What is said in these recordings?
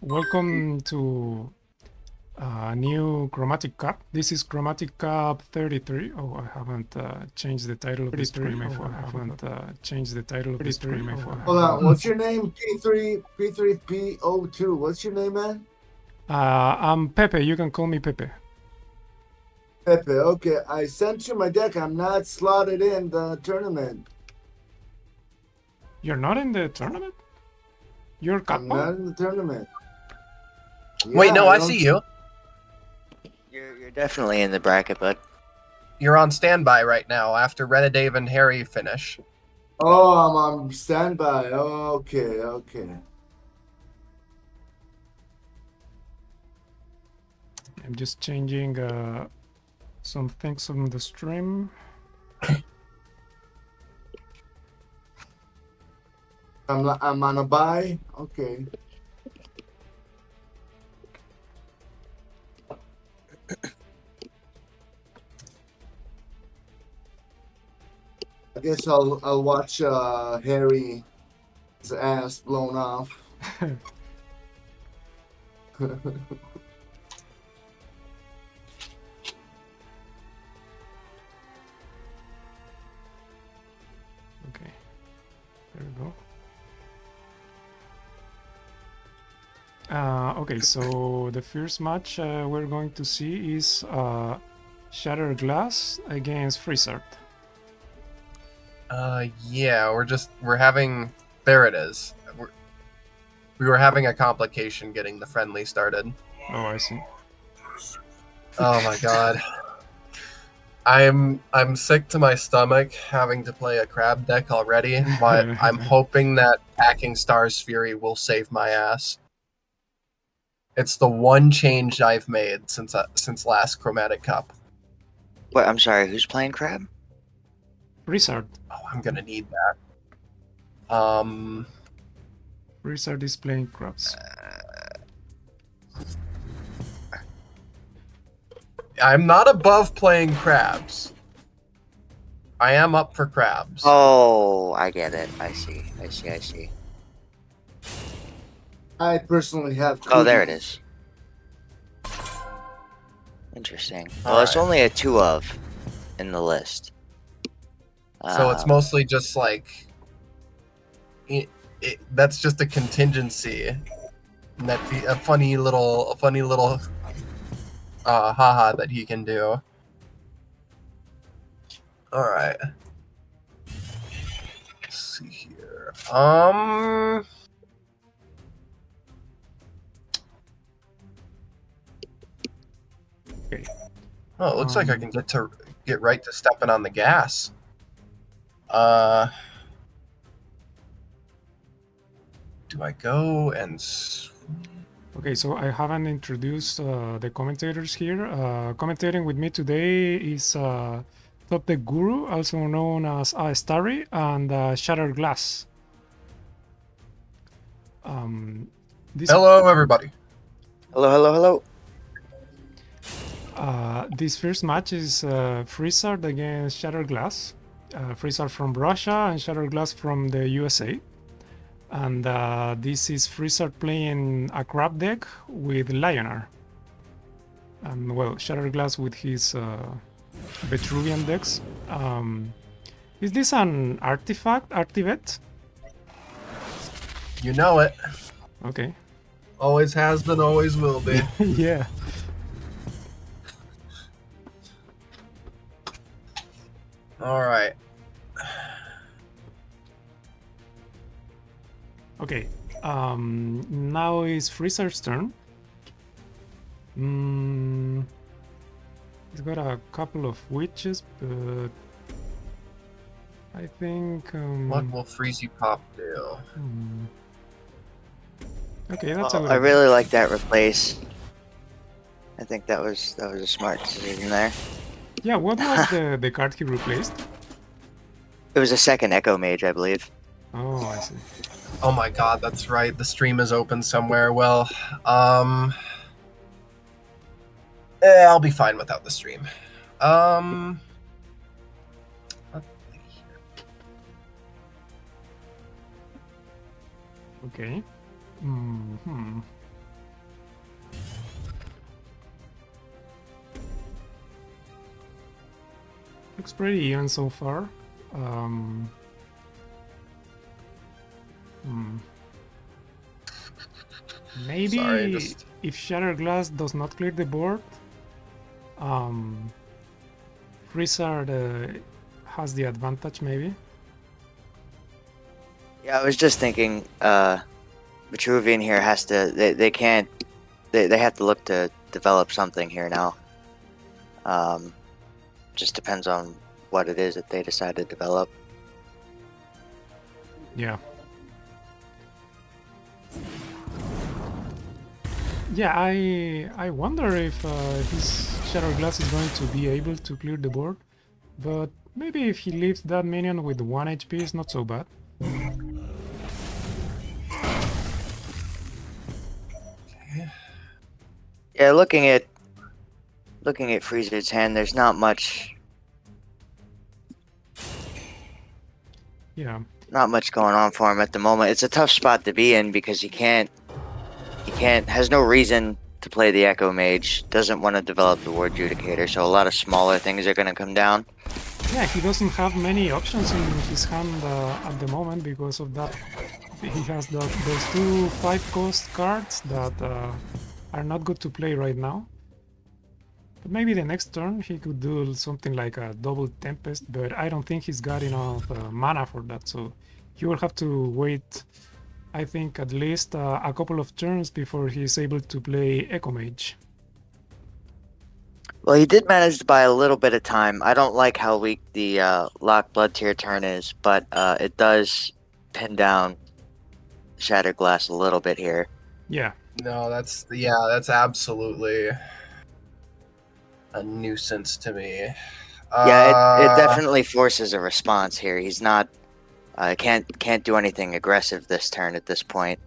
Welcome to a new Chromatic Cup. This is Chromatic Cup 33. Oh, I haven't changed the title of the stream. I haven't changed the title of the stream. Hold on, what's your name? P3P02. What's your name, man? I'm Pepe. You can call me Pepe. Pepe. Okay, I sent you my deck. I'm not slotted in the tournament. You're not in the tournament? You're I'm Kappa? not in the tournament. Wait, no, I don't see you. You're definitely in the bracket, bud. You're on standby right now after Renadave and Harry finish. Oh, I'm on standby. Okay, okay. I'm just changing some things on the stream. I'm on a buy. Okay. I guess I'll watch Harry's ass blown off. Okay, there we go. Okay, so the first match we're going to see is Shattered Glass against Freezard. Yeah, we're having, there it is. We were having a complication getting the friendly started. Oh, I see. Oh my god. I'm sick to my stomach having to play a crab deck already, but I'm hoping that Packing Star's Fury will save my ass. It's the one change I've made since last Chromatic Cup. Wait, I'm sorry, who's playing crab? Freezard. Oh, I'm gonna need that. Freezard is playing crabs. I'm not above playing crabs. I am up for crabs. Oh, I get it. I see. I personally have. Oh, there it is. Interesting. Well, it's only a 2 of in the list. So it's mostly just like that's just a contingency. And that a funny little haha that he can do. All right. Let's see here. Okay. Oh, it looks like I can get right to stepping on the gas. Do I go and... Okay, so I haven't introduced the commentators here. Commentating with me today is Top the Guru, also known as Starry, and Shattered Glass. Hello, everybody. Hello. This first match is Freezard against Shattered Glass. Freezard from Russia and Shattered Glass from the USA. And this is Freezard playing a crab deck with Lionar. And well, Shattered Glass with his Vitruvian decks. Is this an artifact? You know it. Okay. Always has been, always will be. Yeah. All right. Okay. Now is Freezard's turn. He's got a couple of witches, but I think. What will Freezy Pop do? Okay, that's a good I idea. really like that replace. I think that was a smart decision there. Yeah, what was the card he replaced? It was a second Echo Mage, I believe. Oh, I see. Oh my god, that's right. The stream is open somewhere. Well, I'll be fine without the stream. Okay. Looks pretty even so far. Hmm. Maybe Sorry, if Shattered Glass does not clear the board, Frizzard has the advantage maybe. Yeah, I was just thinking, Vitruvian here has to. They can't. They have to look to develop something here now. Just depends on what it is that they decide to develop. Yeah. Yeah, I wonder if his Shattered Glass is going to be able to clear the board, but maybe if he leaves that minion with 1 HP is not so bad. Yeah, looking at Freezer's hand, there's not much. Yeah. Not much going on for him at the moment. It's a tough spot to be in because he has no reason to play the Echo Mage, doesn't want to develop the War Judicator, so a lot of smaller things are going to come down. Yeah, he doesn't have many options in his hand at the moment because of that. He has those 2 5-cost cards that are not good to play right now. But maybe the next turn he could do something like a double Tempest, but I don't think he's got enough mana for that, so he will have to wait, I think, at least a couple of turns before he's able to play Echo Mage. Well, he did manage to buy a little bit of time. I don't like how weak the Lock Blood Tier turn is, but it does pin down Shattered Glass a little bit here. Yeah. No, that's absolutely a nuisance to me. Yeah, it definitely forces a response here. He's not can't do anything aggressive this turn at this point.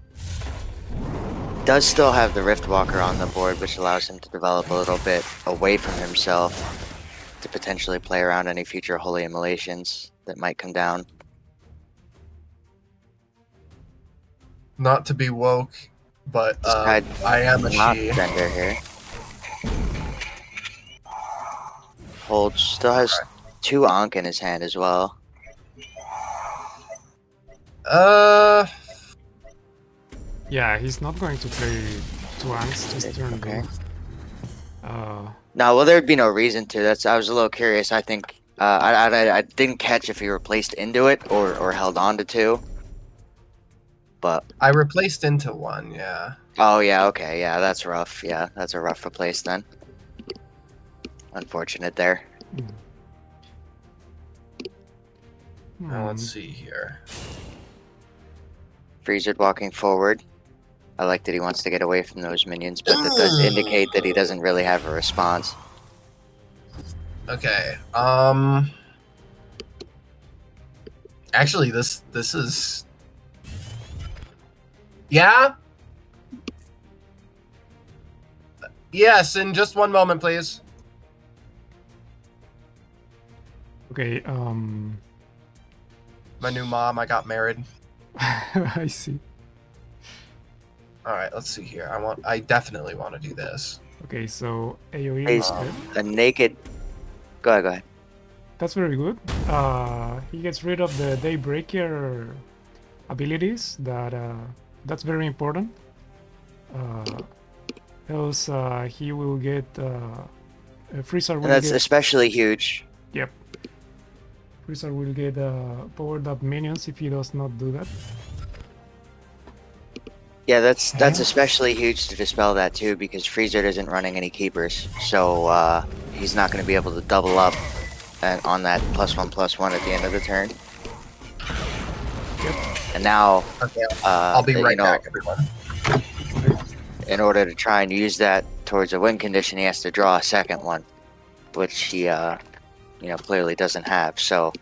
Does still have the Riftwalker on the board, which allows him to develop a little bit away from himself to potentially play around any future Holy Immolations that might come down. Not to be woke, but Tried I am a not she. Bender here. Holds still has 2 Ankh in his hand as well. Yeah, he's not going to play 2 Anks this turn. Okay. Though. No, well, there'd be no reason to. I was a little curious. I think I didn't catch if he replaced into it or held on to 2. But I replaced into 1, yeah. oh yeah, okay, yeah, that's rough. Yeah, that's a rough replace then. Unfortunate there. Now let's see here. Freezer walking forward. I like that he wants to get away from those minions, but that does indicate that he doesn't really have a response. Okay. Actually, this is. Yeah. Yes, in just one moment, please. Okay, My new mom, I got married. I see. All right, let's see here. I definitely want to do this. Okay, so AoE He's is good. a naked. Go ahead. That's very good. He gets rid of the Daybreaker abilities. That's very important. Else he will get Freezer will And that's get, especially huge. Yep. Freezer will get powered up minions if he does not do that. Yeah, that's especially huge to dispel that too, because Freezer isn't running any keepers, so he's not going to be able to double up on that +1/+1 at the end of the turn. Yep. And now, Okay, I'll be right you know, back, everyone. in order to try and use that towards a win condition, he has to draw a second one, which he, clearly doesn't have. So,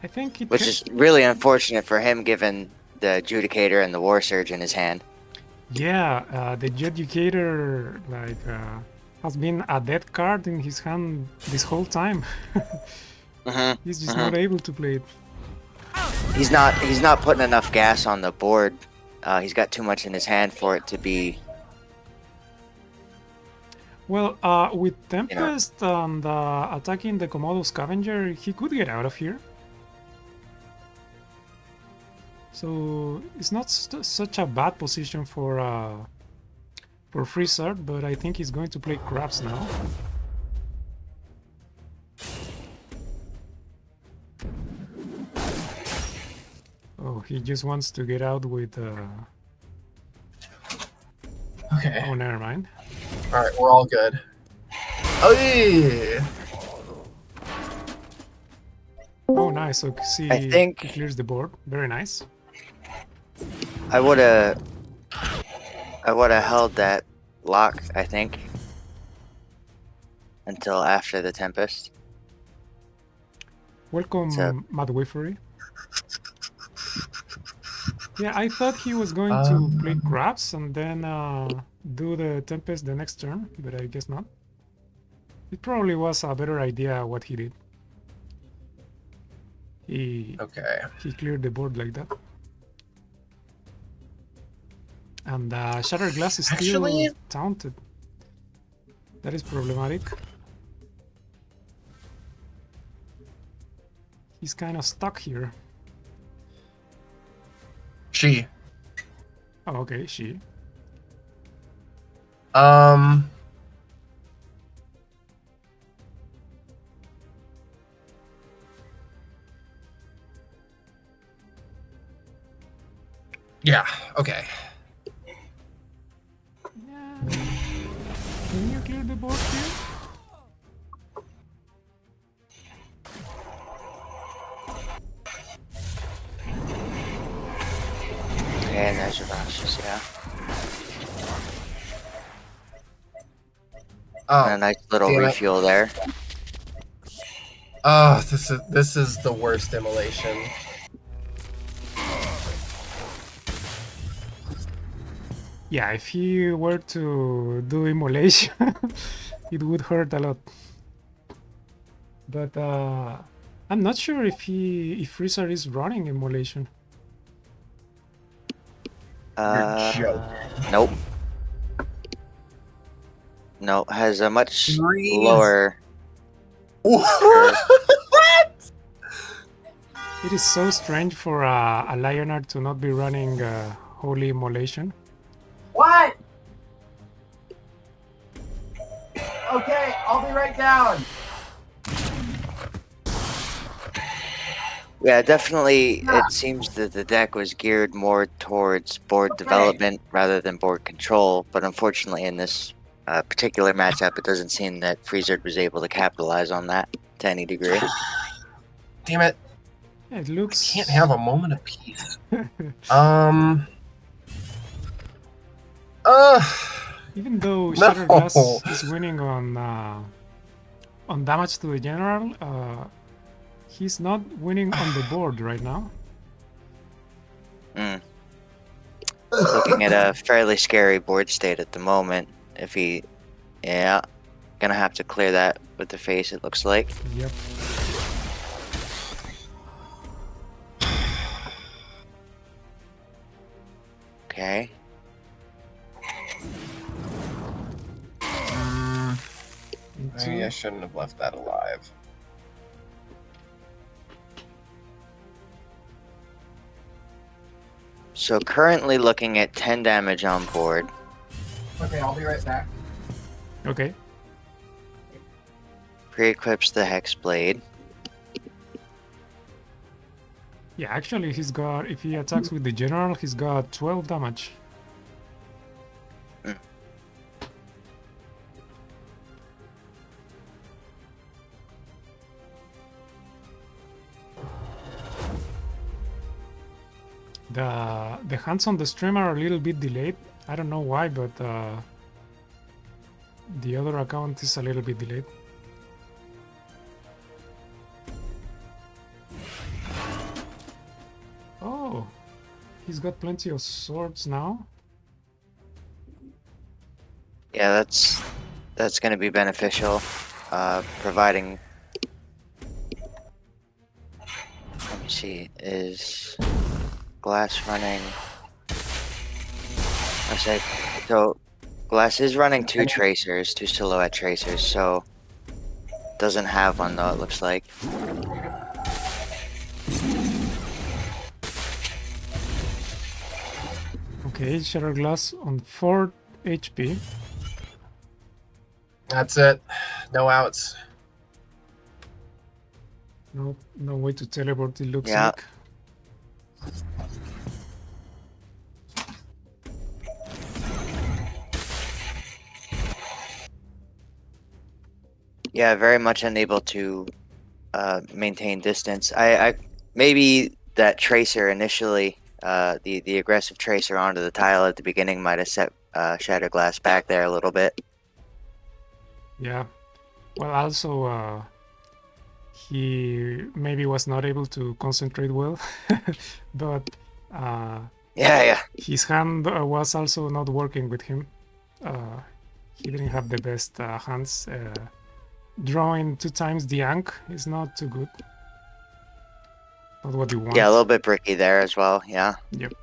I think it which is really unfortunate for him, given the Judicator and the War Surge in his hand. Yeah, the Judicator has been a dead card in his hand this whole time. He's just not able to play it. He's not putting enough gas on the board. He's got too much in his hand for it to be Well, with Tempest and attacking the Komodo Scavenger, he could get out of here. So it's not such a bad position for Freezer, but I think he's going to play Crabs now. Oh, he just wants to get out with... Okay. Oh, never mind. All right, we're all good. Oh yeah. Oh, nice. So see, I think- he clears the board. Very nice. I would have held that lock, I think, until after the Tempest. Welcome, So- Matt Wiffery. Yeah, I thought he was going to play Crabs and then do the Tempest the next turn, but I guess not. It probably was a better idea what he did. Okay. He cleared the board like that. And Shattered Glass is still Actually- taunted. That is problematic. He's kind of stuck here. She. Oh, okay, she. Yeah. Okay. Yeah. Can you clear the board here? And there's your Rashes, yeah. Oh. And a nice little damn it. refuel there. Oh, this is the worst immolation. Yeah, if he were to do immolation, it would hurt a lot. But I'm not sure if Freezer is running immolation. joking. Nope. No, has a much Freeze. lower. What? It is so strange for a Lionheart to not be running Holy Immolation. What? Okay, I'll be right down. Yeah, definitely. It seems that the deck was geared more towards board development rather than board control. But unfortunately, in this particular matchup, it doesn't seem that Freezer was able to capitalize on that to any degree. Damn it. Yeah, it looks... Can't have a moment of peace. Even though No. Shattered Glass is winning on damage to the general, he's not winning on the board right now. Looking at a fairly scary board state at the moment. If he, yeah, gonna have to clear that with the face. It looks like. Yep. Okay. Maybe I shouldn't have left that alive. So currently looking at 10 damage on board. Okay, I'll be right back. Okay. Pre-equips the Hex Blade. Yeah, actually, he's got... If he attacks with the general, he's got 12 damage. The hands on the stream are a little bit delayed. I don't know why, but the other account is a little bit delayed. Oh, he's got plenty of swords now. Yeah, that's going to be beneficial, providing. Let me see. Is glass running? I said so. Glass is running two tracers, two silhouette tracers, so doesn't have one though, it looks like. Okay, Shattered Glass on 4 HP. That's it. No outs. No way to teleport, it looks Yeah. like. Yeah, very much unable to maintain distance. I maybe that tracer initially, the aggressive tracer onto the tile at the beginning might have set Shattered Glass back there a little bit. Yeah. Well, also, he maybe was not able to concentrate well, but Yeah. his hand was also not working with him. He didn't have the best hands. Drawing 2 times the Ankh is not too good. Not what you want. Yeah, a little bit bricky there as well. Yeah. Yep.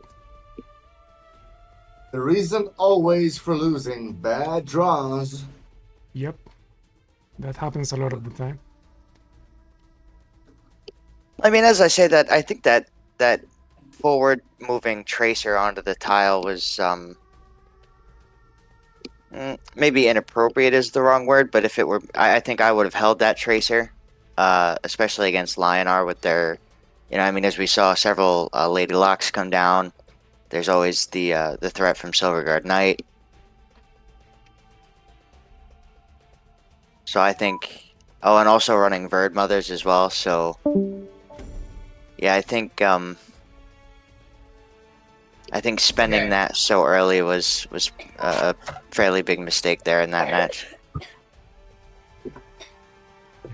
The reason always for losing, bad draws. Yep. That happens a lot of the time. I mean, as I say that, I think that forward moving tracer onto the tile was maybe inappropriate is the wrong word, but if it were, I think I would have held that tracer, especially against Lionar with their, I mean, as we saw several Lady Locks come down, there's always the threat from Silverguard Knight. So I think, and also running Verd Mothers as well, so yeah, I think spending that so early was a fairly big mistake there in that match.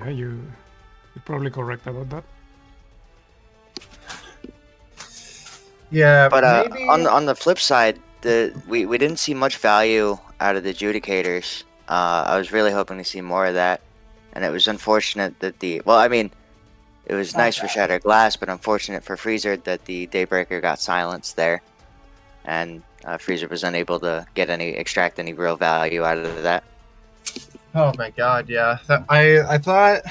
Yeah, you're probably correct about that. Yeah, But maybe... on the flip side, we didn't see much value out of the Adjudicators. I was really hoping to see more of that, and it was unfortunate that it was nice for Shattered Glass, but unfortunate for Freezer that the Daybreaker got silenced there, and Freezer was unable to extract any real value out of that. Oh my god, yeah. I thought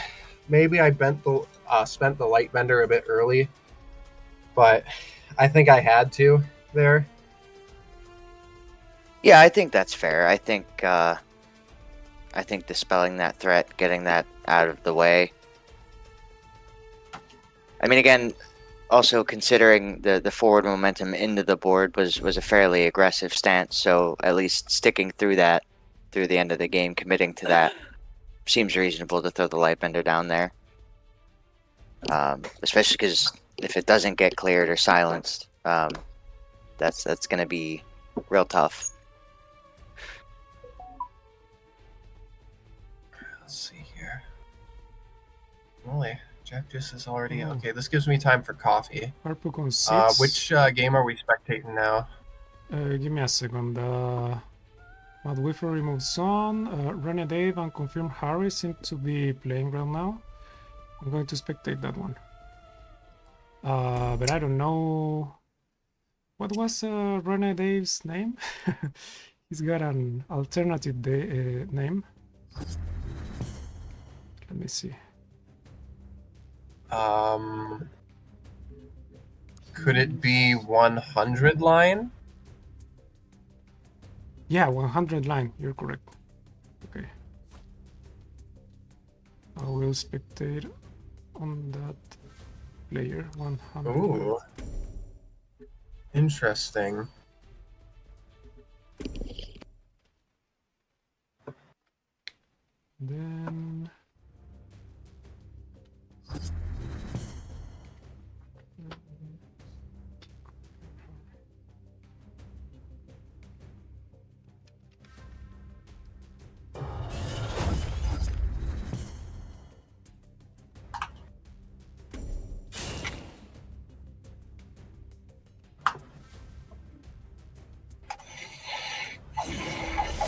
maybe I spent the Light Bender a bit early, but I think I had to there. Yeah, I think that's fair. I think dispelling that threat, getting that out of the way. I mean, again, also considering the forward momentum into the board was a fairly aggressive stance, so at least sticking through that through the end of the game, committing to that, seems reasonable to throw the Lightbender down there. Especially because if it doesn't get cleared or silenced, that's going to be real tough. Let's see here. Holy, Jack Juice is already... Okay, this gives me time for coffee. Harpook on 6. Which game are we spectating now? Give me a second. Mad Weaver removes on. René Dave and Confirmed Harry seem to be playing right now. I'm going to spectate that one. But I don't know... What was René Dave's name? He's got an alternative name. Let me see. Could it be 100 line? Yeah, 100 line. You're correct. Okay. I will spectate on that player. 100. Ooh. Interesting. Then...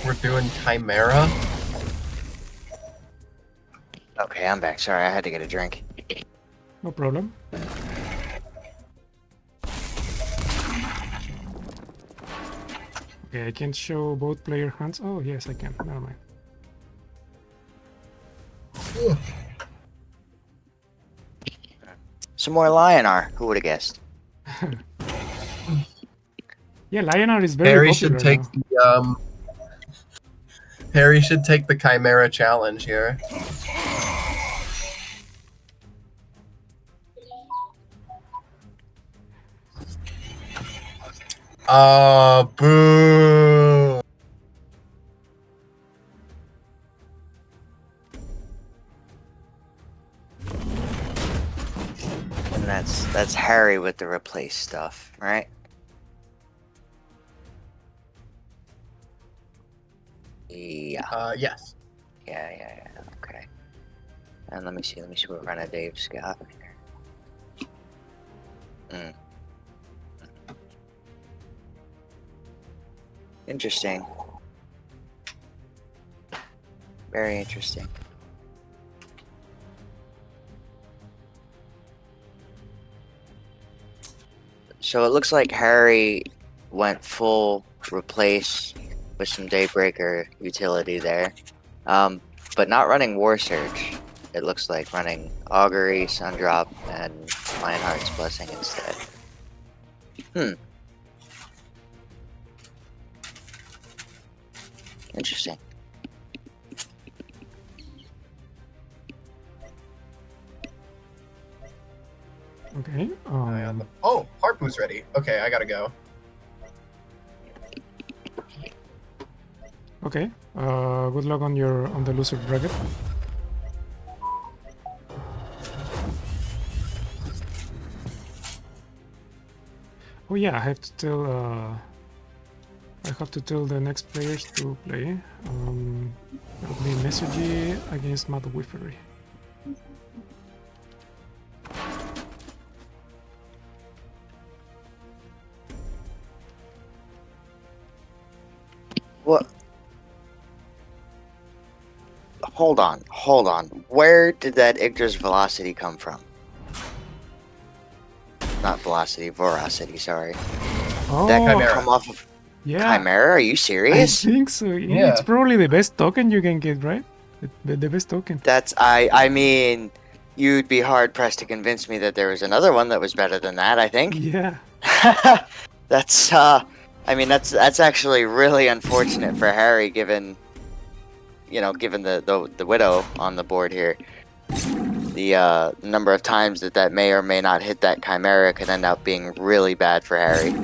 We're doing Chimera? Okay, I'm back. Sorry, I had to get a drink. No problem. Okay, I can't show both player hands. Oh, yes, I can. Never mind. Some more Lionar. Who would have guessed? Yeah, Lionar is very Harry popular should take now. the Harry should take the Chimera challenge here. Oh, boo! And that's Harry with the replace stuff, right? Yeah. Yes. Yeah. Okay. And let me see what Renedave's got here. Interesting. Very interesting. So it looks like Harry went full replace with some Daybreaker utility there. But not running War Surge. It looks like running Augury, Sundrop, and Lionheart's Blessing instead. Interesting. Okay. Oh, Harpoo's ready. Okay, I gotta go. Okay. Good luck on the loser bracket. Oh yeah, I have to tell the next players to play. That'll be Mesuji against Matt Wiffery. What? Hold on. Where did that Yggdra's velocity come from? Not velocity, voracity, sorry. Oh, That Chimera. come off of yeah. Chimera? Are you I serious? think so. Yeah. It's probably the best token you can get, right? The best token. I mean, you'd be hard pressed to convince me that there was another one that was better than that, I think. Yeah. That's that's actually really unfortunate for Harry given the Widow on the board here. The number of times that may or may not hit that Chimera could end up being really bad for Harry.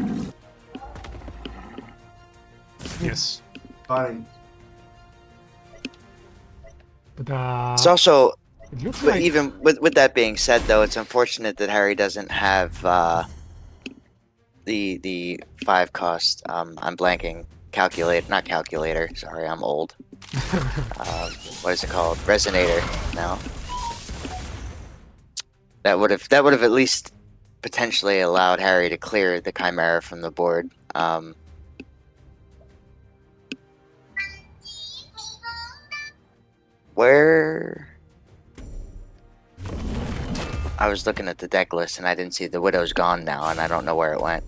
Yes. Fine. But It's also, it looks but like even with that being said, though, it's unfortunate that Harry doesn't have the 5 cost. I'm blanking. Not calculator. Sorry, I'm old. What is it called? Resonator. No. That would have at least potentially allowed Harry to clear the Chimera from the board. Where? I was looking at the deck list and I didn't see the Widow's gone now, and I don't know where it went.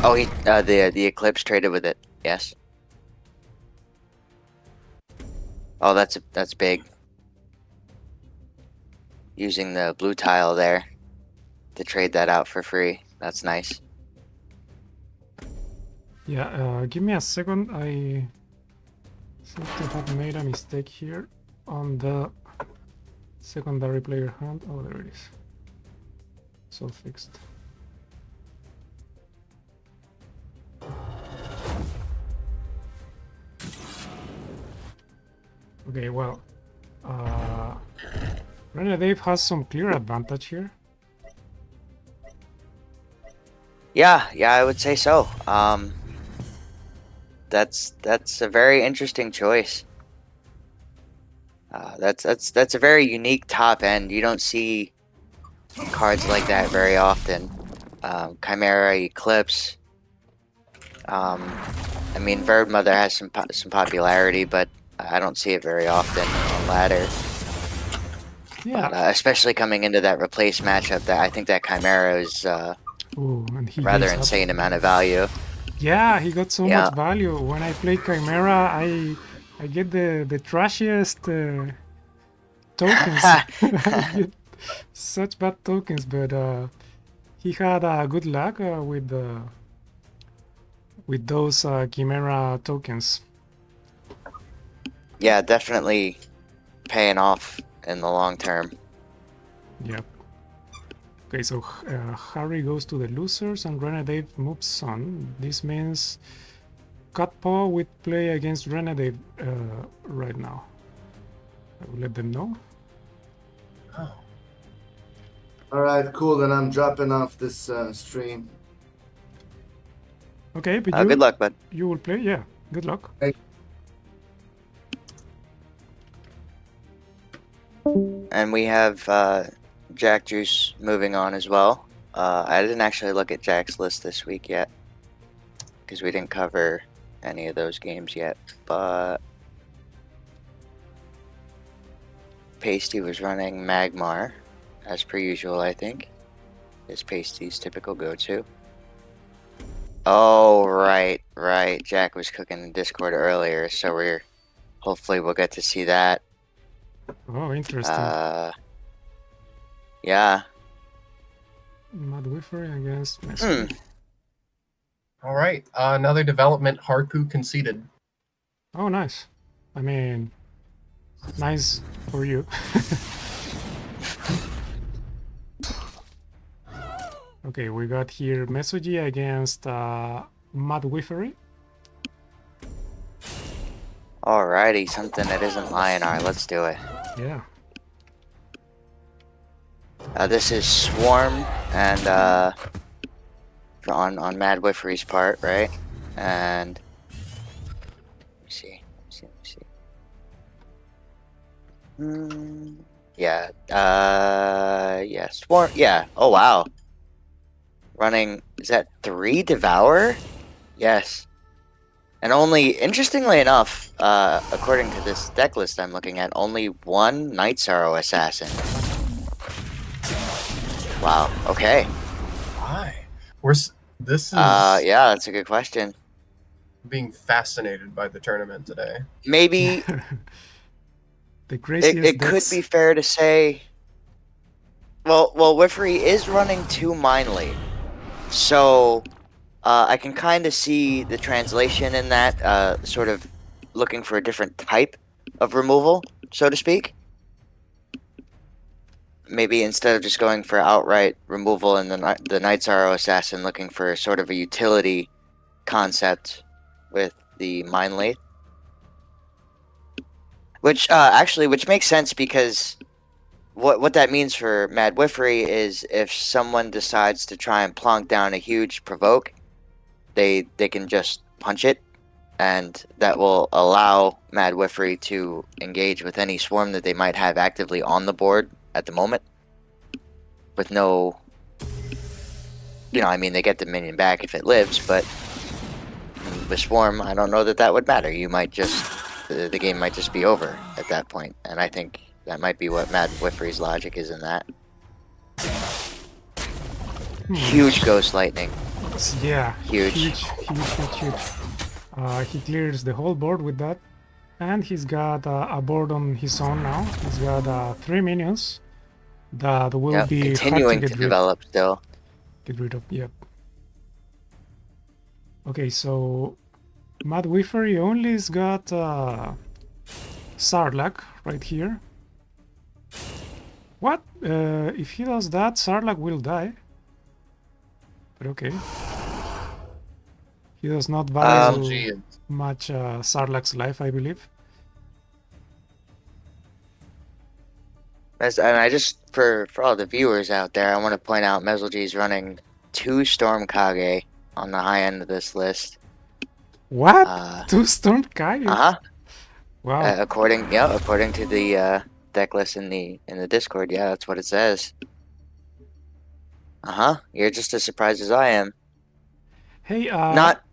Oh, the Eclipse traded with it. Yes. Oh, that's big. Using the blue tile there to trade that out for free. That's nice. yeah. Give me a second. I seem to have made a mistake here on the secondary player hand. Oh, there it is. It's all fixed. Okay, well, Renedave has some clear advantage here. Yeah, I would say so. That's a very interesting choice. That's a very unique top end. You don't see cards like that very often. Chimera, Eclipse. I mean, Bird Mother has some popularity, but I don't see it very often on ladder. Yeah. But, especially coming into that replace matchup, that I think that Chimera is Ooh, and he rather gives up. insane amount of value. Yeah, he got so Yeah. much value. When I play Chimera, I get the trashiest tokens. I get such bad tokens, but he had good luck with those Chimera tokens. Yeah, definitely paying off in the long term. Yep. Okay, so Harry goes to the losers and Renedave moves on. This means Cutpaw would play against Renedave right now. I will let them know. Oh. All right, cool. Then I'm dropping off this stream. Okay, but Good luck, bud. you will play? Yeah, good luck. And we have Jack Juice moving on as well. I didn't actually look at Jack's list this week yet because we didn't cover any of those games yet. But Pasty was running Magmar as per usual, I think. Is Pasty's typical go-to. Oh, right. Jack was cooking in Discord earlier, so hopefully we'll get to see that. Oh, interesting. Yeah. Mad Whiffery against Messi. All right. Another development. Harku conceded. Oh, nice. I mean, nice for you. Okay, we got here Mesoji against Mad Whiffery. Alrighty, something that isn't Lionar. Let's do it. Yeah. This is Swarm and on Mad Whiffery's part, right? And let me see. Yeah. Yeah. Swarm. Yeah. Oh wow. Running. Is that 3 Devour? Yes. And only, interestingly enough, according to this deck list I'm looking at, only 1 Night Sorrow Assassin. Wow. Okay. Why? This is Yeah, that's a good question. being fascinated by the tournament today. Maybe The craziest it could decks. be fair to say. Well, Whiffery is running 2 Mindly, so I can kind of see the translation in that, sort of looking for a different type of removal, so to speak. Maybe instead of just going for outright removal and the Night Sorrow Assassin, looking for sort of a utility concept with the Mind Lathe. Which makes sense because what that means for Mad Whiffery is if someone decides to try and plonk down a huge provoke, they can just punch it, and that will allow Mad Whiffery to engage with any swarm that they might have actively on the board at the moment. With no, I mean, they get the minion back if it lives, but with Swarm, I don't know that would matter. You might just, the game might just be over at that point, and I think that might be what Mad Whiffery's logic is in that. Huge Ghost Lightning. Yeah. Huge. Huge. He clears the whole board with that. And he's got a board on his own now. He's got 3 minions that will be continuing hard to get develop still. Get rid of, yep. Okay, so Mad Whiffery only's got Sarlacc right here. What? If he does that, Sarlacc will die. But okay. He does not value much Sarlacc's life, I believe. And I just, for all the viewers out there, I want to point out Mesolji is running 2 Storm Kage on the high end of this list. What? 2 Storm Kage? Wow. According to the deck list in the Discord, yeah, that's what it says. You're just as surprised as I am. Hey, I'm not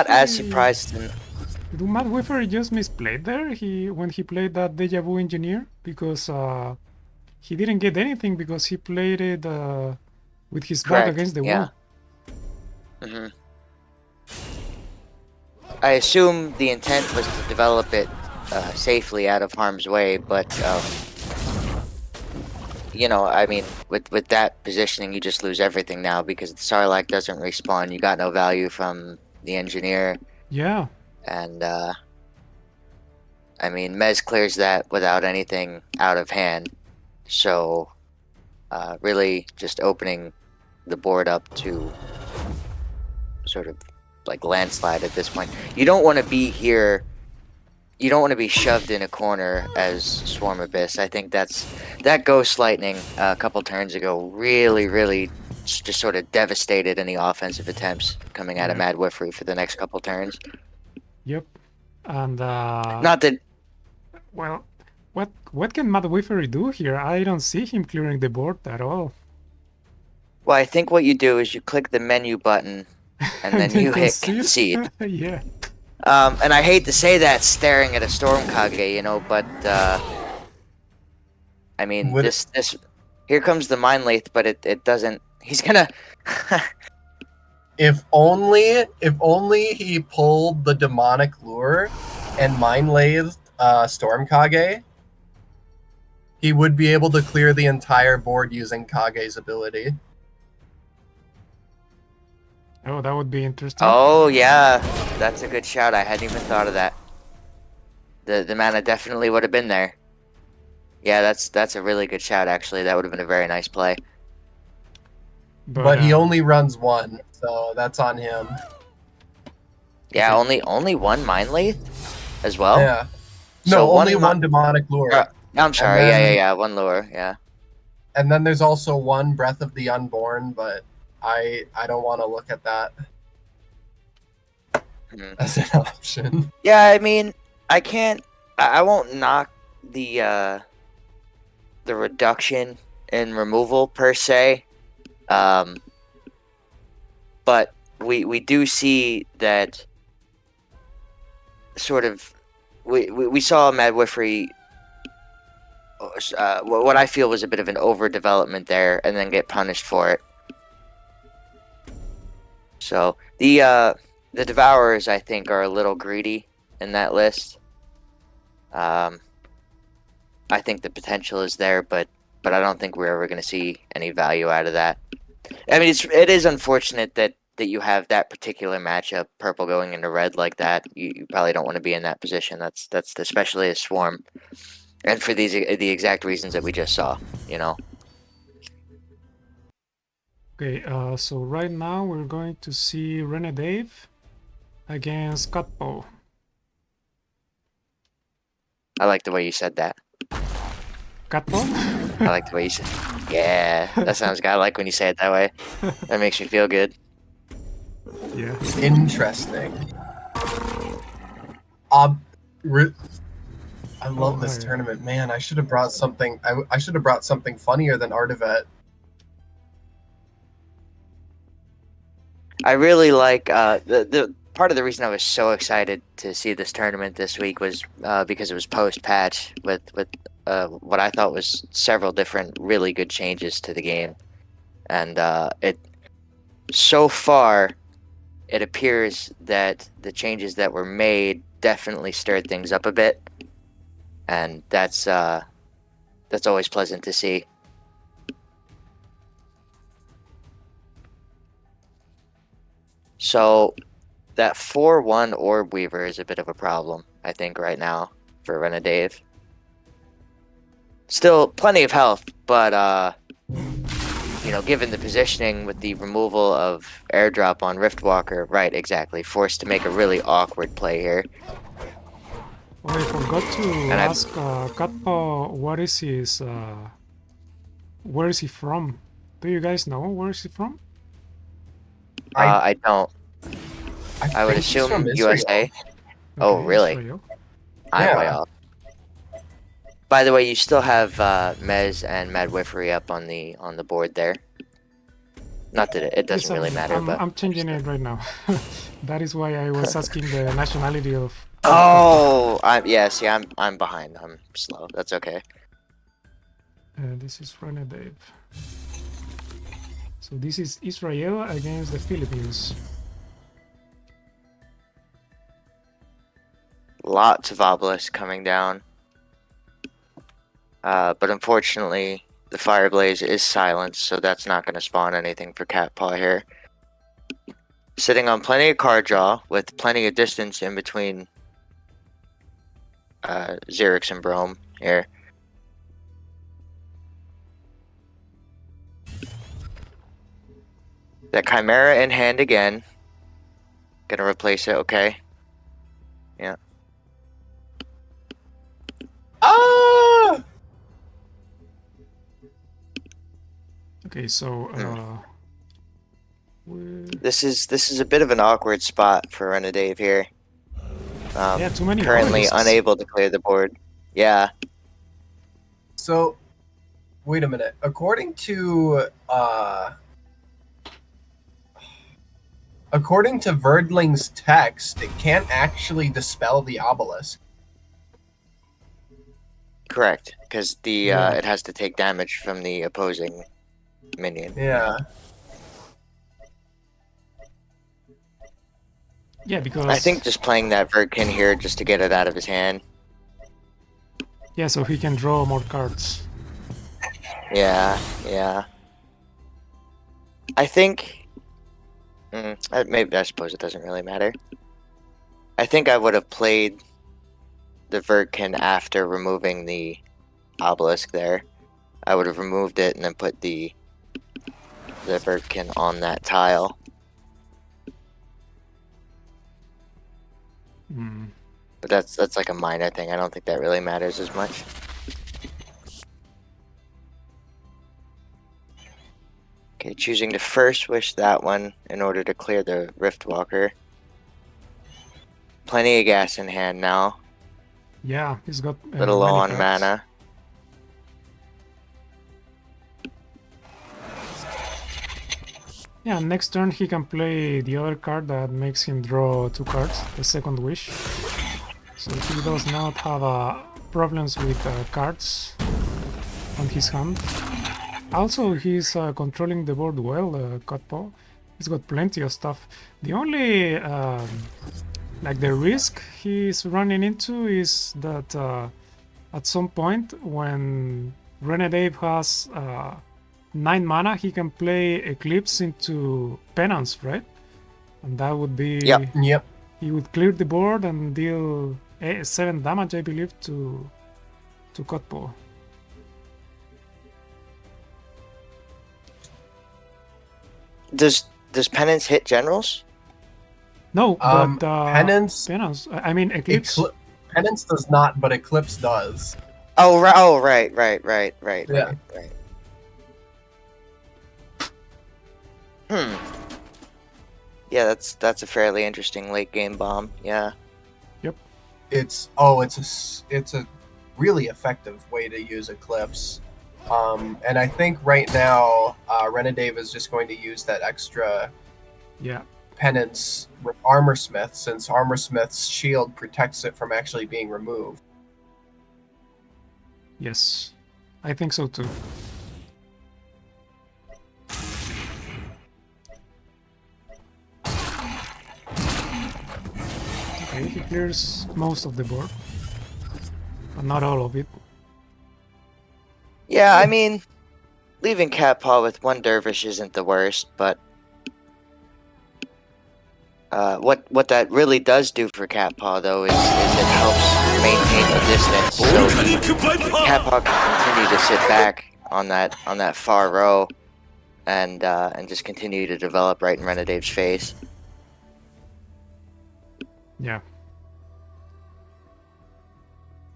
as surprised. Did Mad Whiffery just misplayed there? When he played that Deja Vu Engineer, because he didn't get anything because he played it with his back against the wall. I assume the intent was to develop it safely out of harm's way, but you know, I mean, with that positioning, you just lose everything now because the Sarlacc doesn't respawn. You got no value from the engineer, Yeah. and I mean, Mez clears that without anything out of hand. So, really, just opening the board up to sort of like landslide at this point. You don't want to be here. You don't want to be shoved in a corner as Swarm Abyss. I think that Ghost Lightning a couple turns ago really just sort of devastated any offensive attempts coming out of Yeah. Mad Wiffery for the next couple turns. Yep. And Not that well, what can Mad Wiffery do here? I don't see him clearing the board at all. Well, I think what you do is you click the menu button and then you hit concede. Yeah. And I hate to say that staring at a Storm Kage, you know, but I mean Would this here comes the Mind Lathe, but it doesn't. He's gonna. If only he pulled the demonic lure and mind lathed Storm Kage, he would be able to clear the entire board using Kage's ability. Oh, that would be interesting. Oh yeah, that's a good shout. I hadn't even thought of that. The mana definitely would have been there. Yeah, that's a really good shout. Actually, that would have been a very nice play. But he only runs one, so that's on him. Yeah, Okay. only one Mind Lathe, as well. Yeah. So No, only one one demonic lure. I'm sorry. And then- Yeah. One lure. Yeah. And then there's also one Breath of the Unborn, but I don't want to look at that Hmm. as an option. Yeah, I mean, I can't. I won't knock the reduction in removal per se. But we do see that sort of we saw Mad Wiffery what I feel was a bit of an overdevelopment there, and then get punished for it. So the Devourers, I think, are a little greedy in that list. I think the potential is there, but I don't think we're ever going to see any value out of that. I mean, it is unfortunate that you have that particular matchup, purple going into red like that. You probably don't want to be in that position. That's especially a Swarm, and for the exact reasons that we just saw. You know. Okay, so right now we're going to see Rene Dave against Cutpo. I like the way you said that. Cutpo? I like the way you said. Yeah, that sounds good. I like when you say it that way. That makes me feel good. Yeah. Interesting. I love this tournament, man. I should have brought something. I should have brought something funnier than Artivet. I really like the part of the reason I was so excited to see this tournament this week was because it was post patch with what I thought was several different really good changes to the game, and it so far it appears that the changes that were made definitely stirred things up a bit, and that's always pleasant to see. So that 4/1 Orb Weaver is a bit of a problem, I think, right now for Renadave. Still plenty of health, but you know, given the positioning with the removal of airdrop on Riftwalker, right, exactly, forced to make a really awkward play here. Oh, I forgot to ask Cutpo, what is his where is he from? Do you guys know where is he from? I don't. I would think he's assume from Israel. USA. Oh, Okay, really? Israel. I'm Yeah. way off. By the way, you still have Mez and Mad Wiffery up on the board there. Not that it doesn't Yes, really matter, but I'm changing it right now. That is why I was asking the nationality of. oh, I'm behind. I'm slow. That's okay. This is Renadave. So this is Israel against the Philippines. Lots of obelisks coming down. But unfortunately, the Fire Blaze is silenced, so that's not going to spawn anything for Cat Paw here. Sitting on plenty of card draw, with plenty of distance in between Xerix and Brome here. That Chimera in hand again. Gonna replace it, okay. Yeah. Ah! Okay, so This is a bit of an awkward spot for Renadave here. yeah, too many Currently obelisks. unable to clear the board. Yeah. So, wait a minute. According to Verdling's text, it can't actually dispel the obelisk. Correct, because the Yeah. it has to take damage from the opposing minion. Yeah. Yeah, because I think just playing that Verdkin here just to get it out of his hand. yeah, so he can draw more cards. Yeah, yeah. I think maybe I suppose it doesn't really matter. I think I would have played the Verdkin after removing the obelisk there. I would have removed it and then put the Verdkin on that tile. Hmm. But that's like a minor thing. I don't think that really matters as much. Okay, choosing to first wish that one in order to clear the Riftwalker. Plenty of gas in hand now. Yeah, he's got Little low many on cards. mana. Yeah, next turn he can play the other card that makes him draw 2 cards, the second wish. So he does not have problems with cards on his hand. Also, he's controlling the board well, Cutpaw. He's got plenty of stuff. The only like the risk he's running into is that at some point when Renadave has 9 mana, he can play Eclipse into Penance, right? And that would be... Yep. He would clear the board and deal 7 damage, I believe, to Cutpaw. Does Penance hit generals? No, but Penance. I mean Eclipse. Penance does not, but Eclipse does. Oh, right. Yeah. Yeah, that's a fairly interesting late game bomb. Yeah. It's a really effective way to use Eclipse. And I think right now Renadave is just going to use that extra penance with Armorsmith, since Armorsmith's shield protects it from actually being removed. Yes, I think so too. Okay, he clears most of the board, but not all of it. Yeah, I mean, leaving Cat Paw with 1 Dervish isn't the worst, but what that really does do for Cat Paw, though, is it helps maintain the distance, so Cat Paw can continue to sit back on that far row and just continue to develop right in Renadave's face. Yeah.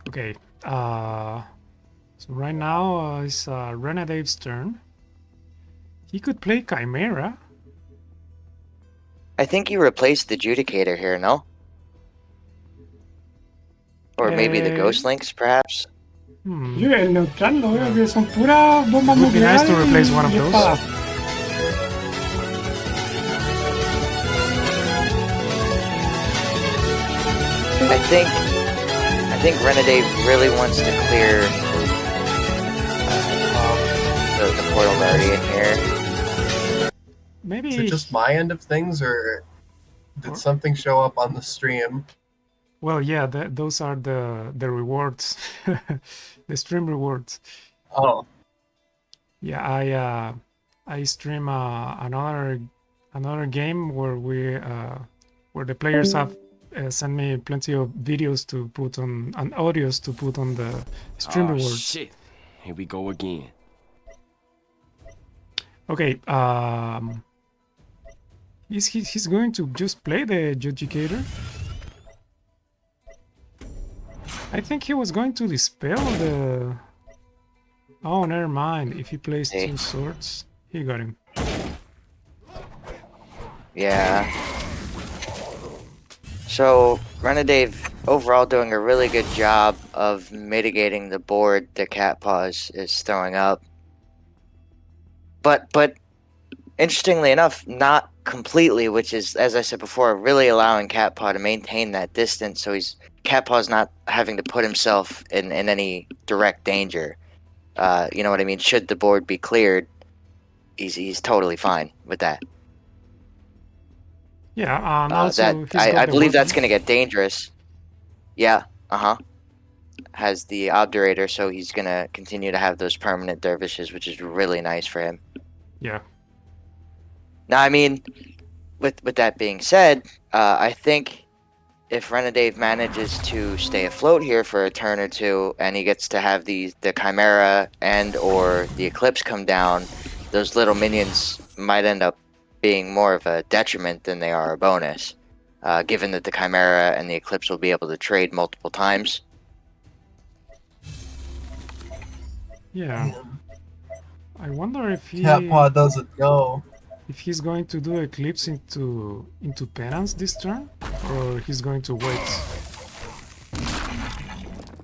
Okay. So right now it's Renadave's turn. He could play Chimera. I think you replaced the Judicator here, no? Or maybe the Ghost Links, perhaps? Yo, el neutral lo veo que son puras bombas nucleares. Would be nice to replace one of those. I think Renadave really wants to clear the Portal Guardian here. Maybe Is it just my end of things, or did something show up on the stream? Well, yeah, those are the rewards, the stream rewards. Oh, Yeah, I stream another game where the players have sent me plenty of videos to put on and audios to put on the stream Oh rewards. shit. Here we go again. Okay, he's going to just play the adjudicator? I think he was going to dispel the... Oh, never mind. If he plays Hey. 2 swords, he got him. Yeah. So Renadave overall doing a really good job of mitigating the board that Cat Paws is throwing up. But interestingly enough, not completely, which is, as I said before, really allowing Cat Paw to maintain that distance, so Cat Paw's not having to put himself in any direct danger. You know what I mean? Should the board be cleared, he's totally fine with that. Yeah, and also he's got I the believe that's weapon. going to get dangerous. Yeah, has the Obdurator, so he's going to continue to have those permanent dervishes, which is really nice for him. Yeah. Now, I mean, with that being said, I think if Renadave manages to stay afloat here for a turn or two, and he gets to have the Chimera and or the Eclipse come down, those little minions might end up being more of a detriment than they are a bonus, given that the Chimera and the Eclipse will be able to trade multiple times. Yeah. I wonder if Cat Paw doesn't know. if he's going to do Eclipse into Penance this turn, or he's going to wait.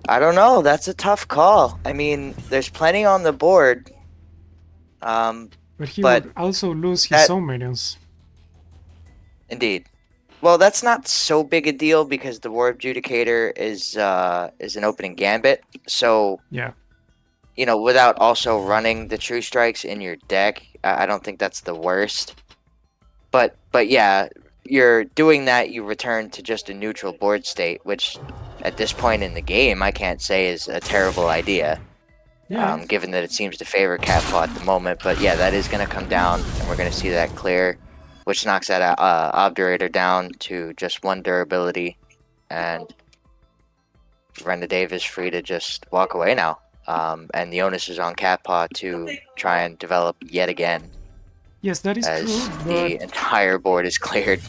I don't know. That's a tough call. I mean, there's plenty on the board. But he But would also lose his that- own minions. Indeed. Well, that's not so big a deal because the War Adjudicator is an opening gambit. So, Yeah. you know, without also running the True Strikes in your deck, I don't think that's the worst. But yeah, you're doing that, you return to just a neutral board state, which at this point in the game, I can't say is a terrible idea. Yeah. Given that it seems to favor Cat Paw at the moment. But yeah, that is going to come down, and we're going to see that clear, which knocks that Obdurator down to just 1 durability, and Renadave is free to just walk away now. And the onus is on Cat Paw to try and develop yet again, Yes, that is as true, the but entire board is cleared.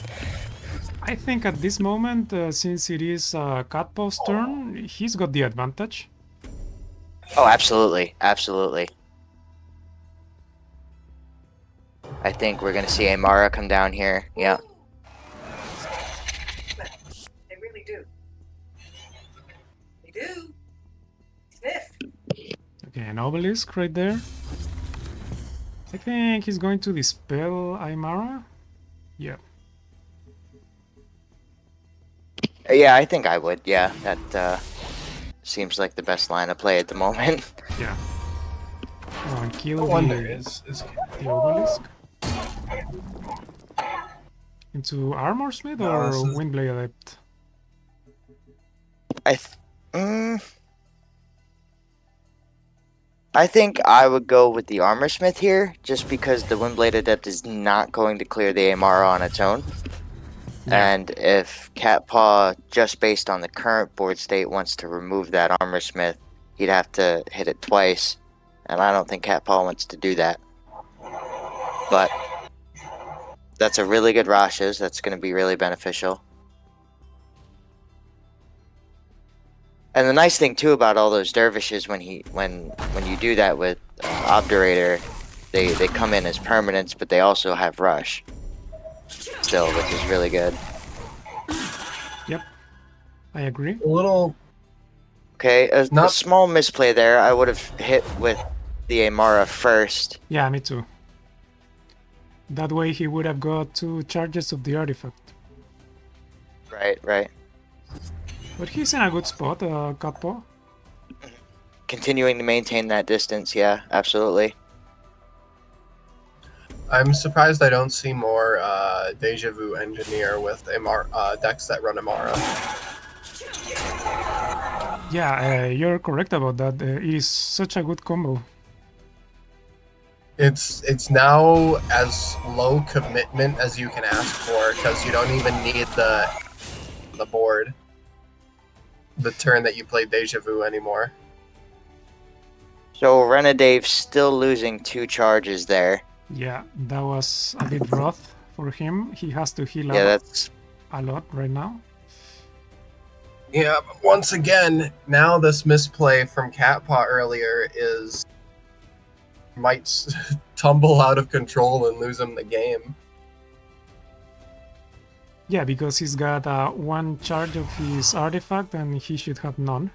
I think at this moment, since it is Catpaw's turn, he's got the advantage. Oh, absolutely, absolutely. I think we're gonna see Amara come down here. Yeah. They really do. They do. Sniff. Okay, an obelisk right there. I think he's going to dispel Aymara. Yeah. Yeah, I think I would. Yeah, that seems like the best line of play at the moment. Yeah. Oh, and I kill wonder the is obelisk. Into Armor Smith No, or this is- Windblade Adept? I think I would go with the Armor Smith here, just because the Windblade Adept is not going to clear the Amara on its own. Yeah. And if Cat Paw, just based on the current board state, wants to remove that Armor Smith, he'd have to hit it twice. And I don't think Cat Paw wants to do that. But that's a really good Rashes. That's going to be really beneficial. And the nice thing too about all those dervishes, when you do that with Obdurator, they come in as permanents, but they also have rush still, which is really good. Yep. I agree. a little. Okay, a Not- small misplay there. I would have hit with the Amara first. Yeah, me too. That way he would have got 2 charges of the artifact. Right. But he's in a good spot, Catpaw. Continuing to maintain that distance, yeah, absolutely. I'm surprised I don't see more Deja Vu Engineer with decks that run Amara. Yeah, you're correct about that. It is such a good combo. It's now as low commitment as you can ask for because you don't even need the board, the turn that you played Deja Vu anymore. So Renedave's still losing 2 charges there. Yeah, that was a bit rough for him. He has to heal Yeah, up that's a lot right now. Yeah, but once again, now this misplay from Catpaw earlier might tumble out of control and lose him the game. Yeah, because he's got 1 charge of his artifact and he should have none.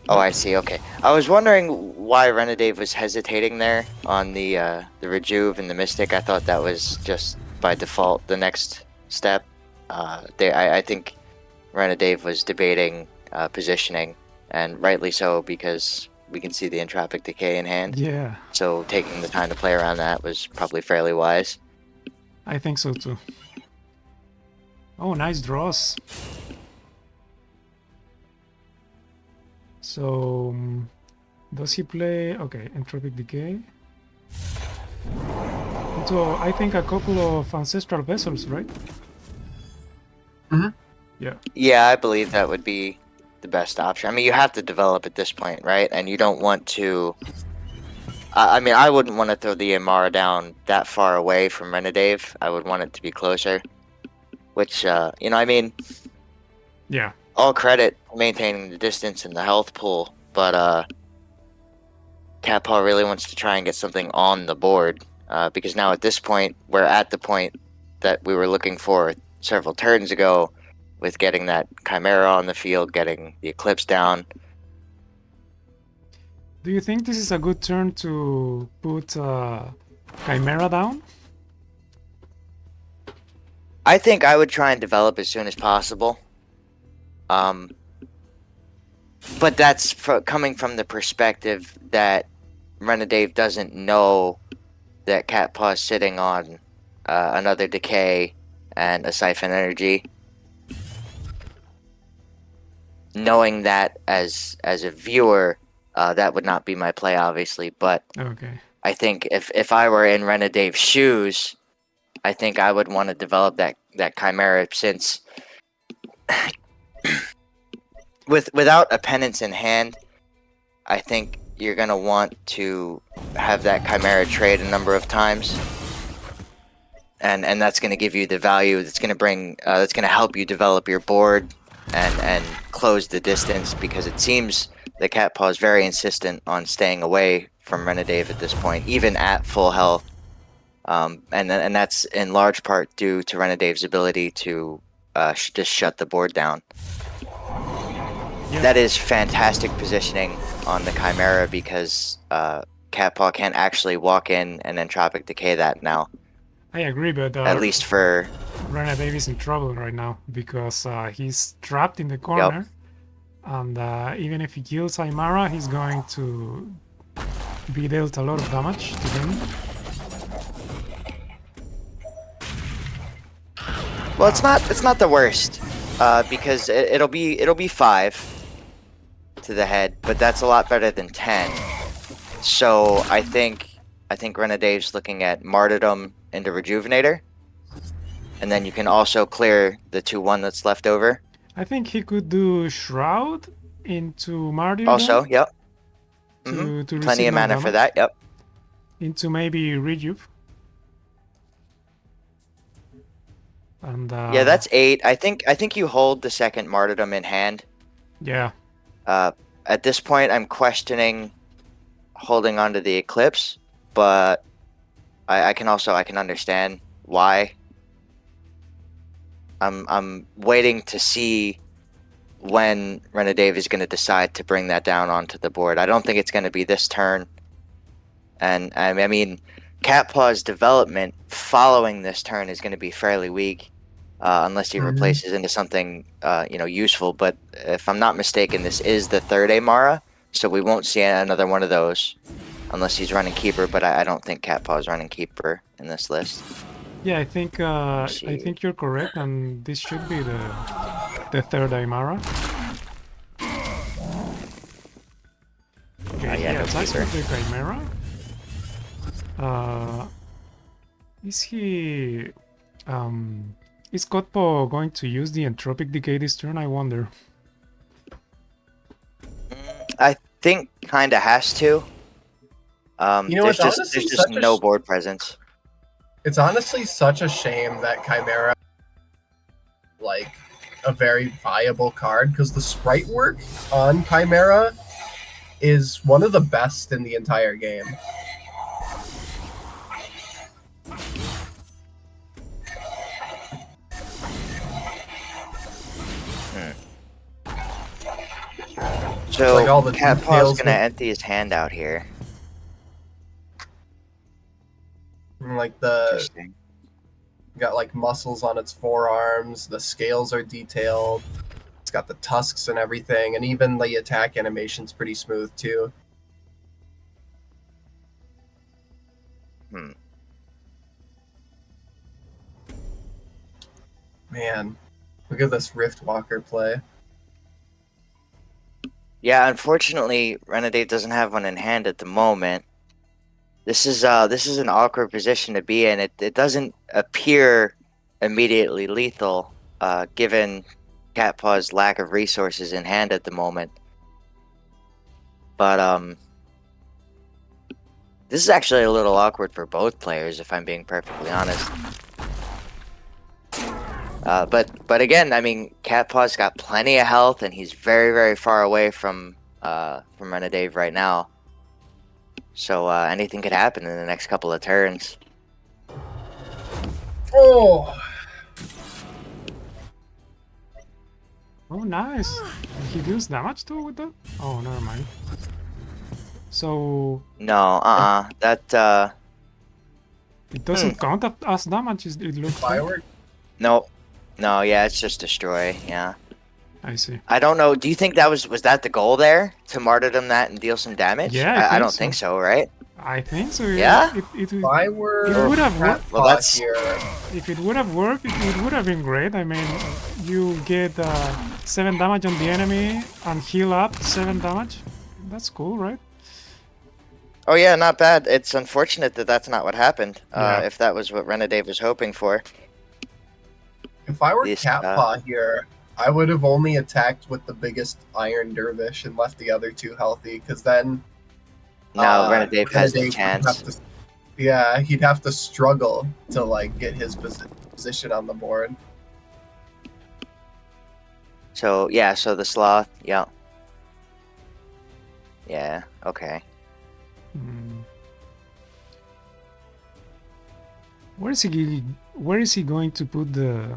Oh, I see. Okay, I was wondering why Renedave was hesitating there on the Rejuve and the Mystic. I thought that was just by default the next step. I think Renedave was debating positioning, and rightly so because we can see the Entropic Decay in hand. Yeah, So taking the time to play around that was probably fairly wise. I think so too. Oh, nice draws. So, does he play? Okay, Entropic Decay. So, I think a couple of Ancestral Vessels, right? Mhm. Yeah. Yeah, I believe that would be the best option. I mean, you have to develop at this point, right? And you don't want to. I mean, I wouldn't want to throw the Amara down that far away from Renedave. I would want it to be closer. Which, I mean, Yeah. all credit for maintaining the distance and the health pool, but Catpaw really wants to try and get something on the board. Because now at this point, we're at the point that we were looking for several turns ago with getting that Chimera on the field, getting the Eclipse down. Do you think this is a good turn to put Chimera down? I think I would try and develop as soon as possible. But that's coming from the perspective that Renedave doesn't know that Catpaw is sitting on another Decay and a Siphon Energy. Knowing that as a viewer, that would not be my play, obviously. But Okay. I think if I were in Renedave's shoes, I think I would want to develop that Chimera since without a Penance in hand, I think you're gonna want to have that Chimera trade a number of times, and that's gonna give you the value. That's gonna bring. That's gonna help you develop your board and close the distance, because it seems the Catpaw is very insistent on staying away from Renedave at this point, even at full health. And that's in large part due to Renedave's ability to just shut the board down. Yeah. That is fantastic positioning on the Chimera, because Catpaw can't actually walk in and Entropic Decay that now. I agree, but At least for... Renedave is in trouble right now because he's trapped in the corner. And even if he kills Aymara, he's going to be dealt a lot of damage to him. Well, it's not the worst, because it'll be 5 to the head, but that's a lot better than 10. So I think Renedave's looking at Martyrdom into Rejuvenator, and then you can also clear the 2/1 that's left over. I think he could do Shroud into Martyrdom. Also, yep. To Plenty receive of no mana for damage. that, yep. Into maybe Rejuve. And Yeah, that's 8. I think you hold the second Martyrdom in hand. yeah. At this point, I'm questioning holding on to the Eclipse, but I can understand why. I'm waiting to see when Renedave is going to decide to bring that down onto the board. I don't think it's going to be this turn. And I mean, Catpaw's development following this turn is going to be fairly weak, unless he replaces into something useful. But if I'm not mistaken, this is the third Amara, so we won't see another one of those unless he's running Keeper. But I don't think Catpaw is running Keeper in this list. Yeah, I think you're correct, and this should be the the third Aymara. Okay, yeah, he no attacks keeper. with the Chimera. Is he... is Kotpo going to use the Entropic Decay this turn, I wonder? I think kinda has to. You know, there's it's just honestly there's just such a no board presence. It's honestly such a shame that Chimera, like, a very viable card, because the sprite work on Chimera is one of the best in the entire game. So Like all the Cat Paw's details gonna with- empty his hand out here. Like the Interesting. got like muscles on its forearms, the scales are detailed, it's got the tusks and everything, and even the attack animation's pretty smooth too. Man, look at this Riftwalker play. Yeah, unfortunately, Renegade doesn't have one in hand at the moment. This is an awkward position to be in. It doesn't appear immediately lethal, given Cat Paw's lack of resources in hand at the moment. But this is actually a little awkward for both players, if I'm being perfectly honest. But again, I mean, Cat Paw's got plenty of health, and he's very, very far away from Renegade right now. So anything could happen in the next couple of turns. Oh, Oh, nice. He deals damage too with that? Oh, never mind. So No, that it doesn't count as damage, it looks like. firework. no, yeah, it's just destroy. Yeah, I see. I don't know. Do you think that was that the goal there, to martyrdom that and deal some damage? Yeah, I don't think so, right? I think so. Yeah? It Firework. It would have worked. Well, that's- here. If it would have worked, it would have been great. I mean, you get 7 damage on the enemy and heal up 7 damage. That's cool, right? Oh yeah, not bad. It's unfortunate that that's not what happened. Yeah. If that was what Renegade was hoping for. If I were This, Cat Paw here, I would have only attacked with the biggest Iron Dervish and left the other two healthy, because then Now Renegade has the Renegade would chance. have to- yeah, he'd have to struggle to like get his position on the board. So yeah, so the sloth, yeah. Yeah, okay. Hmm. Where is he going to put the,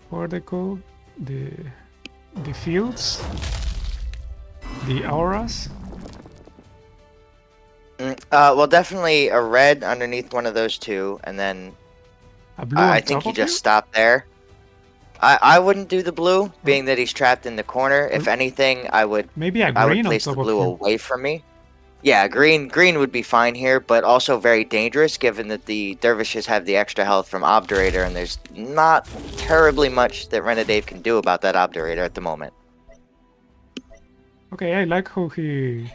what are they called? The fields? The auras? Well, definitely a red underneath one of those two, and then A blue I on think top he of just it? stopped there. I wouldn't do the blue, being that he's trapped in the corner. If anything, I would Maybe a I would green on place the top of blue him. away from me. Yeah, green would be fine here, but also very dangerous given that the dervishes have the extra health from Obdurator, and there's not terribly much that Renegade can do about that Obdurator at the moment. Okay, I like how he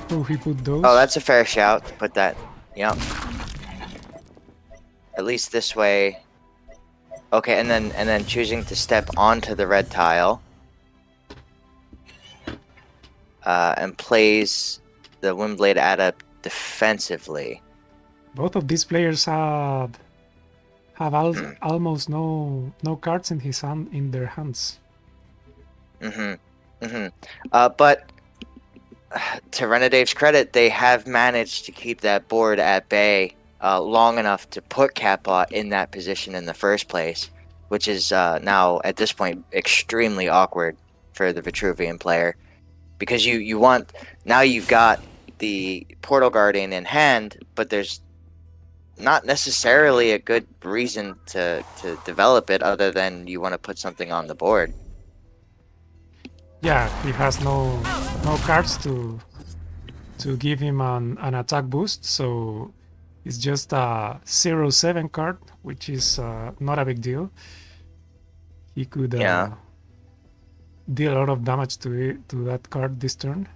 put those. Oh, that's a fair shout to put that. Yep. At least this way. Okay, and then choosing to step onto the red tile. And plays the Windblade Adept defensively. Both of these players have almost no cards in their hands. But to Renedave's credit, they have managed to keep that board at bay long enough to put Kappa in that position in the first place, which is now at this point extremely awkward for the Vitruvian player, because you want, now you've got the Portal Guardian in hand, but there's not necessarily a good reason to develop it other than you want to put something on the board. Yeah, he has no cards to give him an attack boost, so it's just a 0/7 card, which is not a big deal. he could Yeah. deal a lot of damage to that card this turn.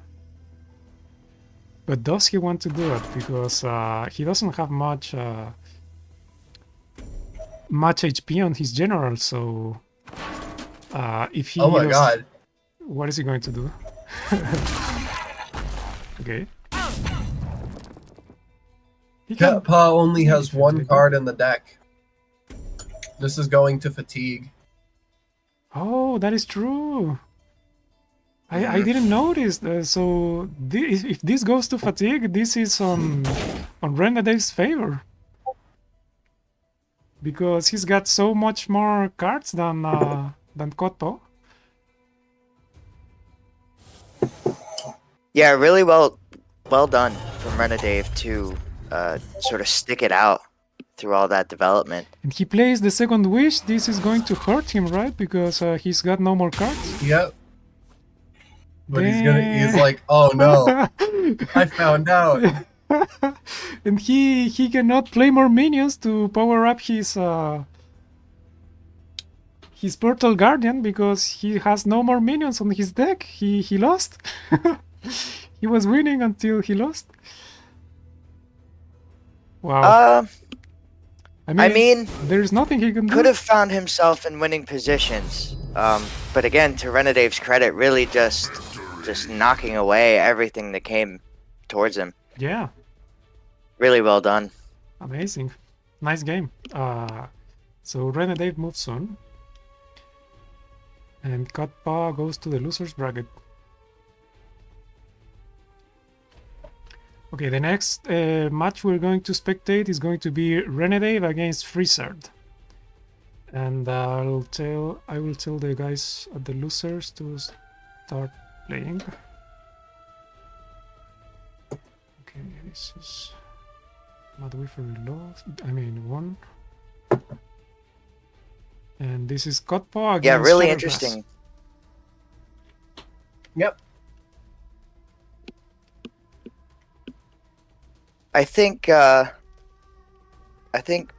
But does he want to do it? Because he doesn't have much HP on his general, so if he Oh my does, god. what is he going to do? Okay. He can- Cat Paw only he has can one take it. card in the deck. This is going to fatigue. Oh, that is true. I Mhm. didn't notice. So if this goes to fatigue, this is on Renedade's favor. Because he's got so much more cards than Koto. Yeah, really well done from Renadave to sort of stick it out through all that development. And he plays the second wish. This is going to hurt him, right? Because he's got no more cards. Yep. But he's Damn. like, oh no, I found out. And he cannot play more minions to power up his Portal Guardian because he has no more minions on his deck. He lost. He was winning until he lost. Wow. I mean, there's nothing he can do. could have found himself in winning positions. But again, to Renadave's credit, really just knocking away everything that came towards him. Yeah. Really well done. Amazing. Nice game. So Renadave moves on. And Katpa goes to the loser's bracket. Okay, the next match we're going to spectate is going to be Renadave against Freezard. And I will tell the guys at the losers to start playing. Okay, this is Madwifer lost. I mean, won. And this is Kotpa against Yeah, really Shadowglass. interesting. Yep. I think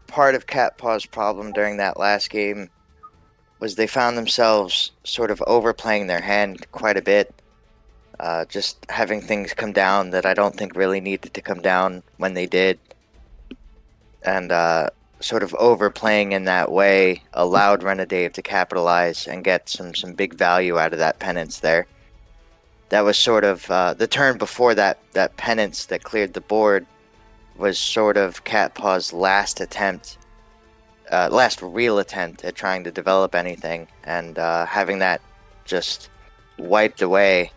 part of Cat Paw's problem during that last game was they found themselves sort of overplaying their hand quite a bit. Just having things come down that I don't think really needed to come down when they did. And sort of overplaying in that way allowed Renadave to capitalize and get some big value out of that penance there. That was sort of the turn before that penance that cleared the board was sort of Cat Paw's last real attempt at trying to develop anything, and having that just wiped away,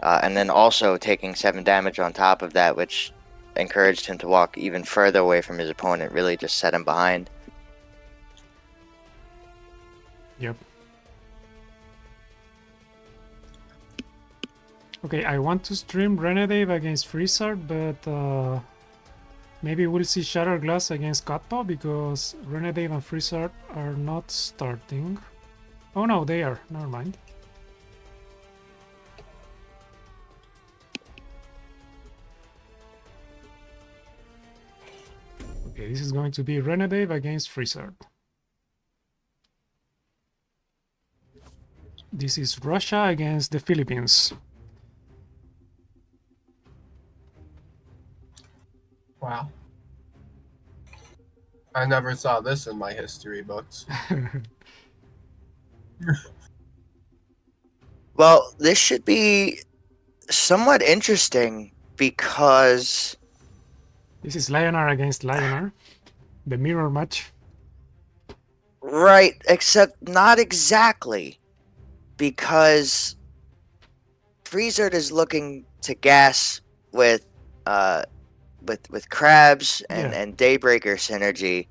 and then also taking 7 damage on top of that, which encouraged him to walk even further away from his opponent, really just set him behind. Yep. Okay, I want to stream Renadave against Freezard, but maybe we'll see Shatterglass against Katpa because Renadave and Freezard are not starting. Oh no, they are. Never mind. Okay, this is going to be Renadave against Freezard. This is Russia against the Philippines. Wow. I never saw this in my history books. Well, this should be somewhat interesting because This is Lionar against Lionar, the mirror match. right, except not exactly, because Freezard is looking to gas with Crabs and Daybreaker synergy,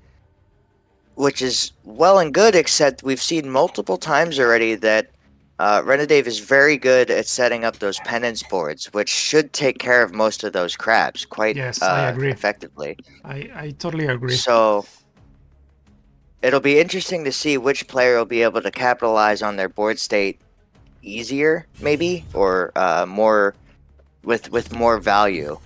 which is well and good, except we've seen multiple times already that Renadave is very good at setting up those penance boards, which should take care of most of those crabs quite I agree. effectively. I totally agree. So it'll be interesting to see which player will be able to capitalize on their board state easier, maybe, or more with more value.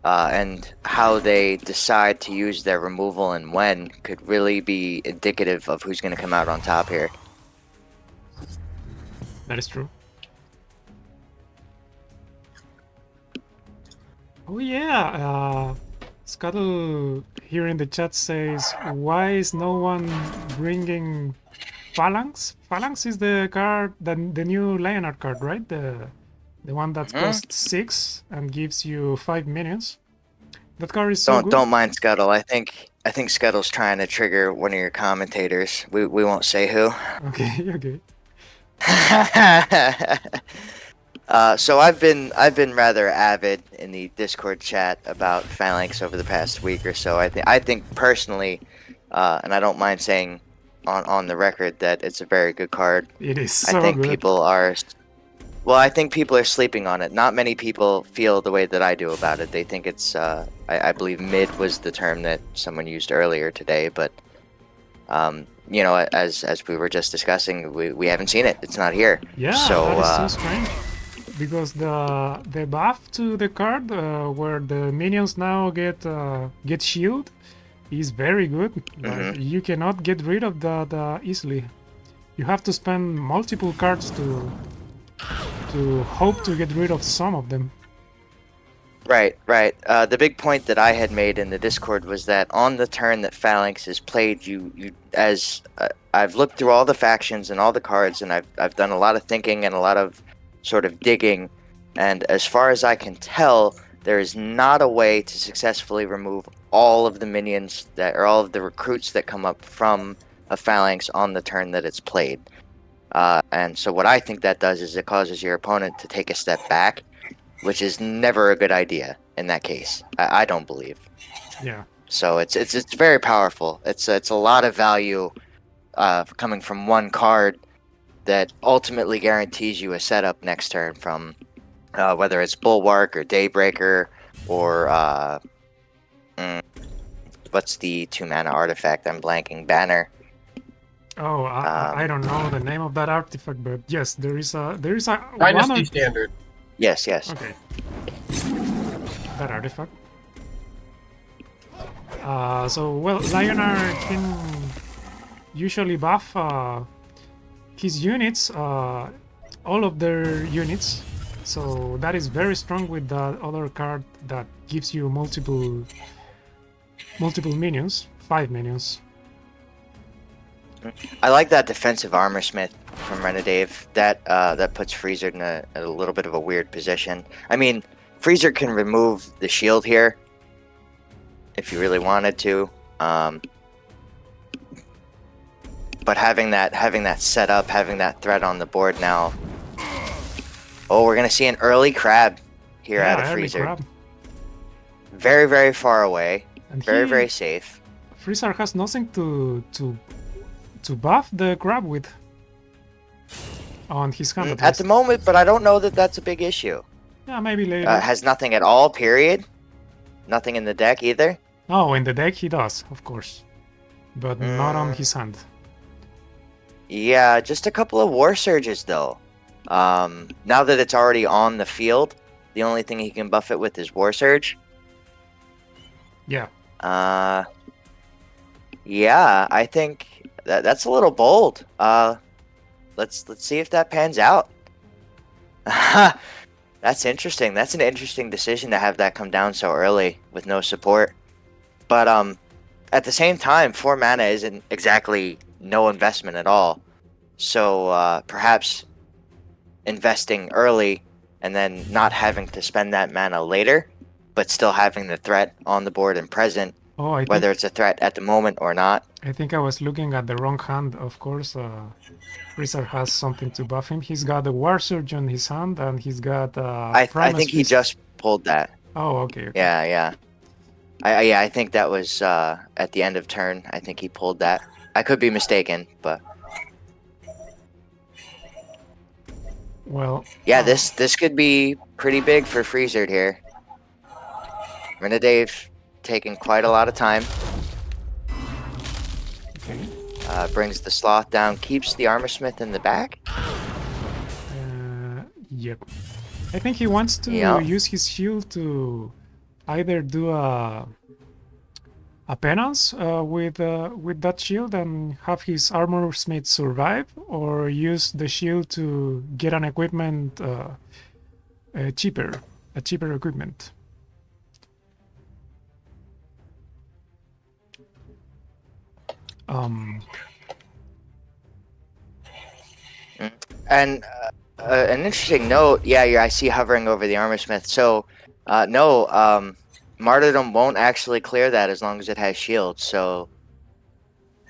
And how they decide to use their removal and when could really be indicative of who's going to come out on top here. That is true. Oh yeah, Scuttle here in the chat says, why is no one bringing Phalanx? Phalanx is the card, the new Leonard card, right? The one that costs 6 and gives you 5 minions. That card is so good. Don't mind Scuttle. I think Scuttle's trying to trigger one of your commentators. We won't say who. Okay, okay. So I've been rather avid in the Discord chat about Phalanx over the past week or so. I think personally, and I don't mind saying on the record that it's a very good card. It is so I think good. people are. Well, I think people are sleeping on it. Not many people feel the way that I do about it. They think it's. I believe mid was the term that someone used earlier today, but. You know, as we were just discussing, we haven't seen it. It's not here. Yeah, so, that is so strange. Because the buff to the card, where the minions now get shield, is very good. Like, you cannot get rid of that easily. You have to spend multiple cards to hope to get rid of some of them. Right. The big point that I had made in the Discord was that on the turn that Phalanx is played, I've looked through all the factions and all the cards, and I've done a lot of thinking and a lot of sort of digging, and as far as I can tell, there is not a way to successfully remove all of the minions or all of the recruits that come up from a Phalanx on the turn that it's played. And so what I think that does is it causes your opponent to take a step back, which is never a good idea in that case. I don't believe. Yeah. So it's very powerful. It's a lot of value coming from one card that ultimately guarantees you a setup next turn from whether it's Bulwark or Daybreaker or what's the 2-mana artifact? I'm blanking. Banner. Oh, I don't know the name of that artifact, but yes, there is a Dynasty Standard. Yes. Okay. That artifact. So well, Lionheart can usually buff his units, all of their units. So that is very strong with the other card that gives you multiple minions, 5 minions. I like that defensive armor smith from Renadave. That puts Freezer in a little bit of a weird position. I mean, Freezer can remove the shield here if you really wanted to. But having that set up, having that threat on the board now. Oh, we're gonna see an early crab here out of Freezer. Crab. Very, very far away. And very safe. Freezer has nothing to buff the crab with on his hand. At the moment, but I don't know that that's a big issue. Yeah, maybe later. Has nothing at all, period. Nothing in the deck either. Oh, in the deck he does, of course. But not on his hand. Yeah, just a couple of War Surges, though. Now that it's already on the field, the only thing he can buff it with is War Surge. Yeah. Yeah, I think that's a little bold. Let's see if that pans out. That's interesting. That's an interesting decision to have that come down so early with no support. But at the same time, 4 mana isn't exactly no investment at all. So perhaps investing early and then not having to spend that mana later, but still having the threat on the board and present, whether it's a threat at the moment or not. I think I was looking at the wrong hand, of course. Freezer has something to buff him. He's got the War Surge on his hand, and he's got I think he just pulled that. Oh, okay. Yeah. I think that was at the end of turn. I think he pulled that. I could be mistaken, but well. Yeah, this could be pretty big for Freezer here. Renadave taking quite a lot of time. Okay. Brings the Sloth down, keeps the Armor Smith in the back. Yep. I think he wants to use his shield to either do a a penance with that shield and have his armor smith survive, or use the shield to get an equipment cheaper equipment. And an interesting note, yeah, I see hovering over the armor smith. So, no, martyrdom won't actually clear that as long as it has shield. So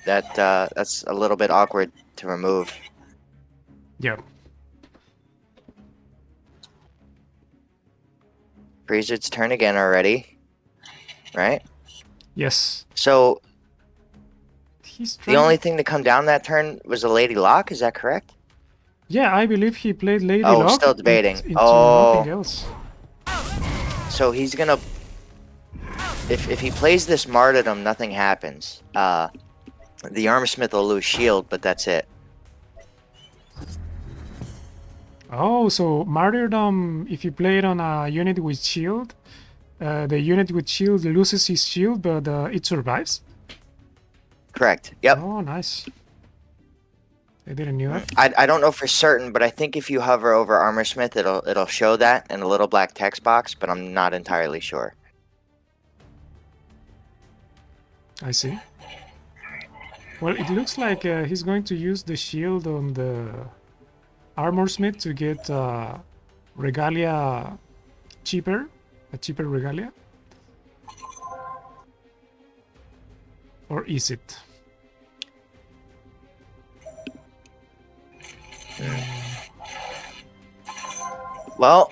that's a little bit awkward to remove. Yeah. Freezer's turn again already, right? Yes. So He's the only thing to come down that turn was a Lady Lock. Is that correct? Yeah, I believe he played Lady Oh, Lock. still debating. Into Oh. nothing else. So he's gonna. If he plays this martyrdom, nothing happens. The armor smith will lose shield, but that's it. Oh, so martyrdom, if you play it on a unit with shield, the unit with shield loses his shield, but it survives? Correct. Yep. Oh, nice. I didn't know that. I don't know for certain, but I think if you hover over armor smith, it'll show that in a little black text box, but I'm not entirely sure. I see. Well, it looks like he's going to use the shield on the armor smith to get regalia cheaper, a cheaper regalia. Or is it? Well,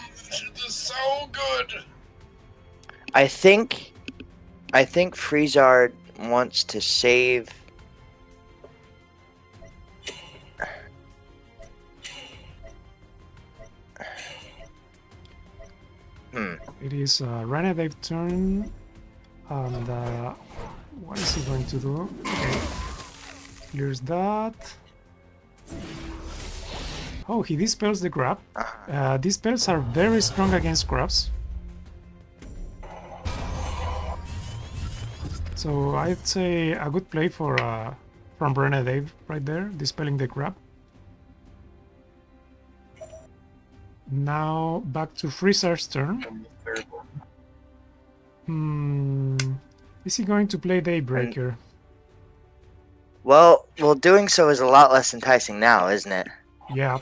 This is so good. I think Freezard wants to save. It is Renegade turn, and what is he going to do? Okay, here's that. Oh, he dispels the grab. These spells are very strong against grabs. So I'd say a good play for from Renegade right there, dispelling the grab. Now back to Freezer's turn. Is he going to play Daybreaker? Well, doing so is a lot less enticing now, isn't it? Yeah,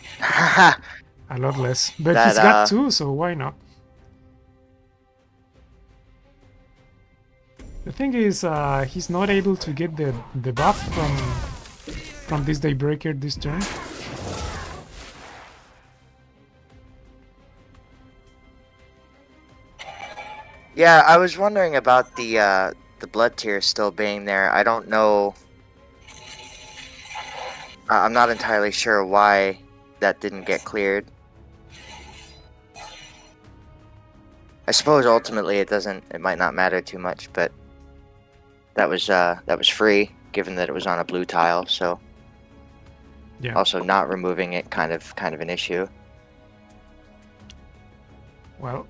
a lot less. But That, he's got two, so why not? The thing is, he's not able to get the buff from this Daybreaker this turn. Yeah, I was wondering about the blood tier still being there. I don't know. I'm not entirely sure why that didn't get cleared. I suppose ultimately it might not matter too much, but that was free given that it was on a blue tile, so Yeah. also not removing it kind of an issue. Well,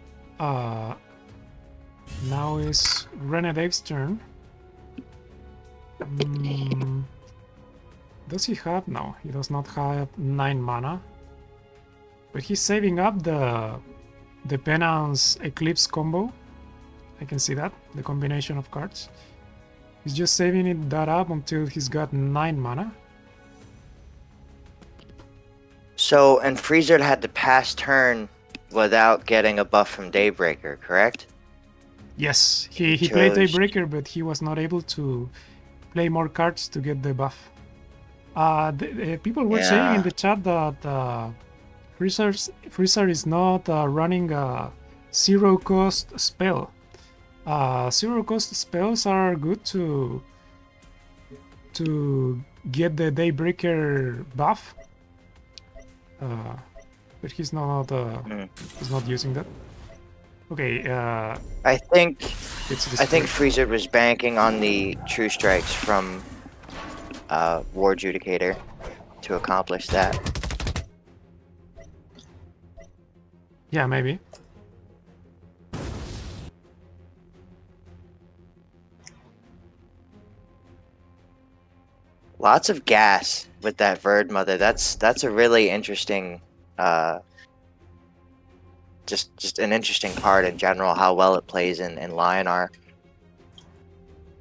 now is Renedade's turn. Does he have? No, he does not have 9 mana. But he's saving up the Penance Eclipse combo. I can see that, the combination of cards. He's just saving that up until he's got 9 mana. So, and Freezer had to pass turn without getting a buff from Daybreaker, correct? Yes, he played Chose- Daybreaker, but he was not able to play more cards to get the buff. The people were saying in the chat that Freezer is not running a zero cost spell. Zero cost spells are good to get the Daybreaker buff, but he's not using that. Okay. I think it's Freezer was banking on the True Strikes from War Judicator to accomplish that. Yeah, maybe. Lots of gas with that Verd Mother. That's a really interesting, just an interesting card in general. How well it plays in Lionar.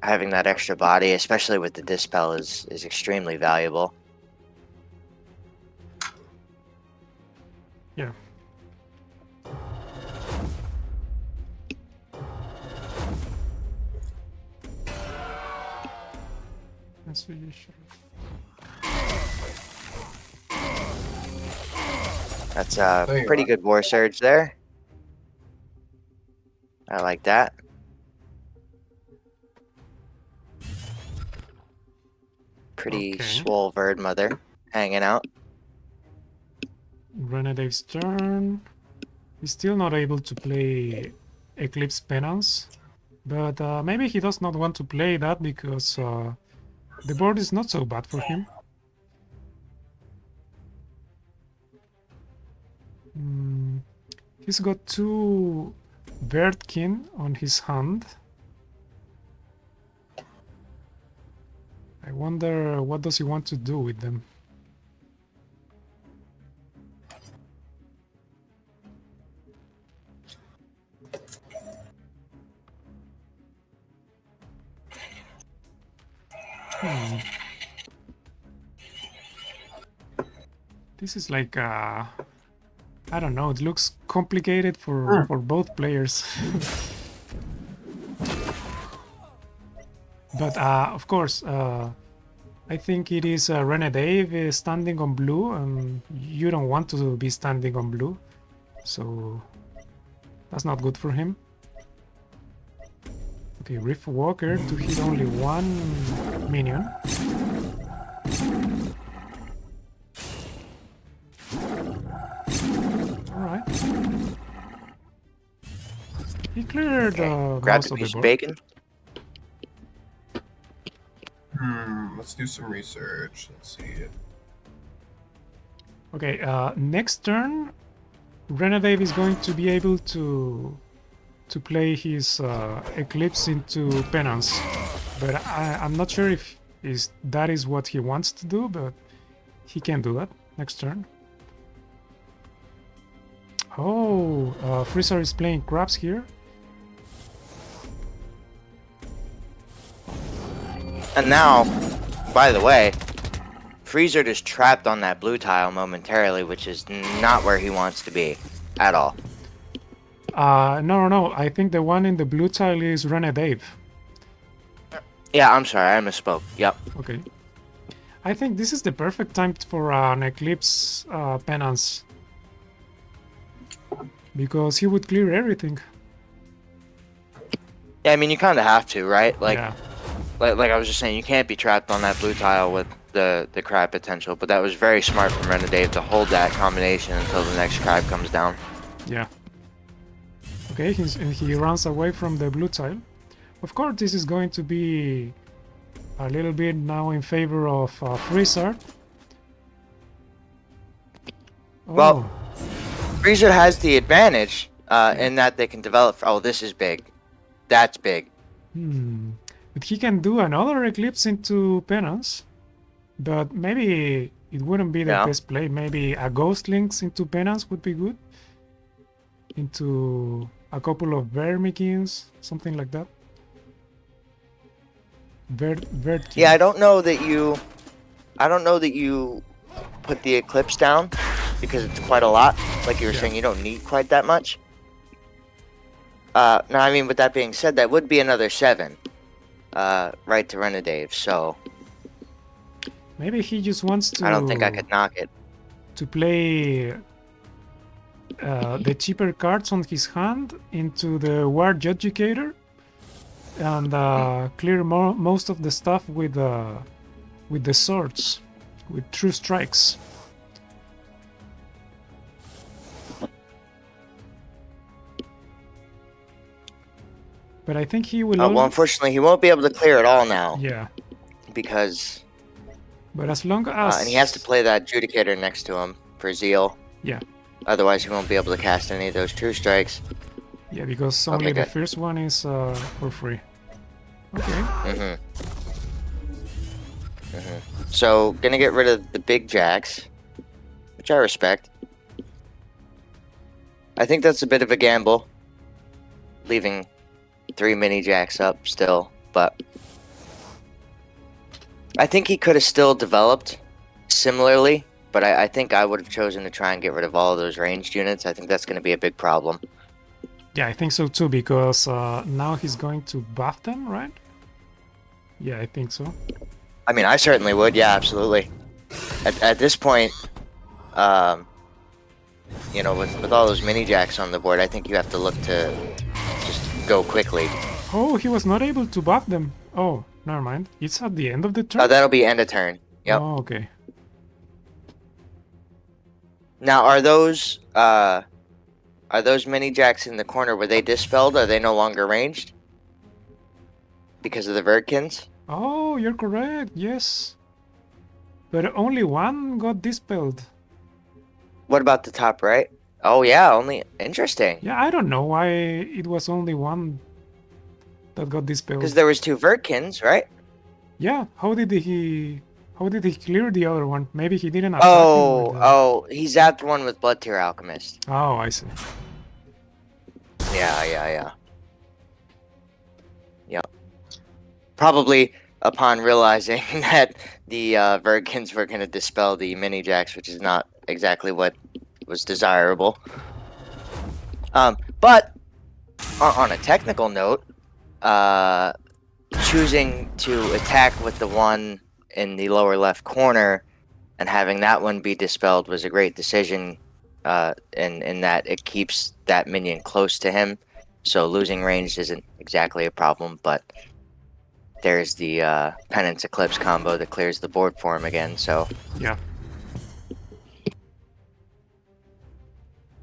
Having that extra body, especially with the Dispel, is extremely valuable. Yeah. That's really sure. That's a There you pretty are. good War Surge there. I like that. Pretty Okay. swole Verd Mother hanging out. Renedave's turn. He's still not able to play Eclipse Penance, but maybe he does not want to play that because the board is not so bad for him. He's got 2 Birdkin on his hand. I wonder what does he want to do with them. This is like I don't know, it looks complicated for both players. But of course, I think it is Renedave standing on blue, and you don't want to be standing on blue, so that's not good for him. Okay, Rift Walker to hit only 1 minion. Alright. He cleared Grab most a of the piece of board. bacon. Let's do some research. Let's see. Okay, next turn, Renedave is going to be able to play his Eclipse into Penance, but I'm not sure if that is what he wants to do, but he can do that next turn. Oh, Freezer is playing crabs here. And now, by the way, Freezer is trapped on that blue tile momentarily, which is not where he wants to be at all. No. I think the one in the blue tile is Renedave. Yeah, I'm sorry, I misspoke. Yep. Okay. I think this is the perfect time for an Eclipse Penance, because he would clear everything. Yeah, I mean, you kind of have to, right? Like, Yeah. like I was just saying, you can't be trapped on that blue tile with the crab potential, but that was very smart from Renedave to hold that combination until the next crab comes down. Yeah. Okay, he runs away from the blue tile. Of course, this is going to be a little bit now in favor of Freezer. Oh, Well, Freezer has the advantage in that they can develop. Oh, this is big. That's big. but he can do another Eclipse into Penance. But maybe it wouldn't be the best play. Maybe a Ghost Links into Penance would be good. Into a couple of Vermikins, something like that. Yeah, I don't know that you put the Eclipse down because it's quite a lot. Like you were saying, you don't need quite that much. Now, I mean, with that being said, that would be another 7, right to Renedave. So maybe he just wants to. I don't think I could knock it. To play the cheaper cards on his hand into the War Judgicator and clear most of the stuff with the swords, with True Strikes. But I think he will. Well, unfortunately, he won't be able to clear it all now. Yeah. Because But as long as And he has to play that Judicator next to him for Zeal. Yeah. Otherwise, he won't be able to cast any of those True Strikes. Yeah, because Okay, only the good. first one is for free. Okay. So, gonna get rid of the big jacks, which I respect. I think that's a bit of a gamble, leaving 3 mini jacks up still, but I think he could have still developed similarly, but I think I would have chosen to try and get rid of all of those ranged units. I think that's going to be a big problem. Yeah, I think so too, because now he's going to buff them, right? Yeah, I think so. I mean, I certainly would. Yeah, absolutely. At this point, you know, with all those mini jacks on the board, I think you have to look to just go quickly. Oh, he was not able to buff them. Oh, never mind. It's at the end of the turn? That'll be end of turn. Yep. Oh, okay. Now, are those mini jacks in the corner? Were they dispelled? Are they no longer ranged because of the Verdkins? Oh, you're correct. Yes. But only one got dispelled. What about the top right? Oh yeah, only interesting. Yeah, I don't know why it was only one that got dispelled. Because there was 2 Verdkins, right? Yeah, how did he clear the other one? Maybe he didn't attack him with the... Oh, he zapped one with Blood Tier Alchemist. Oh, I see. Yeah. Yep. Probably upon realizing that the Verdkins were going to dispel the mini jacks, which is not exactly what was desirable. But on a technical note, choosing to attack with the one in the lower left corner and having that one be dispelled was a great decision, in that it keeps that minion close to him, so losing range isn't exactly a problem, but there's the Penance Eclipse combo that clears the board for him again, so... Yeah.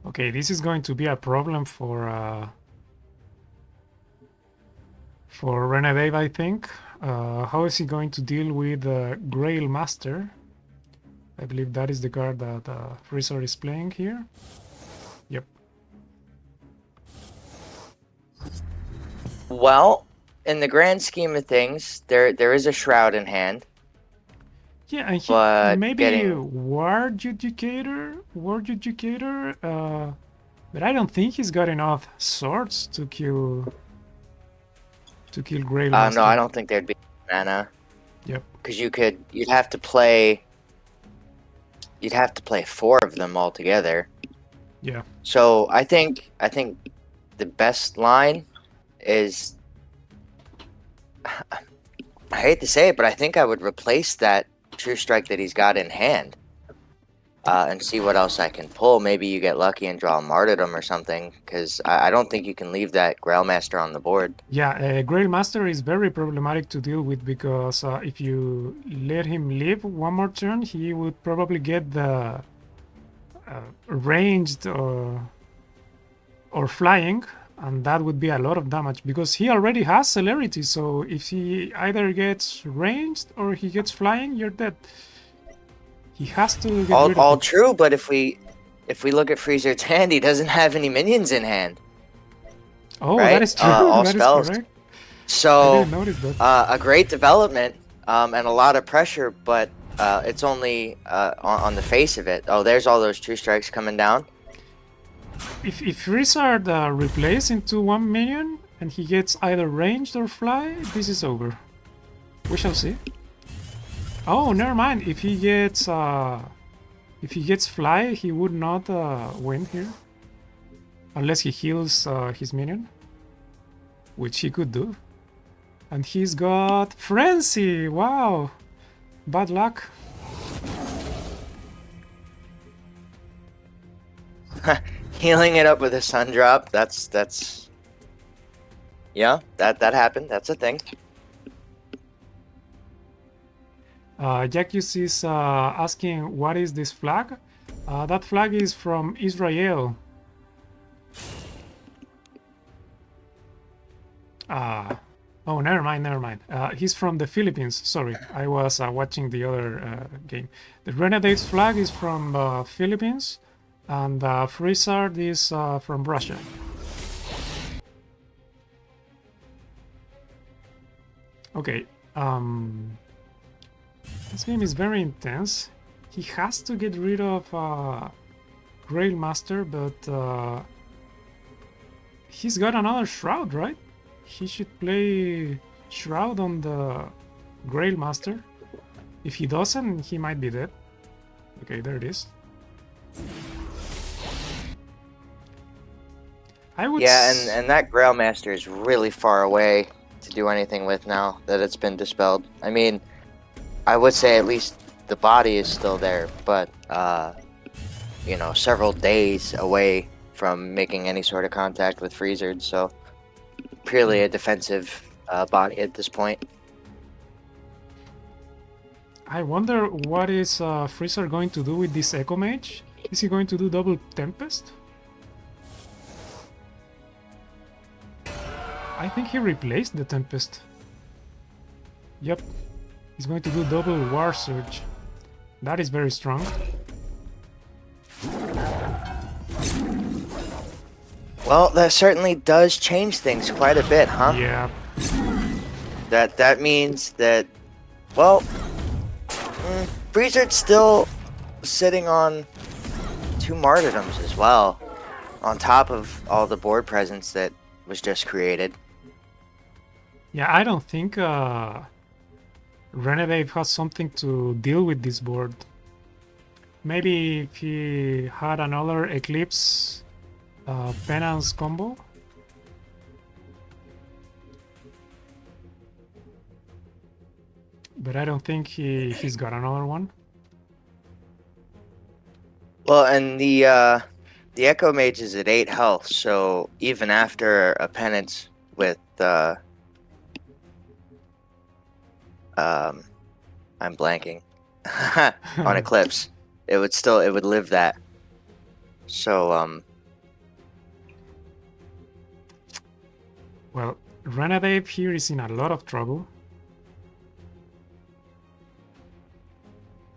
Okay, this is going to be a problem for Renedave, I think. How is he going to deal with Grail Master? I believe that is the card that Freezer is playing here. Yep. Well, in the grand scheme of things, there is a Shroud in hand. Yeah, and he But maybe getting- Ward Adjudicator, but I don't think he's got enough swords to kill Grail Master. No, I don't think there'd be mana. Yep. Because you'd have to play 4 of them all together. Yeah. So I think the best line is, I hate to say it, but I think I would replace that True Strike that he's got in hand, and see what else I can pull. Maybe you get lucky and draw a Martyrdom or something, because I don't think you can leave that Grail Master on the board. Yeah, Grail Master is very problematic to deal with, because if you let him live one more turn, he would probably get the ranged or flying, and that would be a lot of damage, because he already has celerity, so if he either gets ranged or he gets flying, you're dead. He has to get rid of All it. true, but if we look at Freezer's hand, he doesn't have any minions in hand. Oh, right? that is true. All That is spells. correct. I So didn't notice that. a great development, and a lot of pressure, but it's only on the face of it. Oh, there's all those True Strikes coming down. If Rizard replaces into 1 minion and he gets either ranged or fly, this is over. We shall see. Oh, never mind. If he gets fly, he would not win here, unless he heals his minion, which he could do. And he's got Frenzy. Wow, bad luck. Healing it up with a Sun Drop. That's yeah, that happened. That's a thing. Jacques is asking, what is this flag? That flag is from Israel. Oh, never mind, never mind. He's from the Philippines. Sorry, I was watching the other game. The Renedade's flag is from Philippines, and Frizzard is from Russia. Okay, this game is very intense. He has to get rid of Grail Master, but he's got another Shroud, right? He should play Shroud on the Grail Master. If he doesn't, he might be dead. Okay, there it is. I would and that Grail Master is really far away to do anything with now that it's been dispelled. I mean, I would say at least the body is still there, but you know, several days away from making any sort of contact with Freezard, so purely a defensive body at this point. I wonder what is Freezer going to do with this Echo Mage? Is he going to do double Tempest? I think he replaced the Tempest. Yep. He's going to do double War Surge. That is very strong. Well, that certainly does change things quite a bit, huh? Yeah. That means that, well, Freezard's still sitting on 2 martyrdoms as well, on top of all the board presence that was just created. Yeah, I don't think Renegade has something to deal with this board. Maybe if he had another Eclipse Penance combo. But I don't think he's got another one. Well, and the Echo Mage is at 8 health, so even after a penance with I'm blanking on Eclipse, it would live that. So well, Renegade here is in a lot of trouble.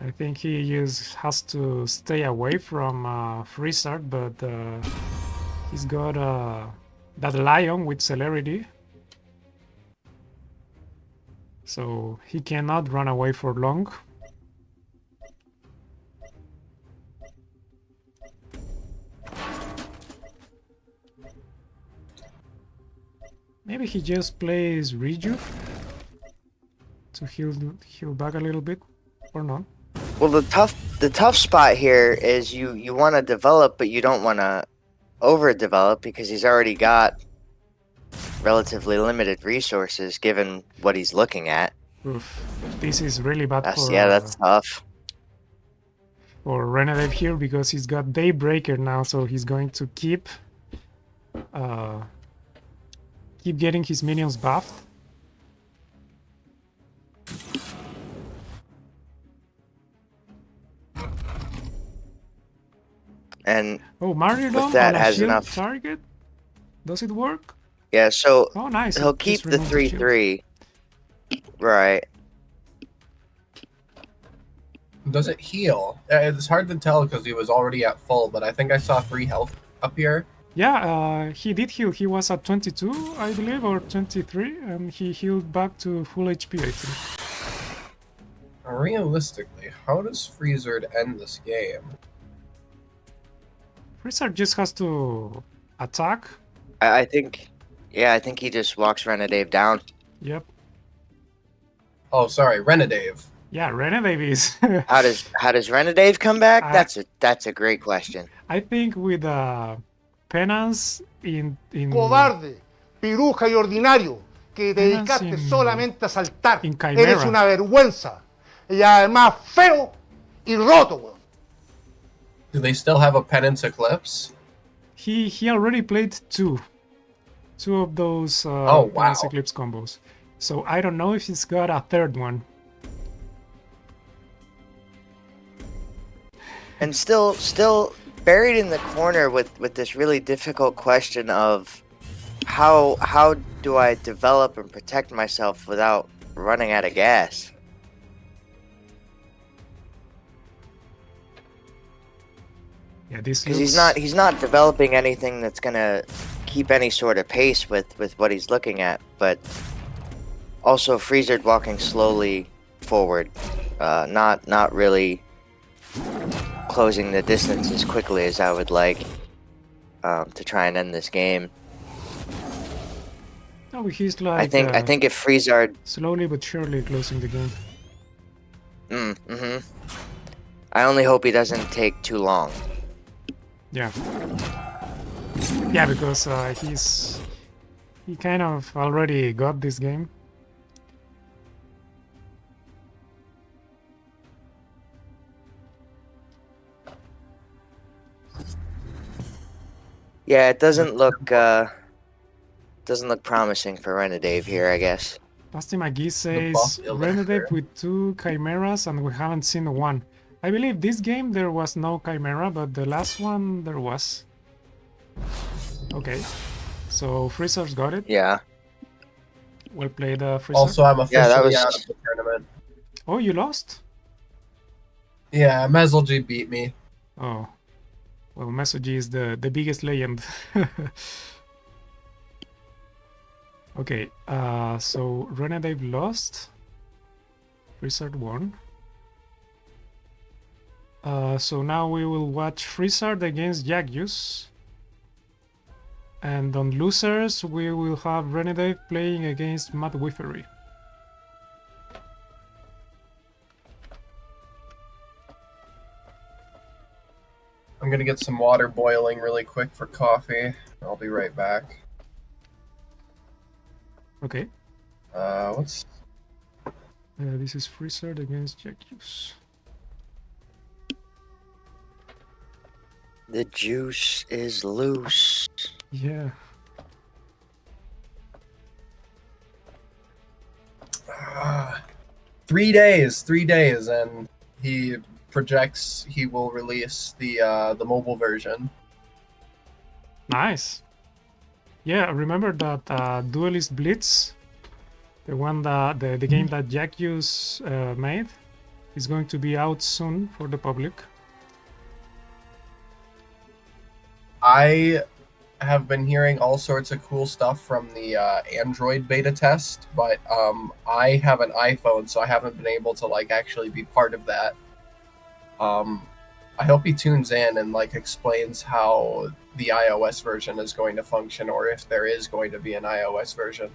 I think he has to stay away from Frizzard, but he's got that Lion with celerity. So he cannot run away for long. Maybe he just plays Rejuve to heal back a little bit, or not. well, the tough spot here is you want to develop, but you don't want to overdevelop because he's already got relatively limited resources given what he's looking at. Oof. This is really bad That's tough. For Renegade here because he's got Daybreaker now, so he's going to keep getting his minions buffed. And Martyrdom that on a has shield enough target? Does it work? Yeah, so Oh, nice. he'll It keep just the removes the shield. 3/3. Right. Does it heal? It's hard to tell because he was already at full, but I think I saw 3 health up here. Yeah, he did heal. He was at 22, I believe, or 23, and he healed back to full HP, I think. Realistically, how does Freezard end this game? Frizzard just has to attack. I think he just walks Renedave down. Yep. Oh, sorry, Renedave. Yeah, Renegade is. How does Renedave come back? I- That's a great question. I think with Penance in Cobarde, piruja y ordinario, que te Penance dedicaste in- solamente a saltar. in Chimera. Eres una vergüenza. Y además feo y roto, weón. Do they still have a Penance Eclipse? He already played two of those Oh, wow. Penance Eclipse combos. So I don't know if he's got a third one. And still buried in the corner with this really difficult question of How do I develop and protect myself without running out of gas? Yeah, this Because looks... he's not developing anything that's gonna keep any sort of pace with what he's looking at, but also Freezer walking slowly forward, not really closing the distance as quickly as I would like to try and end this game. Oh, he's like I think if Freezer, slowly but surely closing the game. I only hope he doesn't take too long. Yeah. Yeah, because he kind of already got this game. Yeah, it doesn't look promising for Renadave here, I guess. Basti McGee boss says field Renadave after. with 2 chimeras and we haven't seen one. I believe this game there was no chimera, but the last one there was. Okay, so Freezer's got it. Yeah. Well played, Freezer. Also, I'm Yeah, that officially was- out of the tournament. Oh, you lost? Yeah, Mezelji beat me. Oh, well, Mesoji is the biggest legend. Okay, so Renadave lost. Freezer won. So now we will watch Freezer against Jagyus. And on losers, we will have Renadave playing against Matt Wiffery. I'm gonna get some water boiling really quick for coffee. I'll be right back. Okay, What's this is Freezer against Jagyus. The juice is loose. Yeah. 3 days? 3 days, and he projects he will release the mobile version. Nice. Yeah, remember that Duelist Blitz, the one that the game that Jagyus made, is going to be out soon for the public. I have been hearing all sorts of cool stuff from the Android beta test, but I have an iPhone, so I haven't been able to like actually be part of that. I hope he tunes in and like explains how the iOS version is going to function, or if there is going to be an iOS version.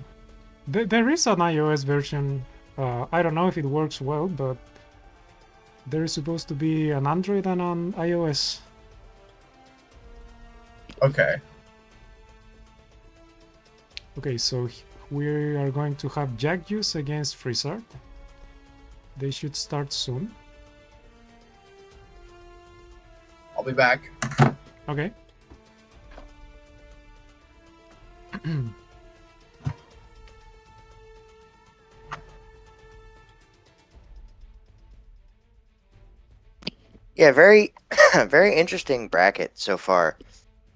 There is an iOS version. I don't know if it works well, but there is supposed to be an Android and an iOS. Okay. Okay, so we are going to have Jagyus against Freezer. They should start soon. I'll be back. Okay. Yeah, very very interesting bracket so far.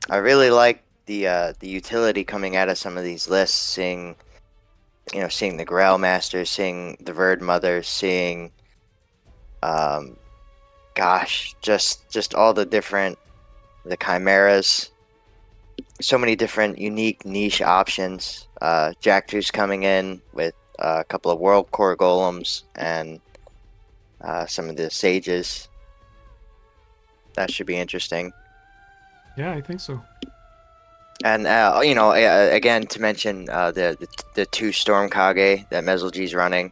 I really like the utility coming out of some of these lists, seeing the Grail Masters, seeing the Verd Mothers, seeing just all the chimeras, so many different unique niche options. Jackjuice coming in with a couple of World Core Golems and some of the Sages. That should be interesting. Yeah, I think so. And again, to mention the 2 Storm Kage that Mezelji's running.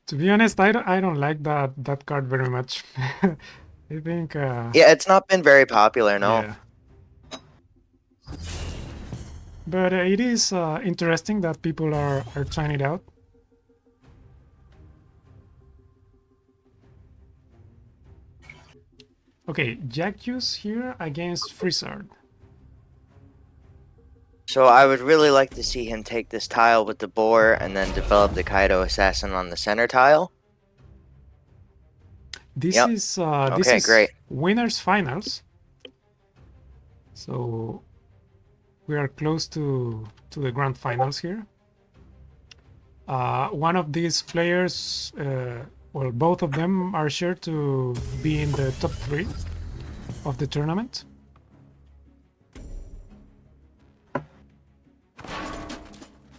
To be honest, I don't like that card very much. I think. Yeah, it's not been very popular, no. Yeah. But it is interesting that people are trying it out. Okay, Jagyus here against Freezer. So I would really like to see him take this tile with the boar and then develop the Kaido Assassin on the center tile. This Yep. is Okay, great. winners finals. So we are close to the grand finals here. One of these players, well, both of them are sure to be in the top 3 of the tournament.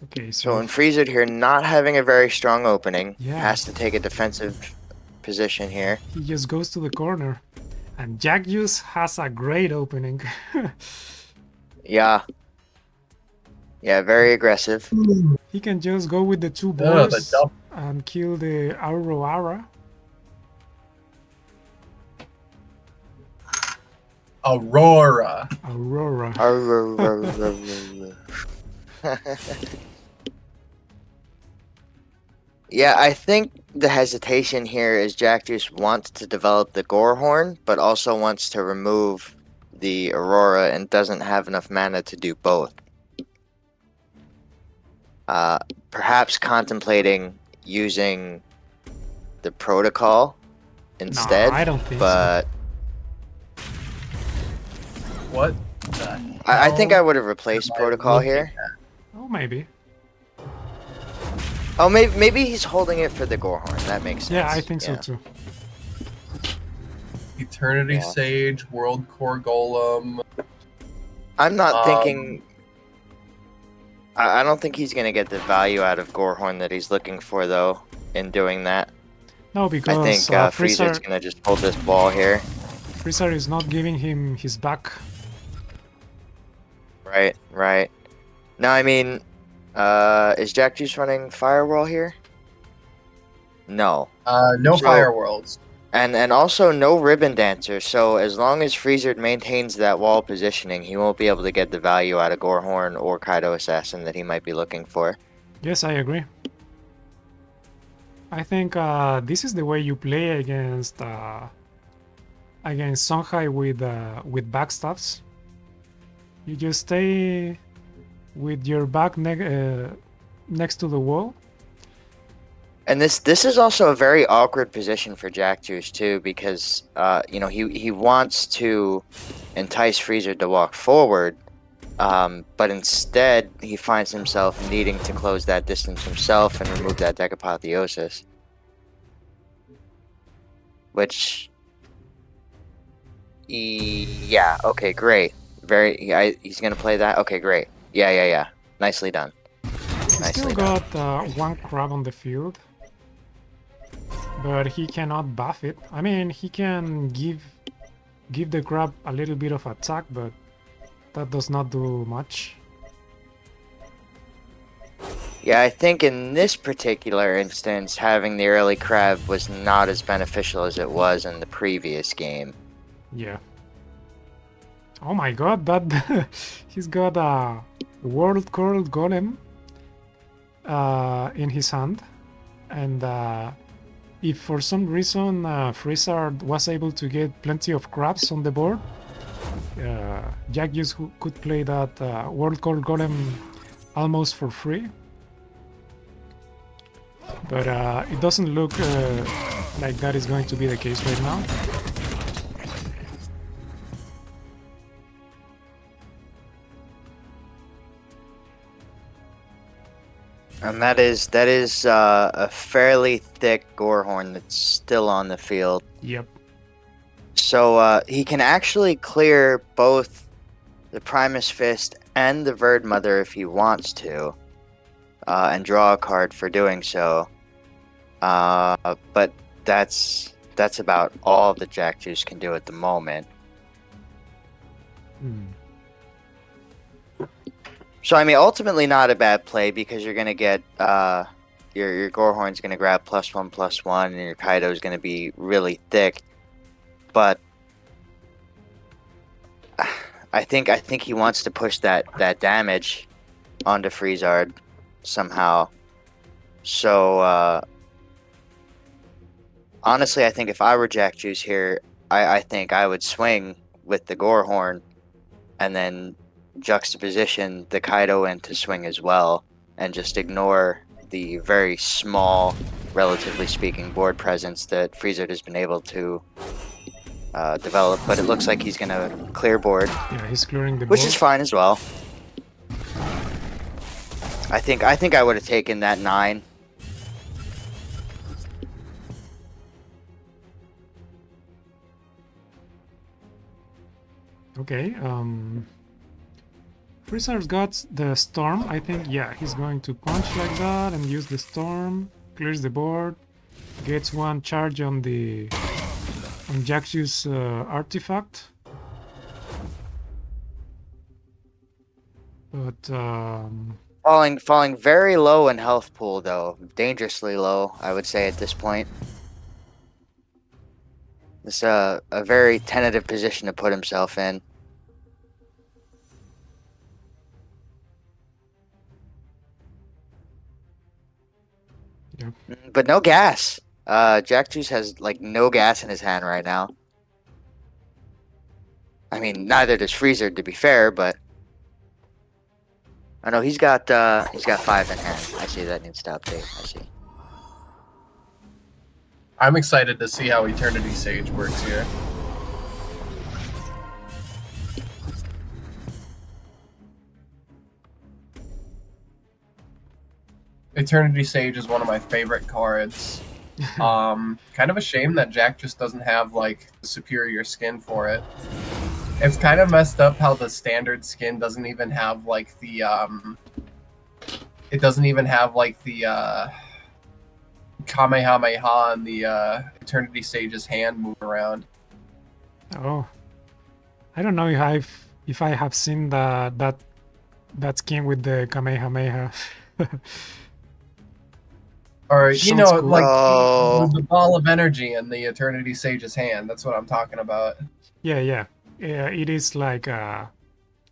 Okay, So in Freezer here, not having a very strong opening, Yeah. has to take a defensive position here. he just goes to the corner. And Jack Juice has a great opening. Yeah. Yeah, very aggressive. He can just go with the 2 Oh, the boars double. and kill the Aurora. Aurora. Aurora. Yeah, I think the hesitation here is Jack Juice wants to develop the Gorehorn, but also wants to remove the Aurora and doesn't have enough mana to do both. Perhaps contemplating using the protocol instead, No, I don't think but What? I think I would have replaced protocol here. so. Oh, maybe. Oh, maybe he's holding it for the Gorehorn. That makes sense. Yeah, I think so Yeah. too. Eternity Yeah. Sage, World Core Golem. I'm not Um, thinking. I don't think he's gonna get the value out of Gorehorn that he's looking for, though. In doing that, No, I because think Freezer's Freezer, gonna just hold this ball here. Freezer is not giving him his back. Right, right. No, I mean, is Jack Juice running Firewall here? No, No So- Fire Worlds. and also no Ribbon Dancer. So as long as Freezer maintains that wall positioning, he won't be able to get the value out of Gorehorn or Kaido Assassin that he might be looking for. Yes, I agree. I think this is the way you play against Songhai with backstaffs. You just stay with your back next to the wall. And this is also a very awkward position for Jack Juice too, because he wants to entice Freezer to walk forward, but instead he finds himself needing to close that distance himself and remove that deck apotheosis. Which, yeah, okay, great. He's gonna play that. Okay, great. Yeah. Nicely done. He Nicely still done. got one crab on the field, but he cannot buff it. I mean, he can give the crab a little bit of attack, but that does not do much. Yeah, I think in this particular instance, having the early crab was not as beneficial as it was in the previous game. Yeah. Oh my god, that he's got a World Core Golem in his hand, and if for some reason Freezer was able to get plenty of crabs on the board, Jack Juice could play that World Core Golem almost for free. But it doesn't look like that is going to be the case right now. And that is a fairly thick Gorehorn that's still on the field. Yep. So he can actually clear both the Primus Fist and the Verd Mother if he wants to, and draw a card for doing so. But that's about all that Jack Juice can do at the moment. So I mean, ultimately not a bad play, because you're gonna get your Gorehorn's gonna grab +1/+1, and your Kaido's gonna be really thick. But I think he wants to push that damage onto Freezard somehow. So honestly, I think if I were Jack Juice here, I think I would swing with the Gorehorn, and then juxtaposition the Kaido into swing as well, and just ignore the very small, relatively speaking, board presence that Freezer has been able to develop, but it looks like he's gonna clear board, Yeah, he's clearing the which board. is fine as well. I think I would have taken that 9. Okay, Freezer's got the storm. I think, yeah, he's going to punch like that and use the storm, clears the board, gets 1 charge on the Jax's artifact. But Falling very low in health pool though, dangerously low, I would say at this point. It's a very tentative position to put himself in. Yep. But no gas. Jack Juice has like no gas in his hand right now. I mean, neither does Freezer, to be fair, but I know he's got 5 in hand. I see that needs to update. I see. I'm excited to see how Eternity Sage works here. Eternity Sage is one of my favorite cards. Kind of a shame that Jack just doesn't have like the superior skin for it. It's kind of messed up how the standard skin doesn't even have like the it doesn't even have like the Kamehameha and the Eternity Sage's hand move around. oh, I don't know if I have seen that skin with the Kamehameha. Or you Sounds know, cool. like Oh. the ball of energy in the Eternity Sage's hand. That's what I'm talking about. Yeah. It is like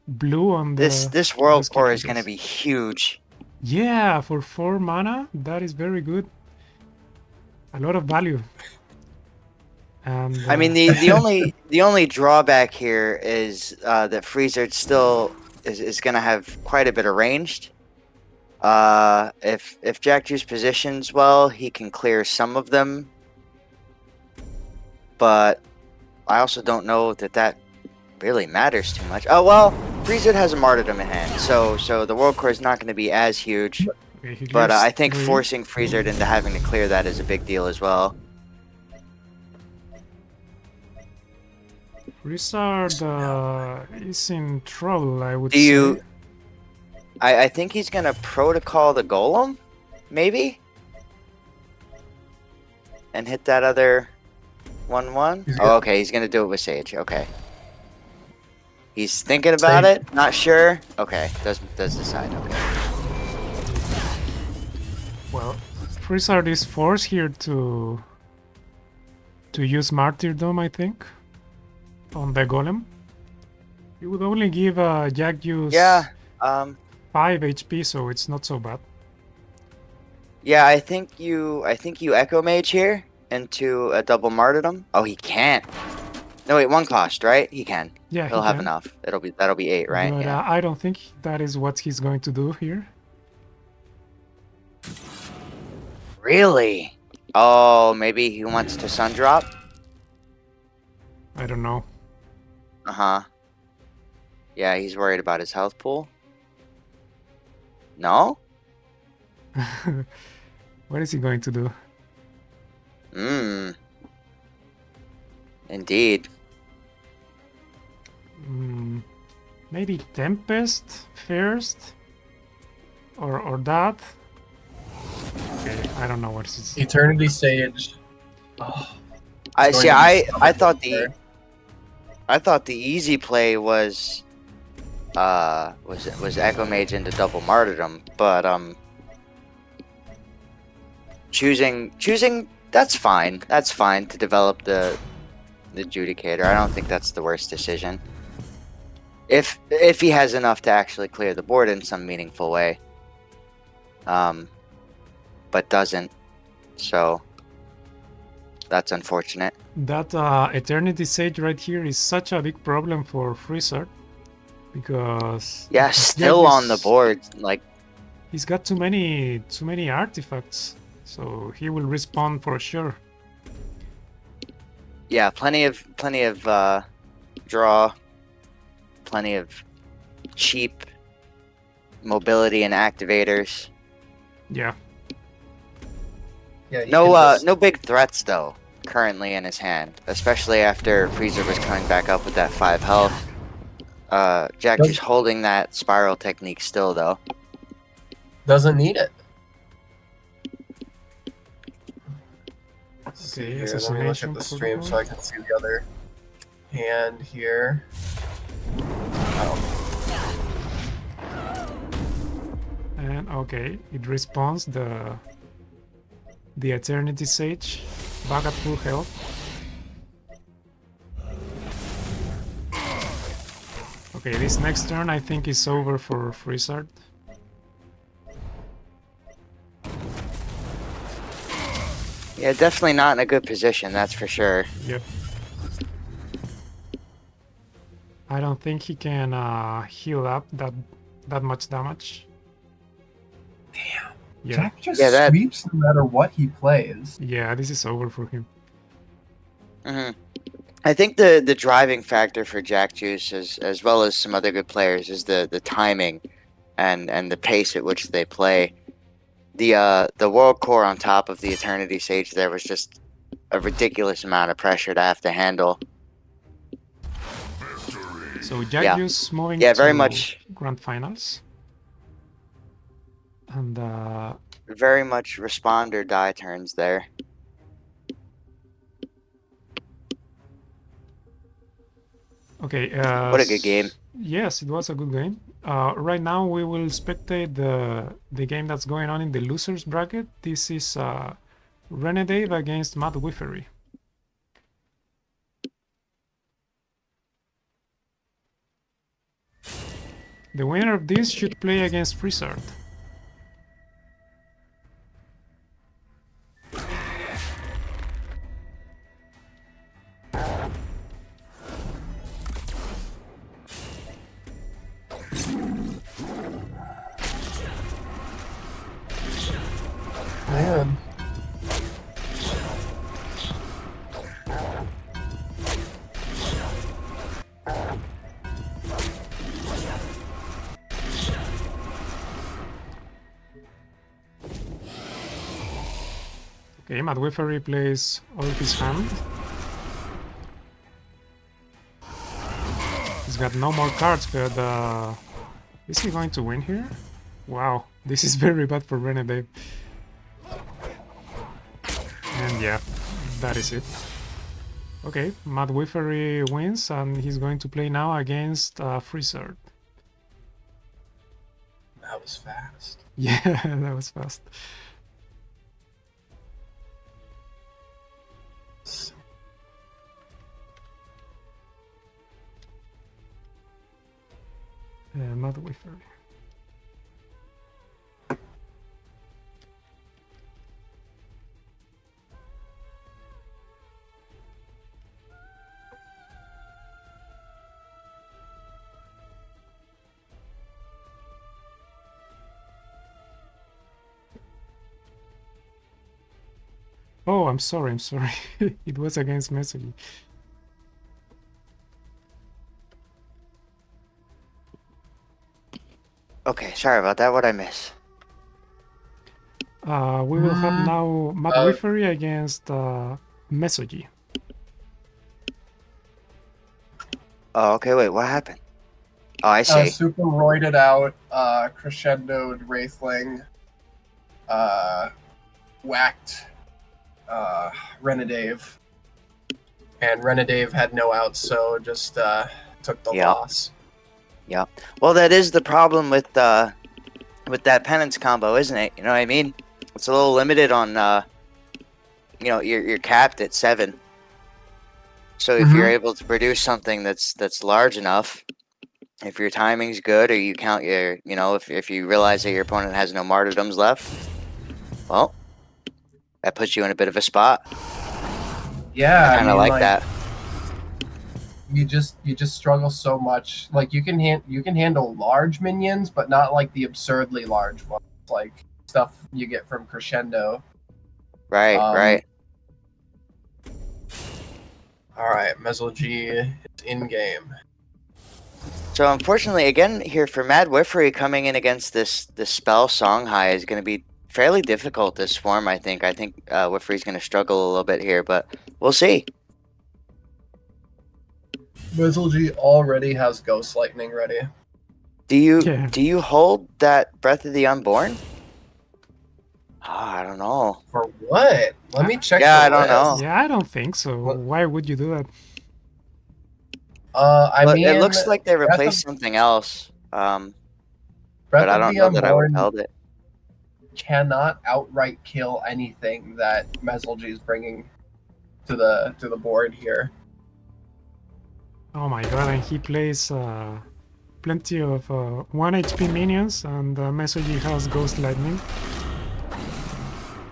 blue on the. This world skin, core I is gonna guess. be huge. Yeah, for 4 mana, that is very good. A lot of value. And I mean, the only drawback here is that Freezer still is gonna have quite a bit of ranged. If Jack Juice positions well, he can clear some of them. But I also don't know that really matters too much. Oh well, Freezer has a martyrdom in hand, so the world core is not going to be as huge. okay, he But clears I think 3. forcing Freezer into having to clear that is a big deal as well. Freezer is in trouble, I would Do say. you? I think he's gonna protocol the golem, maybe, and hit that other 1/1. He's Oh, gonna- okay, he's gonna do it with Sage. Okay, he's thinking about Sage. it, not sure. Okay, does decide. Okay, Well, Freezer is forced here to use Martyrdom, I think, on the golem. It would only give Jack Juice yeah, 5 HP, so it's not so bad. yeah. I think you Echo Mage here into a double martyrdom. Oh, he can't. No, wait, 1 cost, right? He can. Yeah, He'll he have can. enough. That'll be 8, right? But Yeah. I don't think that is what he's going to do here. Really? Oh, maybe he wants to sun drop. I don't know. Uh-huh. Yeah, he's worried about his health pool. No? What is he going to do? Indeed. Maybe Tempest first? Or that? Okay, I don't know what is. Eternity Sage. Oh, I it's see. going to be I stomach thought the easy play was Echo Mage into double martyrdom, but choosing that's fine. That's fine to develop the Judicator. I don't think that's the worst decision. If he has enough to actually clear the board in some meaningful way. But doesn't. So that's unfortunate. That Eternity Sage right here is such a big problem for Freezer. Because Yeah, still he's- on the board. Like, He's got too many artifacts. So he will respawn for sure. Yeah, plenty of draw, plenty of cheap mobility and activators. Yeah. Yeah, he No, can just, no big threats though currently in his hand, especially after Freezer was coming back up with that 5 health. Jack just holding that spiral technique still though. doesn't need it. Let's see Okay, here. Let me look assassination at the stream so protocol. I can see the other hand here. Oh, And okay, it respawns the Eternity Sage back at full health. Okay, this next turn I think is over for Frizzard. Yeah, definitely not in a good position, that's for sure. Yep. I don't think he can heal up that much damage. damn. Yeah, Jack just Yeah, that- sweeps no matter what he plays. yeah, this is over for him. hmm I think the driving factor for Jack Juice, as well as some other good players, is the timing and the pace at which they play. The World Core on top of the Eternity Sage there was just a ridiculous amount of pressure to have to handle. So Jack Yeah. Juice moving Yeah, to very much. Grand Finals. And Very much respond or die turns there. okay, What a good game. Yes, it was a good game. Right now we will spectate the game that's going on in the losers bracket. This is Renedave against Matt Wiffery. The winner of this should play against Frizzard. Man. Okay, Matt Wiffery plays all his hand. He's got no more cards, but is he going to win here? Wow, this is very bad for Renedave. And yeah, that is it. Okay, Matt Wiffery wins, and he's going to play now against Frizzard. That was fast. Yeah, that was fast. Matt Wiffery. Oh, I'm sorry, I'm sorry. It was against Messi. Okay, sorry about that. What'd I miss? We will have now Matt Wiffery against Mesoji. Oh, okay, wait, what happened? Oh, I see. Super roided out, crescendoed Wraithling, whacked Renedave. And Renedave had no outs, so just took the Yep. loss. Yeah. Well, that is the problem with that penance combo, isn't it? You know what I mean? It's a little limited on you know, you're capped at 7. So if you're able to produce something that's large enough, if your timing's good, or you count your, you know, if you realize that your opponent has no martyrdoms left, well, that puts you in a bit of a spot. Yeah, I kind of like that. You just struggle so much. Like you can handle large minions, but not like the absurdly large ones, like stuff you get from Crescendo. Right, right. All right, Mezel G is in game. So unfortunately, again here for Mad Wiffery coming in against this spell Songhai is going to be fairly difficult this swarm. I think Wiffery's going to struggle a little bit here, but we'll see. Mezel G already has Ghost Lightning ready. Do you Yeah. do you hold that Breath of the Unborn? I don't know. For what? Let me check. Yeah, the I don't list. know. Yeah, I don't think so. What? Why would you do that? I But mean, it looks like they Breath replaced of, something else. Breath But I of don't the know that I would have Unborn held it. cannot outright kill anything that Mezel G is bringing to the board here. Oh my god, and he plays plenty of 1 HP minions, and Mesoji has Ghost Lightning.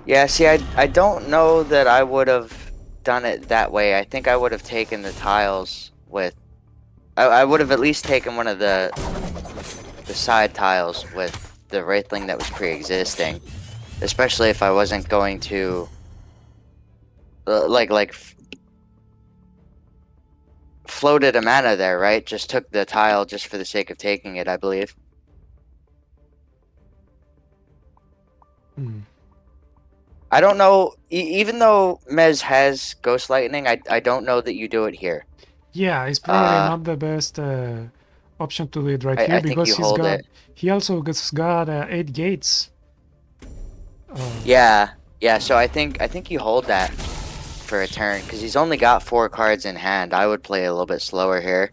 Yeah, see, I don't know that I would have done it that way. I think I would have taken the tiles with... I would have at least taken one of the side tiles with the Wraithling that was pre-existing. Especially if I wasn't going to... floated a mana there, right? Just took the tile just for the sake of taking it, I believe. Hmm. I don't know, even though Mez has Ghost Lightning, I don't know that you do it here. Yeah, it's probably not the best option to do it right here I think because you hold it. he also got 8 gates. Yeah, so I think you hold that for a turn, because he's only got 4 cards in hand. I would play a little bit slower here.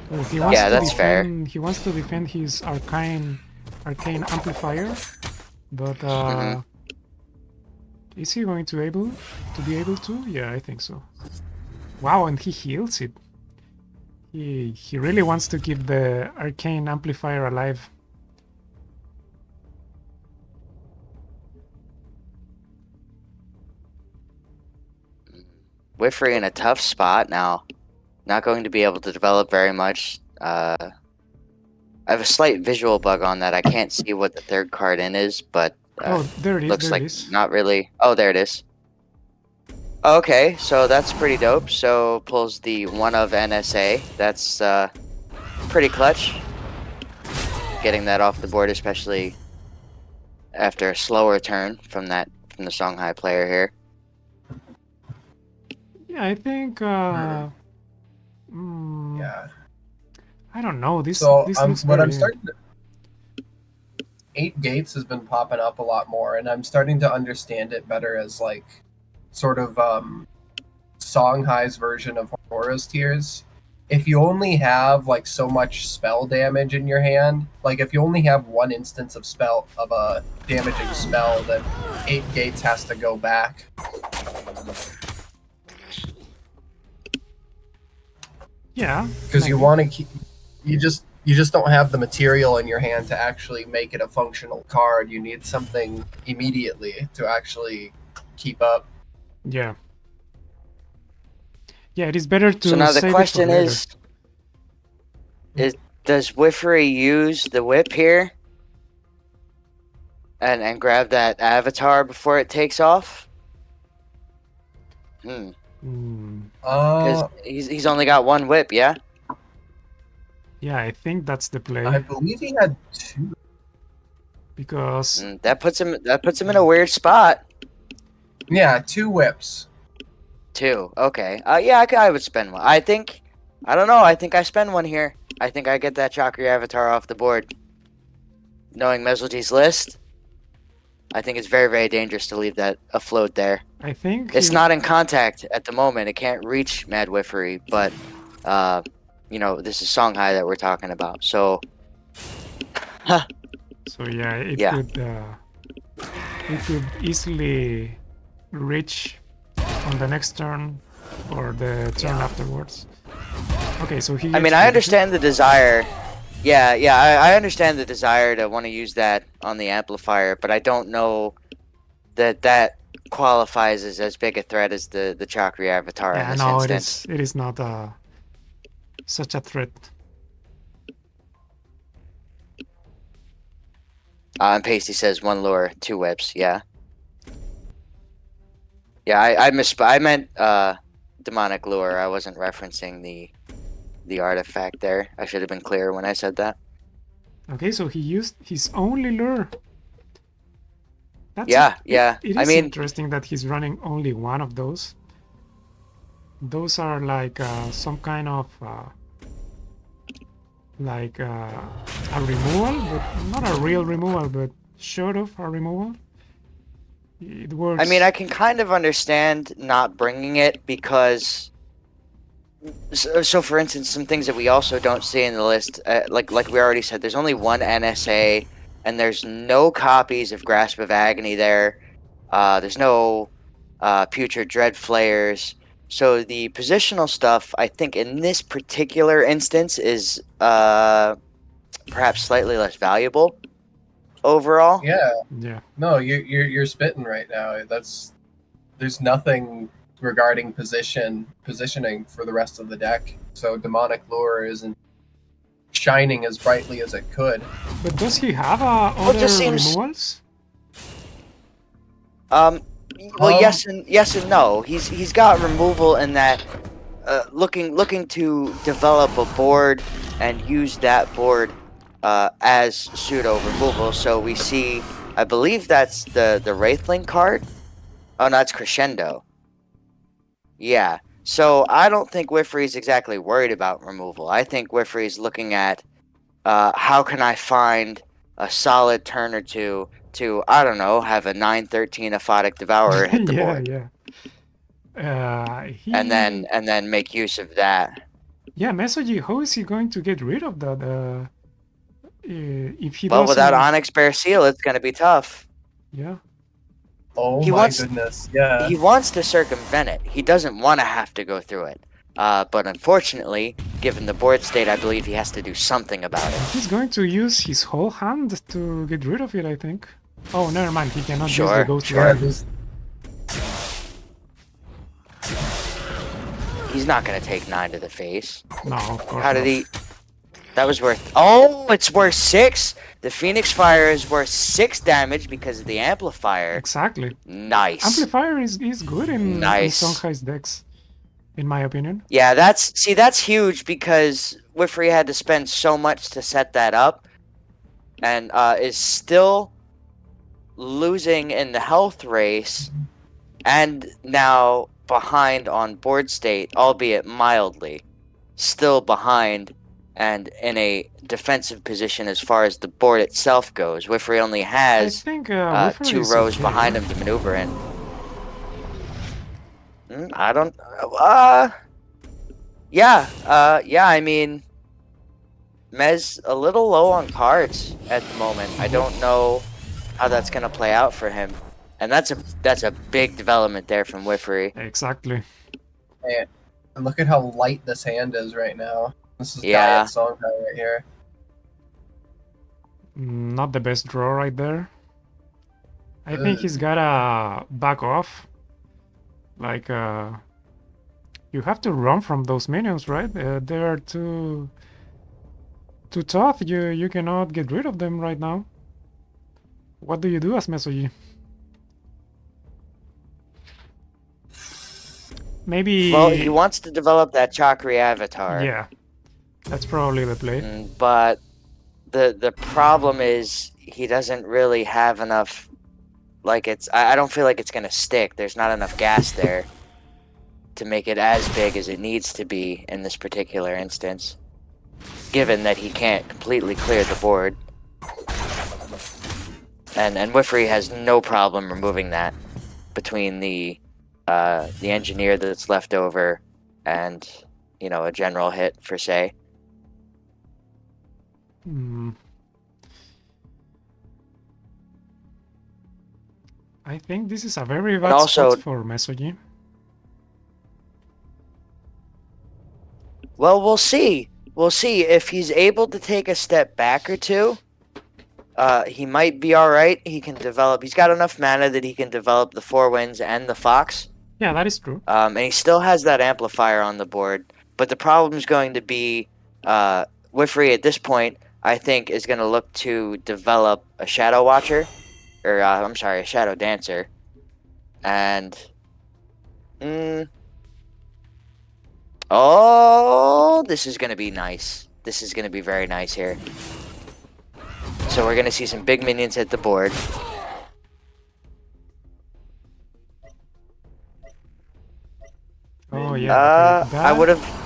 So he wants Yeah, to that's fair. He wants to defend his arcane amplifier, but is he going to be able to? Yeah, I think so. Wow, and he heals it. He really wants to keep the arcane amplifier alive. Wiffery in a tough spot now. Not going to be able to develop very much. I have a slight visual bug on that. I can't see what the third card in is, but Oh, there it is. looks there like it is. not really. Oh, there it is. Okay, so that's pretty dope. So pulls the 1 of NSA. That's pretty clutch. Getting that off the board, especially after a slower turn from the Songhai player here. Yeah, I think. Yeah. I don't know. This So looks what very... I'm starting to 8 gates has been popping up a lot more, and I'm starting to understand it better as like sort of Songhai's version of Horus Tears. If you only have like so much spell damage in your hand, like if you only have 1 instance of a damaging spell, then 8 gates has to go back. Yeah. Because you want to keep, you just don't have the material in your hand to actually make it a functional card. You need something immediately to actually keep up. Yeah. Yeah, it is better to So now the save question it for later. does Wiffery use the whip here and grab that avatar before it takes off? Because he's only got 1 whip, yeah? Yeah, I think that's the play. I believe he had 2. Because That puts him in a weird spot. Yeah, 2 whips. 2, okay. Yeah, I would spend 1. I don't know. I think I spend 1 here. I think I get that Chakra avatar off the board. Knowing Mezelji's list, I think it's very, very dangerous to leave that afloat there. I think It's not in contact at the moment. It can't reach Mad Wiffery, but you know, this is Songhai that we're talking about. So So yeah, it Yeah. could easily reach on the next turn or the turn afterwards. Okay, so he. I mean, I understand the desire. Yeah, I understand the desire to want to use that on the amplifier, but I don't know that qualifies as big a threat as the Chakra avatar in Yeah, this no, instance. it is not such a threat. And Pasty says 1 lure, 2 whips. Yeah. Yeah, I meant demonic lure. I wasn't referencing the artifact there. I should have been clearer when I said that. Okay, so he used his only lure. That's Yeah, yeah. It I is mean, interesting that he's running only one of those. Those are like some kind of a removal, but not a real removal, but sort of a removal. It works. I mean, I can kind of understand not bringing it because. So for instance, some things that we also don't see in the list, like we already said, there's only one NSA, and there's no copies of Grasp of Agony there. There's no Putrid Dread Flayers. So the positional stuff, I think, in this particular instance, is perhaps slightly less valuable overall. Yeah. No, you're spitting right now. There's nothing regarding positioning for the rest of the deck. So Demonic Lure isn't shining as brightly as it could. But does he have other just seems- removals? Well, yes and no. He's got removal in that looking to develop a board and use that board as pseudo removal. So we see, I believe that's the Wraithling card. Oh, no, it's Crescendo. Yeah. So I don't think Wifrey's exactly worried about removal. I think Wifrey's looking at how can I find a solid turn or two to, I don't know, have a 9/13 Aphotic Devourer hit the board. Yeah. And then make use of that. Yeah, Mesoji, how is he going to get rid of that? If he Well, doesn't... without Onyx Bear Seal, it's going to be tough. Yeah. Oh goodness, yeah. He wants to circumvent it. He doesn't want to have to go through it. But unfortunately, given the board state, I believe he has to do something about it. He's going to use his whole hand to get rid of it, I think. Oh, never mind. He cannot use Sure, the Ghost Sure. Rider. He's not going to take 9 to the face. No, of course How not. did he... That was worth... Oh, it's worth 6! The Phoenix Fire is worth 6 damage because of the Amplifier. Exactly. Nice. Amplifier is good in Songhai's decks, in my opinion. Yeah, that's huge because Wifrey had to spend so much to set that up, and is still losing in the health race, and now behind on board state, albeit mildly, still behind and in a defensive position as far as the board itself goes. Wifrey only has I think, Wifrey 2 is rows okay. behind him to maneuver in. I don't... Yeah, I mean, Mez a little low on cards at the moment. I don't know how that's gonna play out for him, and that's a big development there from Wifrey. Exactly. And look at how light this hand is right now. This is Yeah. Diet Songhai right here. Not the best draw right there. I think he's gotta back off. Like, you have to run from those minions, right? They are too tough. You cannot get rid of them right now. What do you do as Mesoji? Maybe... Well, he wants to develop that Chakri avatar. Yeah, that's probably the play. But the problem is he doesn't really have enough. Like I don't feel like it's gonna stick. There's not enough gas there to make it as big as it needs to be in this particular instance. Given that he can't completely clear the board, and Wifrey has no problem removing that between the engineer that's left over and a general hit for say. I think this is a very bad also, spot for Mesoji. Well, we'll see. We'll see if he's able to take a step back or two. He might be all right. He can develop. He's got enough mana that he can develop the Four Winds and the Fox. Yeah, that is true. And he still has that amplifier on the board. But the problem is going to be Wifrey at this point, I think, is going to look to develop a Shadow Watcher. Or, I'm sorry, a Shadow Dancer. And Oh, this is going to be nice. This is going to be very nice here. So we're going to see some big minions hit the board. Oh yeah, okay. I would have...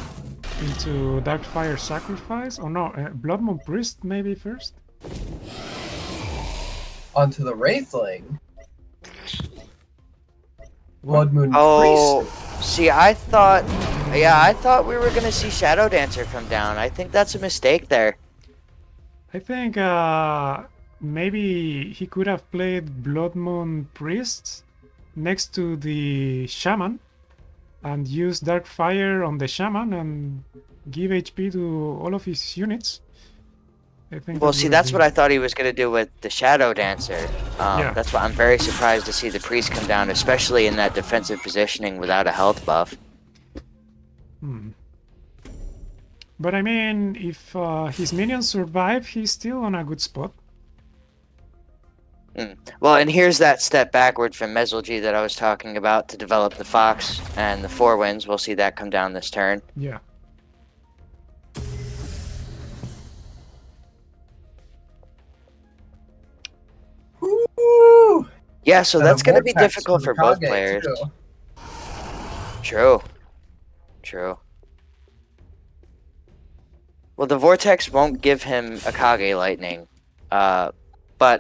Into Darkfire Sacrifice? Oh no, Blood Moon Priest maybe first? Onto the Wraithling. Blood Moon Oh, Priest. see, I thought... Yeah, I thought we were going to see Shadow Dancer come down. I think that's a mistake there. I think maybe he could have played Blood Moon Priest next to the Shaman and use Darkfire on the Shaman and give HP to all of his units. I think. Well, see, that's what I thought he was going to do with the Shadow Dancer. Yeah. That's why I'm very surprised to see the Priest come down, especially in that defensive positioning without a health buff. But I mean, if his minions survive, he's still on a good spot. Well, and here's that step backward from Mesolgy that I was talking about to develop the Fox and the 4 Winds. We'll see that come down this turn. Yeah. Ooh. Yeah, so And that's a going to be Vortex difficult the for both Kage, players. too. True. True. Well, the Vortex won't give him a Kage Lightning, but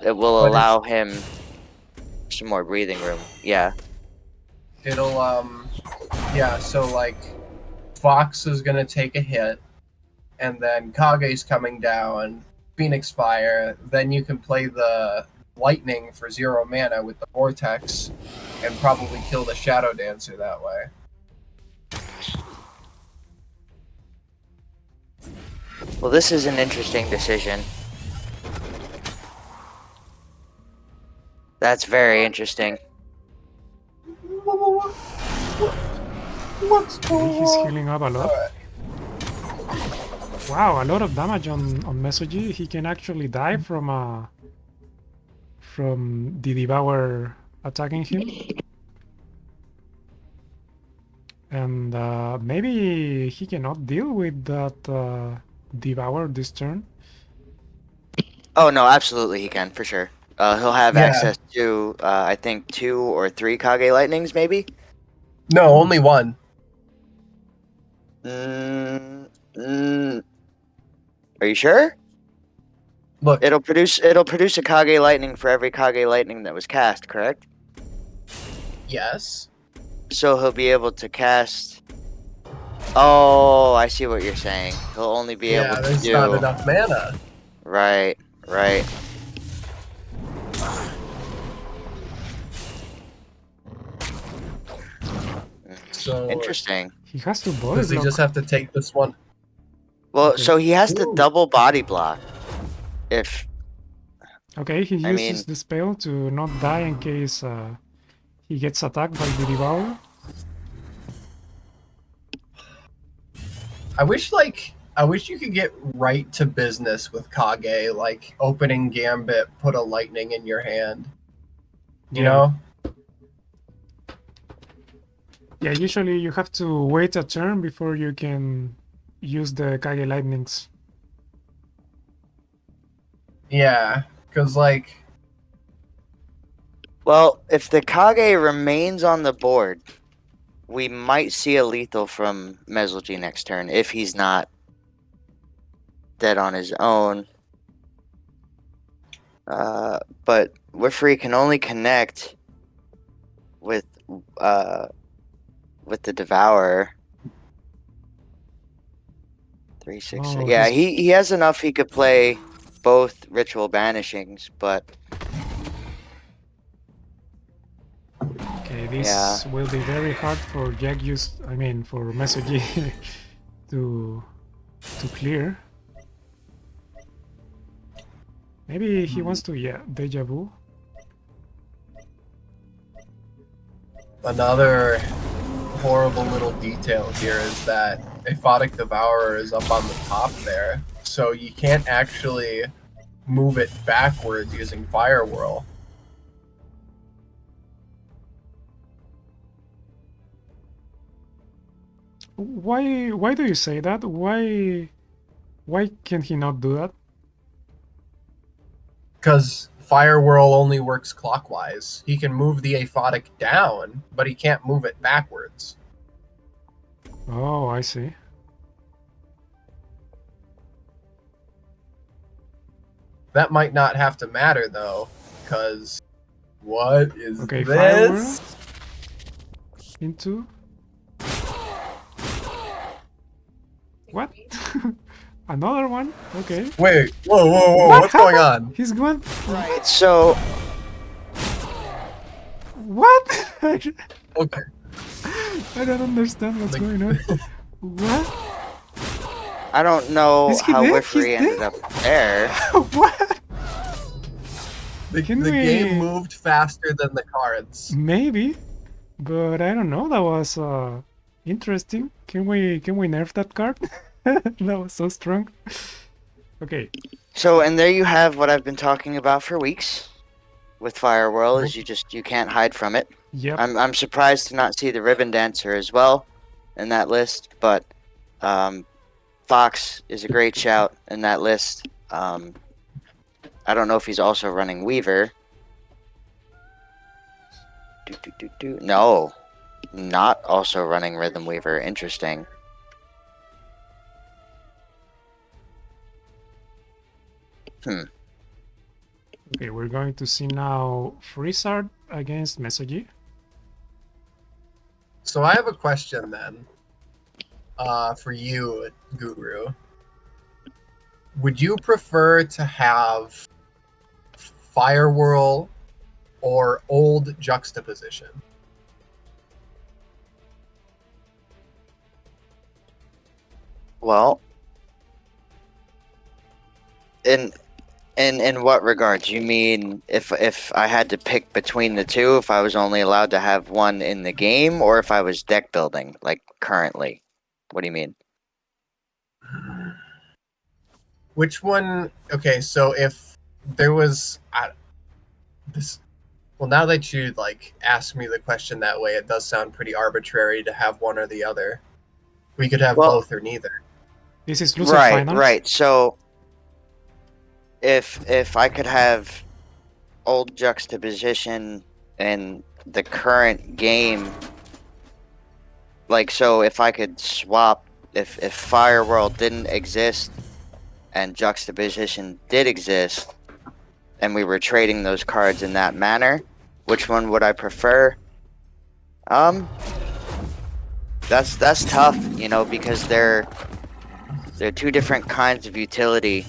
it will But allow him some more breathing room. Yeah. It'll, yeah, so, like, Fox is gonna take a hit, and then Kage's coming down, Phoenix Fire, then you can play the Lightning for 0 mana with the Vortex, and probably kill the Shadow Dancer that way. Well, this is an interesting decision. That's very interesting. What's going He's on? healing up a lot. Wow, a lot of damage on Mesogy. He can actually die from the Devour attacking him. And maybe he cannot deal with that Devour this turn. Oh, no, absolutely he can, for sure. He'll have Yeah. access to, I think, 2 or 3 Kage Lightnings, maybe? No, only one. Are you sure? Look, It'll produce a Kage Lightning for every Kage Lightning that was cast, correct? yes. So he'll be able to cast... Oh, I see what you're saying. He'll only be Yeah, able to there's do... not enough mana. Right, right. So Interesting. He has to body does he block. just have to take this one? Well, Okay. so he has to Ooh. double body block. If... Okay, he I uses mean- the spell to not die in case he gets attacked by the Devour. I wish you could get right to business with Kage, like opening Gambit, put a lightning in your hand. You know? Yeah, usually you have to wait a turn before you can use the Kage Lightnings. Yeah, because like Well, if the Kage remains on the board, we might see a lethal from Mesolgy next turn, if he's not dead on his own. But Wifree can only connect with the Devourer. 3, 6, Oh, yeah, he's- he has enough. He could play both Ritual Banishings, but Okay, this Yeah. will be very hard for for Mesogy to clear. Maybe he wants to, Deja Vu. another horrible little detail here is that Aphotic Devourer is up on the top there, so you can't actually move it backwards using Fire Whirl. Why do you say that? Why can he not do that? Because Fire Whirl only works clockwise. He can move the aphotic down, but he can't move it backwards. Oh, I see. That might not have to matter though, because what is Okay, Fire this? Whirl into what? Another one? Okay. Wait, whoa, What what's going happened? on? He's going. Right. So What? Okay. I don't understand what's going on. What? I don't know Is he how dead? Wiffery He's ended dead? up there. What? The Can game we- moved faster than the cards. Maybe, but I don't know. That was interesting. Can we nerf that card? That was so strong. Okay. So, and there you have what I've been talking about for weeks with Fire Whirl, is you can't hide from it. Yep. I'm surprised to not see the Ribbon Dancer as well in that list, but Fox is a great shout in that list. I don't know if he's also running Weaver. No, not also running Rhythm Weaver. Interesting. Okay, we're going to see now Frizzard against Mesogi. So I have a question then, for you, Guru. Would you prefer to have Fire Whirl or Old Juxtaposition? Well, in what regards? You mean if I had to pick between the two, if I was only allowed to have one in the game, or if I was deck building, like currently? What do you mean? Which one? Okay, so if there was this, well, now that you like asked me the question that way, it does sound pretty arbitrary to have one or the other. We could have Well- both or neither. This is loser Right, finals. right. So if I could have Old Juxtaposition in the current game, like, so if I could swap, if Fire World didn't exist and Juxtaposition did exist, and we were trading those cards in that manner, which one would I prefer? That's tough, you know, because they're two different kinds of utility.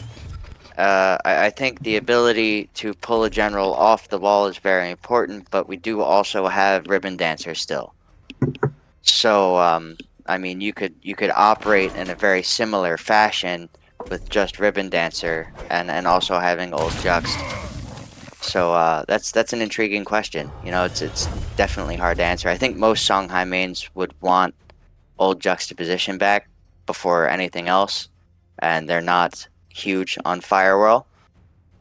I think the ability to pull a general off the wall is very important, but we do also have Ribbon Dancer still. So, I mean, you could operate in a very similar fashion with just Ribbon Dancer and also having Old Juxt. So that's an intriguing question. You know, it's definitely hard to answer. I think most Songhai mains would want Old Juxtaposition back before anything else, and they're not huge on Fire Whirl.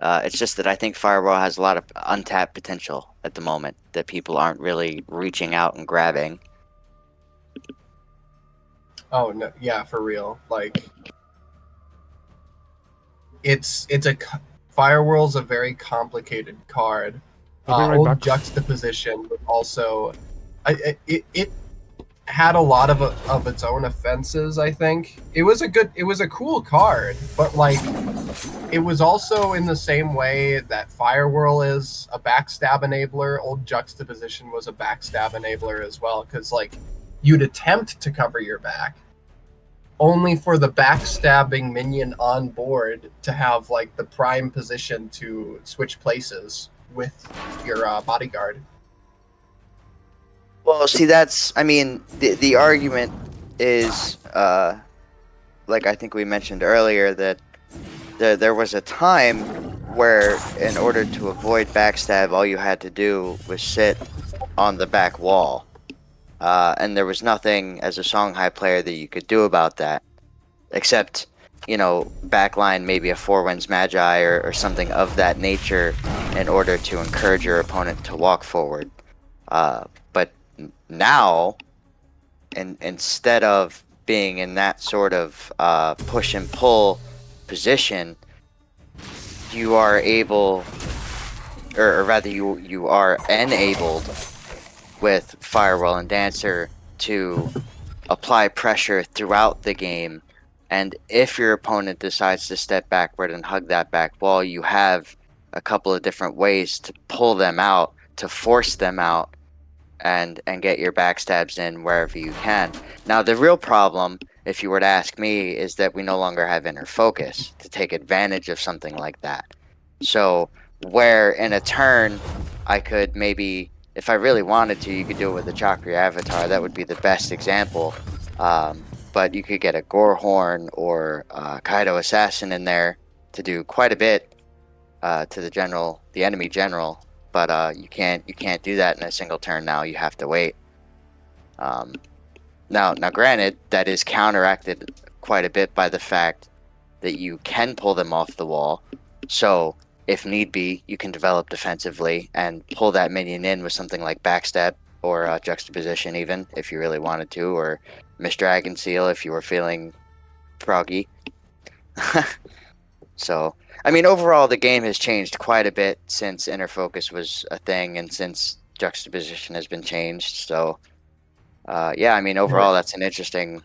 It's just that I think Fire Whirl has a lot of untapped potential at the moment that people aren't really reaching out and grabbing. Oh no, yeah, for real. Like, Fire Whirl's a very complicated card. I'll be right Old back. Juxtaposition would also, it had a lot of its own offenses. I think it was a cool card, but like, it was also in the same way that Fire Whirl is a backstab enabler. Old Juxtaposition was a backstab enabler as well, because like, you'd attempt to cover your back, only for the backstabbing minion on board to have like the prime position to switch places with your bodyguard. Well, see, I mean, the argument is, like I think we mentioned earlier, that there was a time where in order to avoid backstab, all you had to do was sit on the back wall. And there was nothing as a Songhai player that you could do about that, except, you know, backline maybe a Four Winds Magi or something of that nature in order to encourage your opponent to walk forward. But now, instead of being in that sort of push and pull position, you are able, or rather you are enabled with Firewall and Dancer to apply pressure throughout the game. And if your opponent decides to step backward and hug that back wall, you have a couple of different ways to pull them out, to force them out, and get your backstabs in wherever you can. Now, the real problem, if you were to ask me, is that we no longer have inner focus to take advantage of something like that. So, where in a turn, I could maybe, if I really wanted to, you could do it with a Chakra Avatar. That would be the best example. But you could get a Gorehorn or Kaido Assassin in there to do quite a bit to the enemy general. But you can't do that in a single turn now. You have to wait. Now, granted, that is counteracted quite a bit by the fact that you can pull them off the wall. So, if need be, you can develop defensively and pull that minion in with something like backstab or juxtaposition, even if you really wanted to, or Miss Dragon Seal if you were feeling froggy. So, I mean, overall, the game has changed quite a bit since inner focus was a thing and since juxtaposition has been changed. So, yeah, I mean, overall, that's an interesting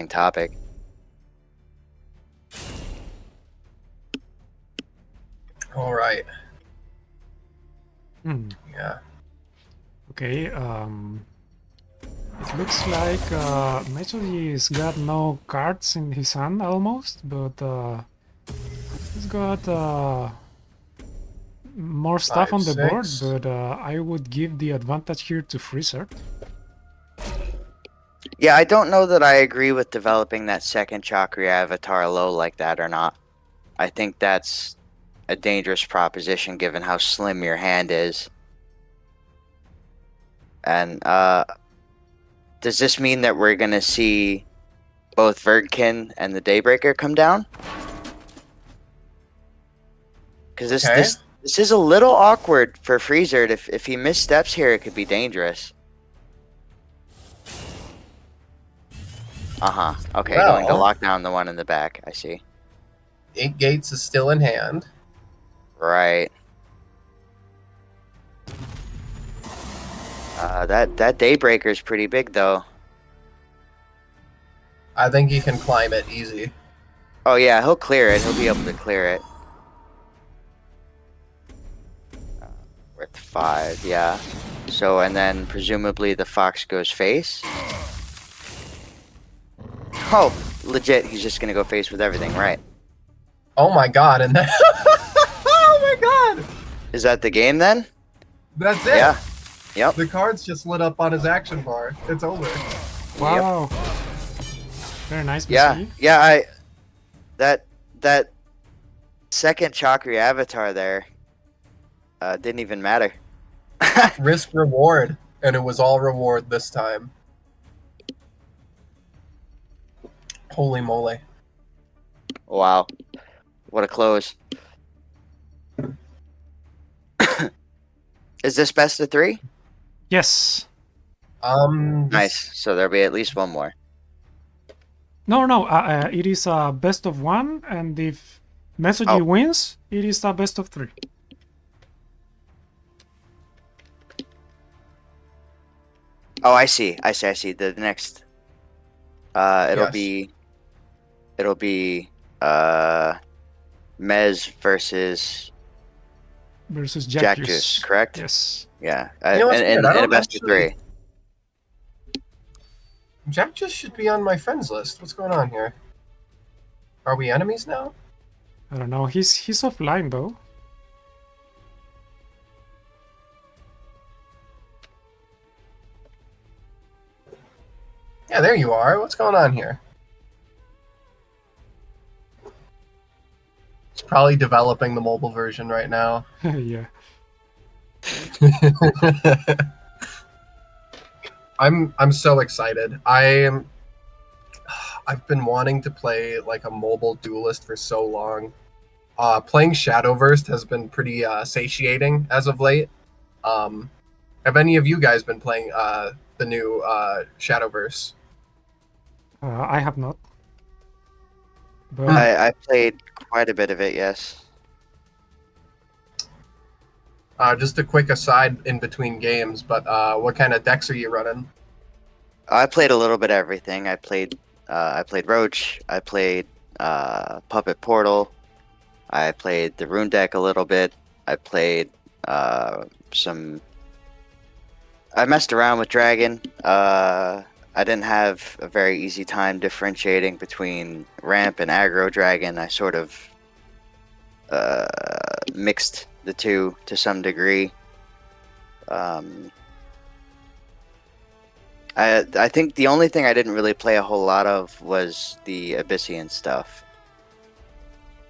topic. All right. Yeah. Okay. It looks like Mechoji's got no cards in his hand almost, but he's got more stuff on the board. But I would give the advantage here to Freezer. Yeah, I don't know that I agree with developing that second Chakra Avatar low like that or not. I think that's a dangerous proposition given how slim your hand is. And does this mean that we're gonna see both Verdkin and the Daybreaker come down? Because this is a little awkward for Freezer. If he missteps here, it could be dangerous. Okay, going to lock down the one in the back. I see. 8 gates is still in hand. Right. That Daybreaker is pretty big, though. I think he can climb it easy. Oh yeah, he'll clear it. He'll be able to clear it. Worth 5, yeah. So, and then presumably the Fox goes face. Oh, legit, he's just gonna go face with everything, right? Oh my god, and then... oh my god! Is that the game then? That's it! Yeah. Yep. The cards just lit up on his action bar. It's over. Wow. Yep. Very nice. Yeah, that second Chakra Avatar there didn't even matter. Risk reward, and it was all reward this time. Holy moly. Wow. What a close. Is this best of 3? Yes. Nice. So there'll be at least one more. No. It is a best of 1, and if Mesoji wins, it is a best of 3. Oh, I see. The next, it'll be Mez versus Jack Juice, correct? Yes. Yeah, and a best of 3. Jack just should be on my friends list. What's going on here? Are we enemies now? I don't know. He's offline though. Yeah, there you are. What's going on here? It's probably developing the mobile version right now. Yeah. I'm so excited. I've been wanting to play like a mobile duelist for so long. Playing Shadowverse has been pretty satiating as of late. Have any of you guys been playing the new Shadowverse? I have not. But I played quite a bit of it, yes. Just a quick aside in between games, but what kind of decks are you running? I played a little bit of everything. I played Roach. I played Puppet Portal. I played the Rune deck a little bit. I played some. I messed around with Dragon. I didn't have a very easy time differentiating between Ramp and Aggro Dragon. I sort of mixed the two to some degree. I think the only thing I didn't really play a whole lot of was the Abyssian stuff.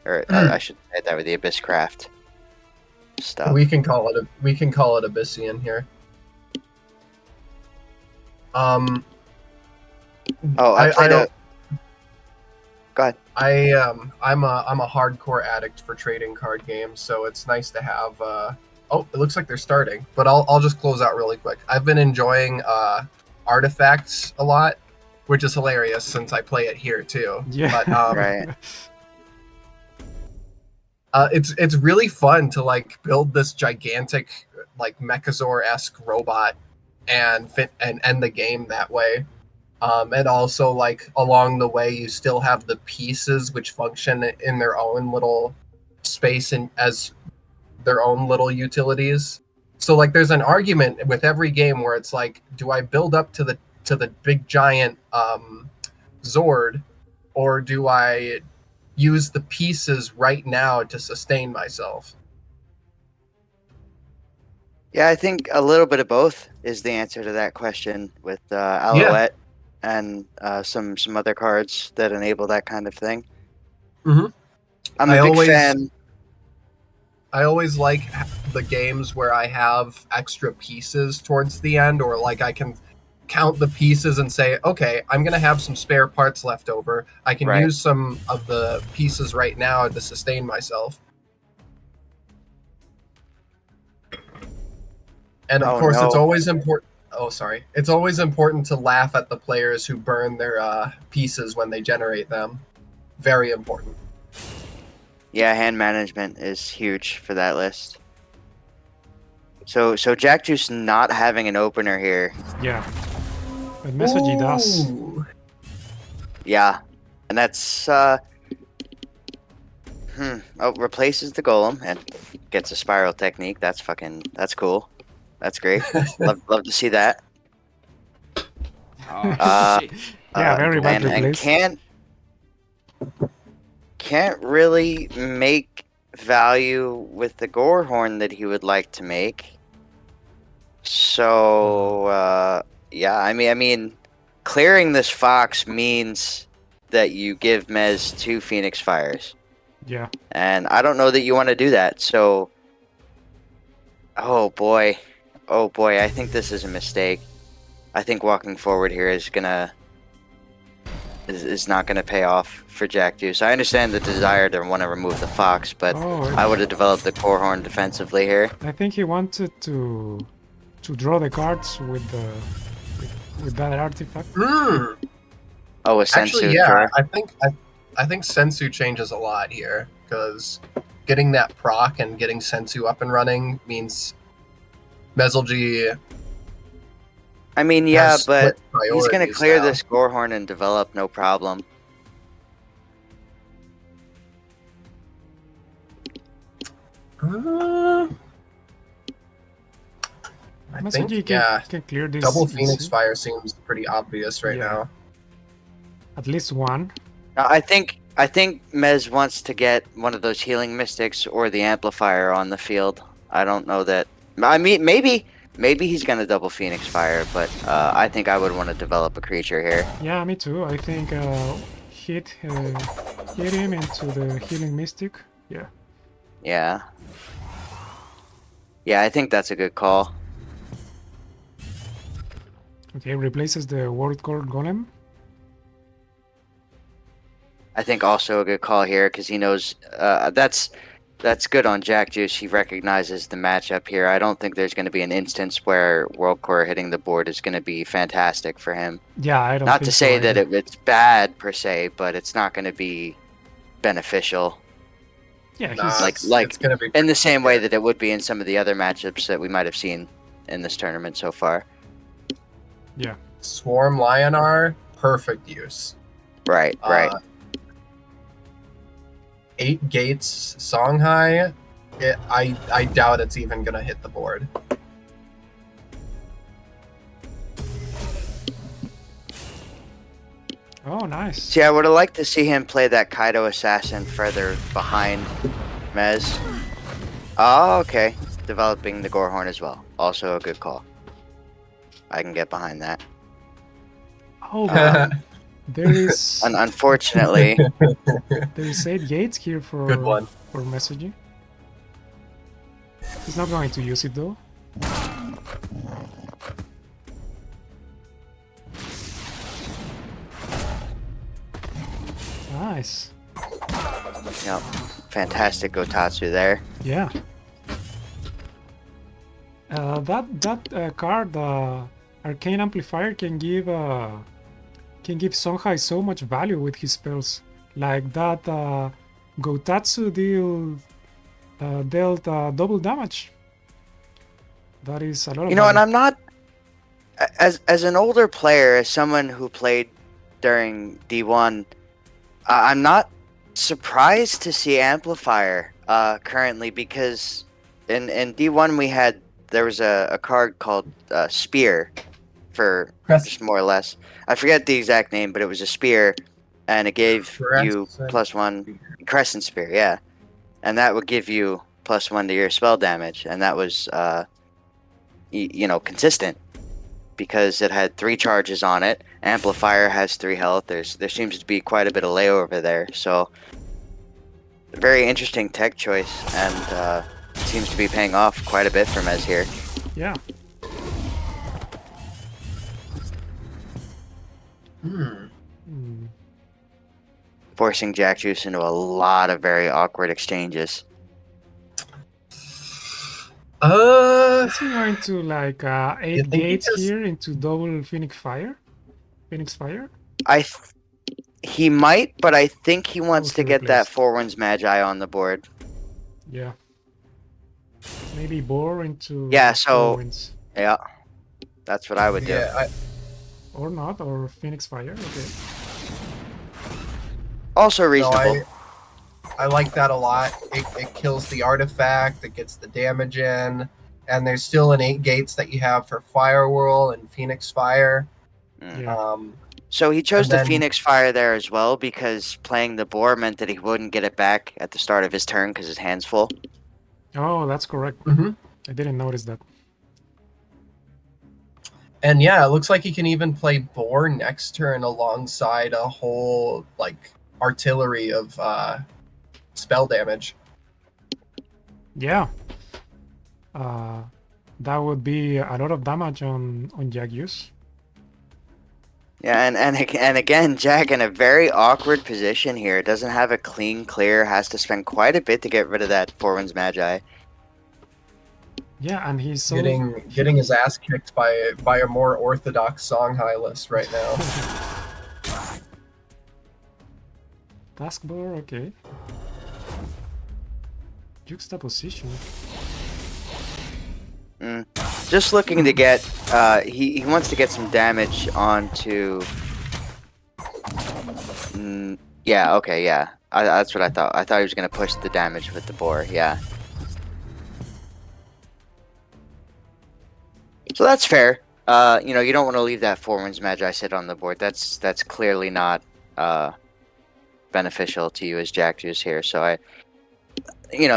Or I should say that with the Abysscraft stuff. We can call it Abyssian here. I played a. Go ahead. I'm a hardcore addict for trading card games, so it's nice to have. Oh, it looks like they're starting, but I'll just close out really quick. I've been enjoying Artifacts a lot, which is hilarious since I play it here too. yeah, But, Right. it's really fun to like build this gigantic like Mechazor-esque robot and end the game that way. And also like along the way you still have the pieces which function in their own little space and as their own little utilities. So like there's an argument with every game where it's like, do I build up to the big giant Zord, or do I use the pieces right now to sustain myself? Yeah, I think a little bit of both is the answer to that question with Alouette and some other cards that enable that kind of thing. Mhm. I'm a big fan. I always like the games where I have extra pieces towards the end, or like I can count the pieces and say, okay, I'm going to have some spare parts left over. I can use some of the pieces right now to sustain myself. And of course, it's always important. Oh, sorry. It's always important to laugh at the players who burn their pieces when they generate them. Very important. Yeah, hand management is huge for that list. So Jack Juice not having an opener here. yeah. But Mesoji does. Ooh. Yeah, and that's replaces the golem and gets a spiral technique. That's cool. That's great. love to see that. Oh, shit. Yeah, very bad and replace. can't really make value with the Gorehorn that he would like to make. So yeah, I mean, clearing this Fox means that you give Mez 2 Phoenix Fires. Yeah. And I don't know that you want to do that. So, oh boy, I think this is a mistake. I think walking forward here is not gonna pay off for Jack Juice. I understand the desire to want to remove the Fox, but I would have developed the Gorehorn defensively here. I think he wanted to draw the cards with that artifact. Mm. Oh, a Sensu. Actually, yeah, draw. I think Sensu changes a lot here, because getting that proc and getting Sensu up and running means Mezelji. I mean, yeah, but he's priorities gonna clear now. this Gorehorn and develop no problem. I Mesoji think, can clear this. double easy. Phoenix Fire seems pretty obvious right now. At least one. I think Mez wants to get one of those healing mystics or the amplifier on the field. I don't know that. I mean, maybe he's gonna double Phoenix Fire, but I think I would want to develop a creature here. Yeah, me too. I think hit him into the healing mystic. Yeah. Yeah. Yeah, I think that's a good call. Okay, replaces the World Core Golem. I think also a good call here because he knows that's That's good on Jack Juice. He recognizes the matchup here. I don't think there's going to be an instance where World Core hitting the board is going to be fantastic for him. Yeah, I don't Not think to say so that either. it's bad per se, but it's not going to be beneficial. Yeah, Nah, he's it's gonna be In the same way good. that it would be in some of the other matchups that we might have seen in this tournament so far. Swarm Lionar, perfect use. Right. 8 gates Songhai. I doubt it's even gonna hit the board. oh nice. See, I would have liked to see him play that Kaido Assassin further behind Mez. Oh, okay. Developing the Gorehorn as well. Also a good call. I can get behind that. Oh, but there is Unfortunately, there is 8 gates here for Good one. for messaging. He's not going to use it though. Nice. yep, fantastic Gotatsu there. Yeah. That card, Arcane Amplifier, can give Songhai so much value with his spells. Like that Gotatsu dealt double damage. That is a lot of You know, and value. I'm not as an older player, as someone who played during D1, I'm not surprised to see Amplifier currently, because in D1 there was a card called Spear for just more or less. I forget the exact name, but it was a spear, and it gave you Crescent +1 Crescent Spear, yeah, and that would give you +1 to your spell damage, and that was consistent because it had 3 charges on it. Amplifier has 3 health. There seems to be quite a bit of layover there, so very interesting tech choice, and seems to be paying off quite a bit for Mez here. Yeah. Hmm. Forcing Jack Juice into a lot of very awkward exchanges. Is he going to like You 8 think he gates just- here into double Phoenix Fire? Phoenix Fire? He might, but I think he wants Oh, to he get that replaced. 4-Winds Magi on the board. Yeah. Maybe bore into Yeah, so- Winds. Yeah, that's what I would do. Yeah, Or not, or Phoenix Fire. Okay. Also no, reasonable. I like that a lot. It kills the artifact, it gets the damage in, and there's still an 8 gates that you have for Firewhirl and Phoenix Fire. Yeah. So he chose And the then- Phoenix Fire there as well, because playing the boar meant that he wouldn't get it back at the start of his turn because his hand's full. Oh, that's correct. Mm-hmm. I didn't notice that. And yeah, it looks like he can even play Boar next turn alongside a whole like artillery of spell damage. Yeah. That would be a lot of damage on Jack Use. Yeah, and again, Jack in a very awkward position here. Doesn't have a clean clear. Has to spend quite a bit to get rid of that 4-Winds Magi. Yeah, and he's so Getting his ass kicked by a more orthodox Songhai list right now. Taskbar, okay. Juxtaposition. Just looking to get, he wants to get some damage onto. Yeah, okay, yeah. That's what I thought. I thought he was gonna push the damage with the boar. Yeah. So that's fair. You don't want to leave that 4-Winds Magi sit on the board. That's clearly not beneficial to you as Jack Juice here. So I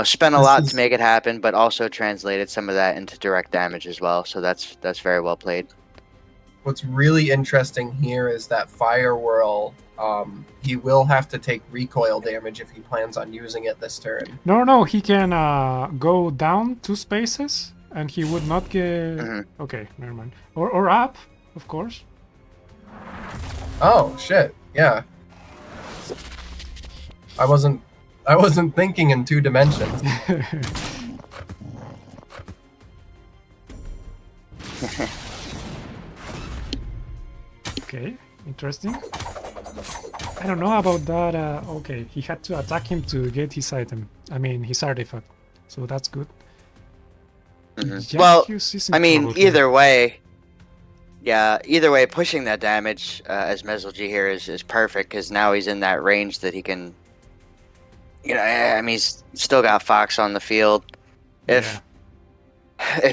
spent a lot to make it happen, but also translated some of that into direct damage as well. So that's very well played. What's really interesting here is that Firewhirl, he will have to take recoil damage if he plans on using it this turn. No, he can go down 2 spaces and he would not get... Okay, never mind. Or up, of course. Oh shit! Yeah, I wasn't I wasn't thinking in 2 dimensions. Okay, interesting. I don't know about that. Okay, he had to attack him to get his item. I mean, his artifact. So that's good. Well, Jacques is in I mean, trouble here. either way, pushing that damage as Mesolgy here is perfect because now he's in that range that he can. You know, I mean, he's still got Fox on the field. If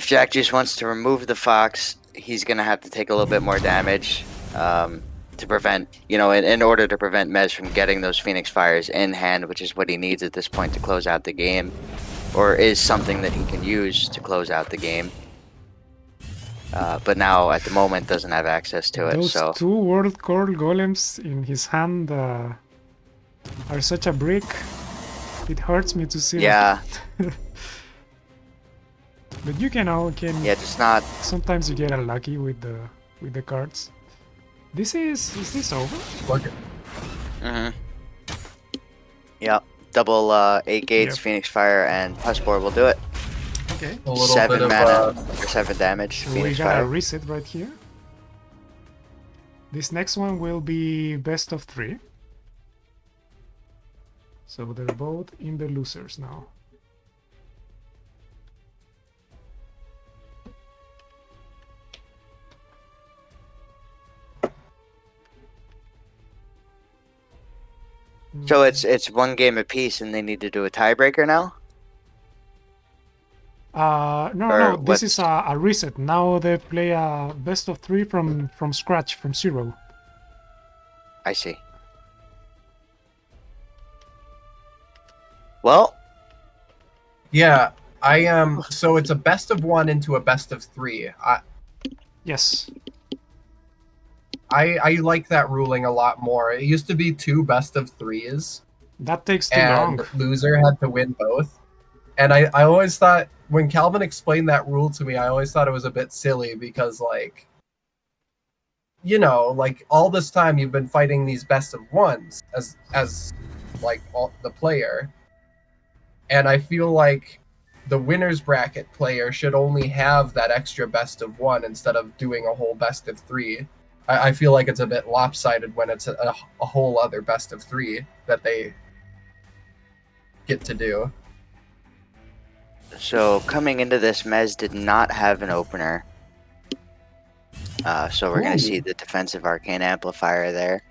Jack Juice wants to remove the Fox, he's gonna have to take a little bit more damage to prevent, in order to prevent Mez from getting those Phoenix Fires in hand, which is what he needs at this point to close out the game, or is something that he can use to close out the game. But now, at the moment, doesn't have access to it. Those So 2 World Core Golems in his hand are such a brick. It hurts me to see. yeah, But you can just not. sometimes you get unlucky with the cards. Is this over? Look at Yep, double 8 gates, Yep. Phoenix Fire, and Huspor will do it. Okay. a little 7 bit of mana for 7 damage. So we Phoenix got a Fire. reset right here. This next one will be best of 3. So they're both in the losers now. So it's 1 game apiece, and they need to do a tiebreaker now. No, Or no, this what's- is a reset. Now they play a best of 3 from scratch, from 0. I see. Well, Yeah, I am. So it's a best of 1 into a best of 3. Yes. I like that ruling a lot more. It used to be 2 best of 3s, That takes too and long. loser had to win both. And I always thought, when Calvin explained that rule to me, I always thought it was a bit silly because, like, like all this time you've been fighting these best of 1s as like the player, and I feel like the winner's bracket player should only have that extra best of 1 instead of doing a whole best of 3. I feel like it's a bit lopsided when it's a whole other best of 3 that they get to do. so coming into this, Mez did not have an opener. So we're going to see the defensive Arcane Amplifier there.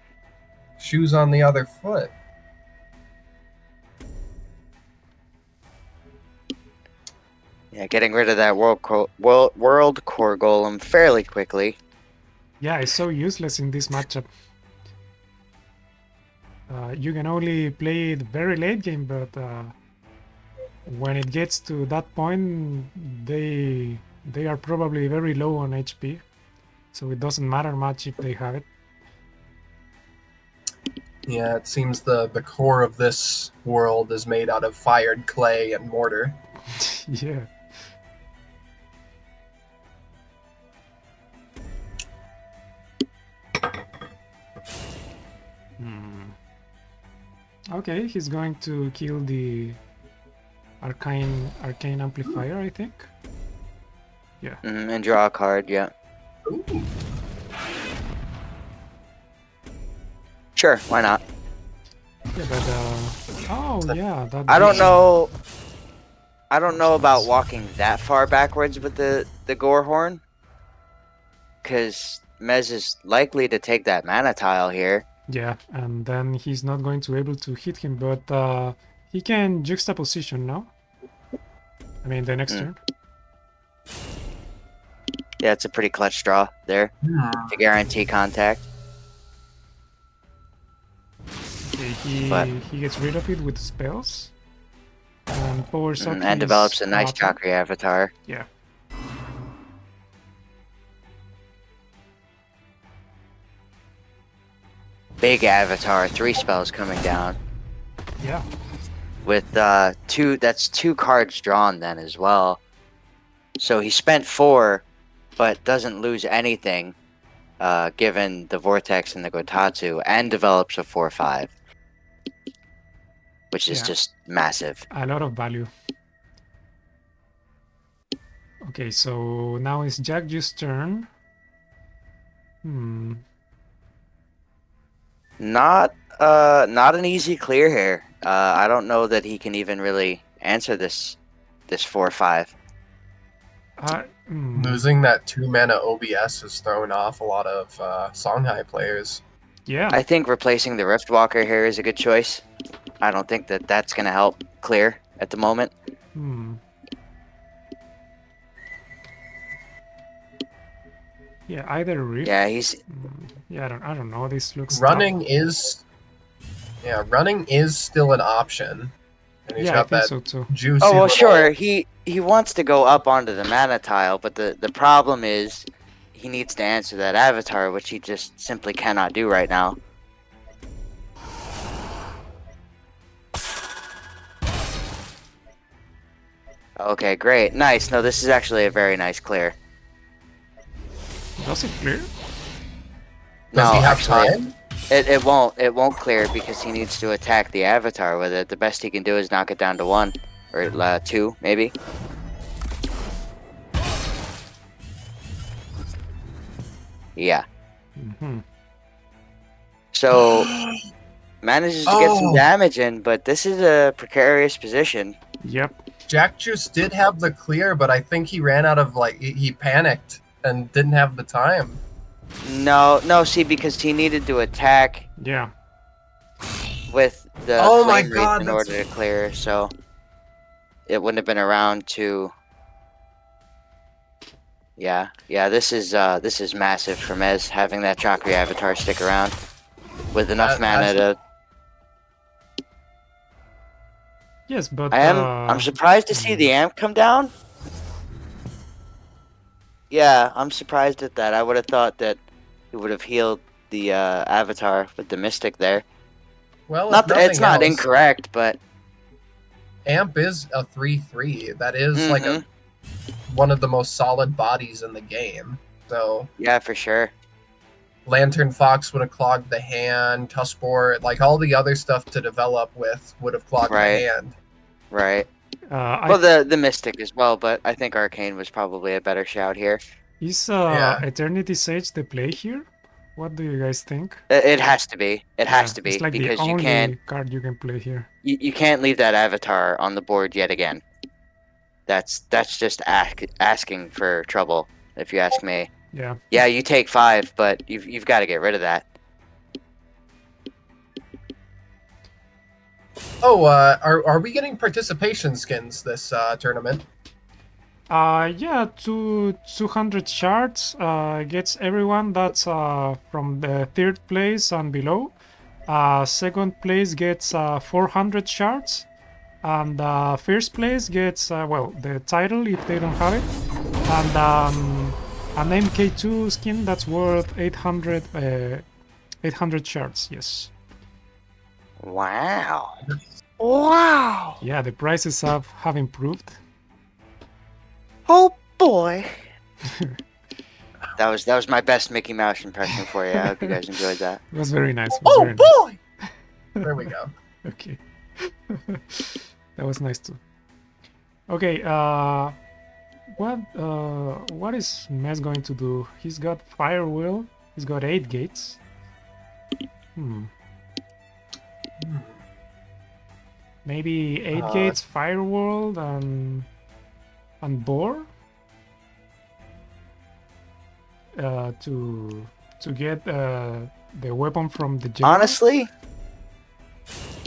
Shoes on the other foot. Yeah, getting rid of that World Core Golem fairly quickly. Yeah, it's so useless in this matchup. You can only play it very late game, but when it gets to that point, they are probably very low on HP, so it doesn't matter much if they have it. Yeah, it seems the core of this world is made out of fired clay and mortar. Yeah. Okay, he's going to kill the arcane amplifier, I think. Yeah. And draw a card, yeah. Ooh. Sure, why not? Yeah, but oh yeah, that. I don't know. I don't know about walking that far backwards with the Gorehorn, because Mez is likely to take that mana tile here. Yeah, and then he's not going to be able to hit him, but he can juxtaposition now. I mean, the next turn. Yeah, it's a pretty clutch draw there to guarantee contact. Okay, he gets rid of it with spells and powers up And his develops a nice avatar. Chakra avatar. Yeah. Big avatar, 3 spells coming down. Yeah. With that's 2 cards drawn then as well. So he spent 4, but doesn't lose anything, given the Vortex and the Gotatsu, and develops a 4/5. which is Yeah. just massive. A lot of value. Okay, so now it's Jack Juice's turn. Not an easy clear here. I don't know that he can even really answer this 4/5. Losing that 2-mana OBS has thrown off a lot of Songhai players. Yeah. I think replacing the Riftwalker here is a good choice. I don't think that that's going to help clear at the moment. Yeah, either Rift. Yeah, he's Yeah, I don't know. This looks Running tough. is still an option. And he's Yeah, I got think that so too. juicy Oh well, little- sure. He wants to go up onto the mana tile, but the problem is he needs to answer that avatar, which he just simply cannot do right now. Okay, great, nice. No, this is actually a very nice clear. Does it clear? Does he have actually, time? It won't clear because he needs to attack the avatar with it. The best he can do is knock it down to 1 or 2 maybe. Yeah. So manages to get some damage in, but this is a precarious position. Yep. Jack Juice did have the clear, but I think he ran out of he panicked and didn't have the time. No, see, because he needed to attack Yeah. with the Oh my flame wreath God, in that's- order to clear, so it wouldn't have been around to. Yeah, this is massive for Mez, having that Chakra avatar stick around with enough mana to. Yes, but I'm surprised to see the amp come down. Yeah, I'm surprised at that. I would have thought that he would have healed the avatar with the mystic there. Well, Not if that it's not nothing else, incorrect, but Amp is a 3/3. That is Mm-hmm. one of the most solid bodies in the game. So yeah, for sure. Lantern Fox would have clogged the hand. Tuskboar, like all the other stuff to develop with, would have clogged Right. the hand. Right. I Well, the mystic as well, but I think Arcane was probably a better shout here. is Yeah. Eternity Sage the play here? What do you guys think? It has to be. It has Yeah, to be It's like because the you only can't card you can play here. you can't leave that avatar on the board yet again. That's just asking for trouble, if you ask me. Yeah. Yeah, you take 5, but you've got to get rid of that. Oh, are we getting participation skins this tournament? Yeah, 200 shards gets everyone that's from the 3rd place and below. 2nd place gets 400 shards, and 1st place gets the title if they don't have it, and an MK2 skin that's worth 800 shards. Yes. Wow. Wow. Yeah, the prices have improved. Oh boy. That was my best Mickey Mouse impression for you. I hope you guys enjoyed that. It was very nice. Oh boy! There we go. Okay. That was nice too. Okay, what is Mez going to do? He's got Firewheel, he's got 8 gates. Maybe 8 gates, Firewall, and Boar? To get the weapon from the general?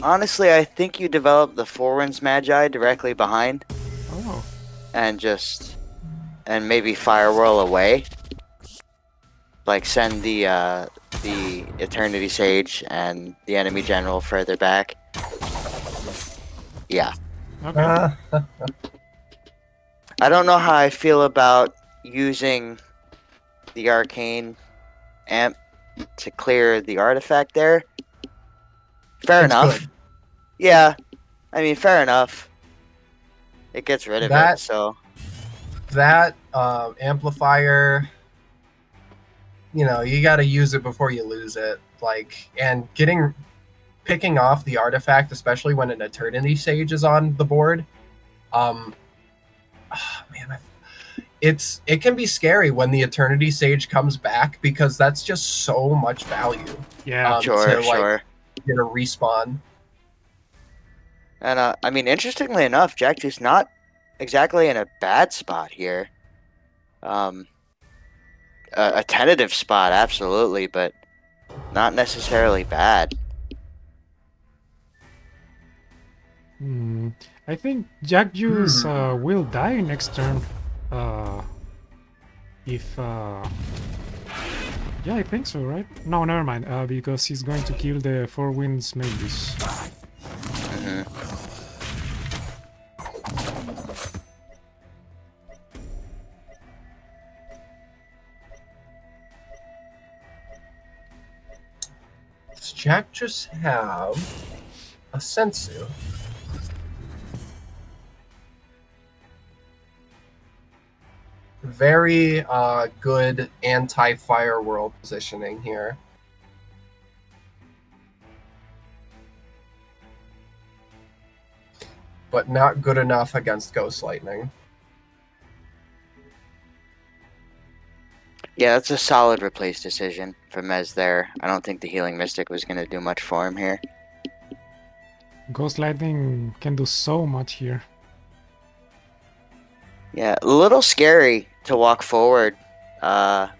Honestly, I think you develop the Forwinds Magi directly behind. Oh. And maybe Firewhirl away. Like send the Eternity Sage and the enemy general further back. Yeah. Okay. I don't know how I feel about using the Arcane amp to clear the artifact there. Fair It's enough. good. Yeah. I mean, fair enough. It gets rid of That- it, so. That amplifier, you know, you got to use it before you lose it. And picking off the artifact, especially when an Eternity Sage is on the board. Man, it can be scary when the Eternity Sage comes back because that's just so much value. Yeah. Sure, to sure. get a respawn. And I mean, interestingly enough, Jack Juice not exactly in a bad spot here. A tentative spot, absolutely, but not necessarily bad. I think Jack Juice will die next turn. If yeah, I think so, right? No, never mind. Because he's going to kill the Four Winds Magus. Does Jack just have a Sensu? Very good anti-Firewall positioning here. But not good enough against Ghost Lightning. Yeah, that's a solid replace decision for Mez there. I don't think the Healing Mystic was going to do much for him here. Ghost Lightning can do so much here. Yeah, a little scary to walk forward to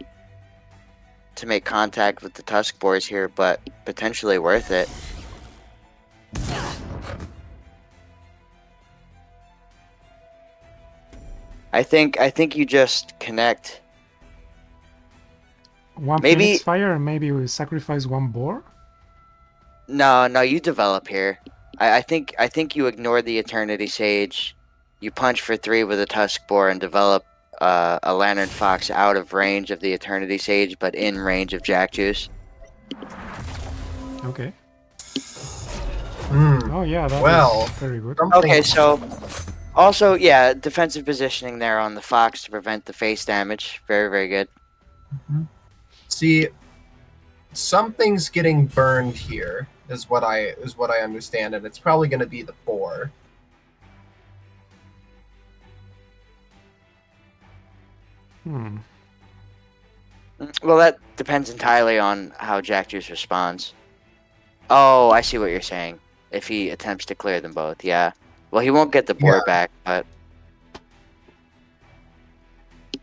make contact with the Tusk Boars here, but potentially worth it. I think you just connect. One Maybe- Phoenix Fire and maybe we sacrifice one boar? No, you develop here. I think you ignore the Eternity Sage. You punch for 3 with a Tusk Boar and develop a Lantern Fox out of range of the Eternity Sage, but in range of Jack Juice. Okay. Hmm. Oh yeah, that Well, was very good. Okay, so also, yeah, defensive positioning there on the Fox to prevent the face damage. Very, very good. See, something's getting burned here, is what I understand, and it's probably going to be the boar. Well, that depends entirely on how Jack Juice responds. Oh, I see what you're saying. If he attempts to clear them both, yeah. Well, he won't get the boar back, but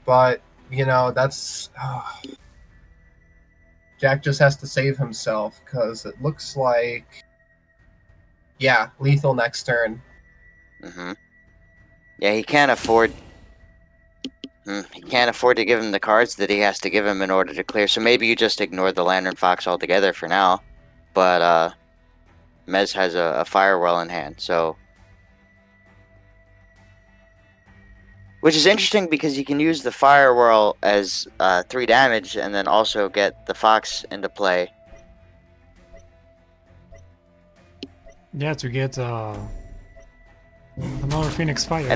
But that's Jack just has to save himself because it looks like lethal next turn. yeah, he can't afford. He can't afford to give him the cards that he has to give him in order to clear. So maybe you just ignore the Lantern Fox altogether for now. But Mez has a Firewall in hand, so. Which is interesting because you can use the Firewall as 3 damage and then also get the Fox into play. Yeah, to get another Phoenix Fire.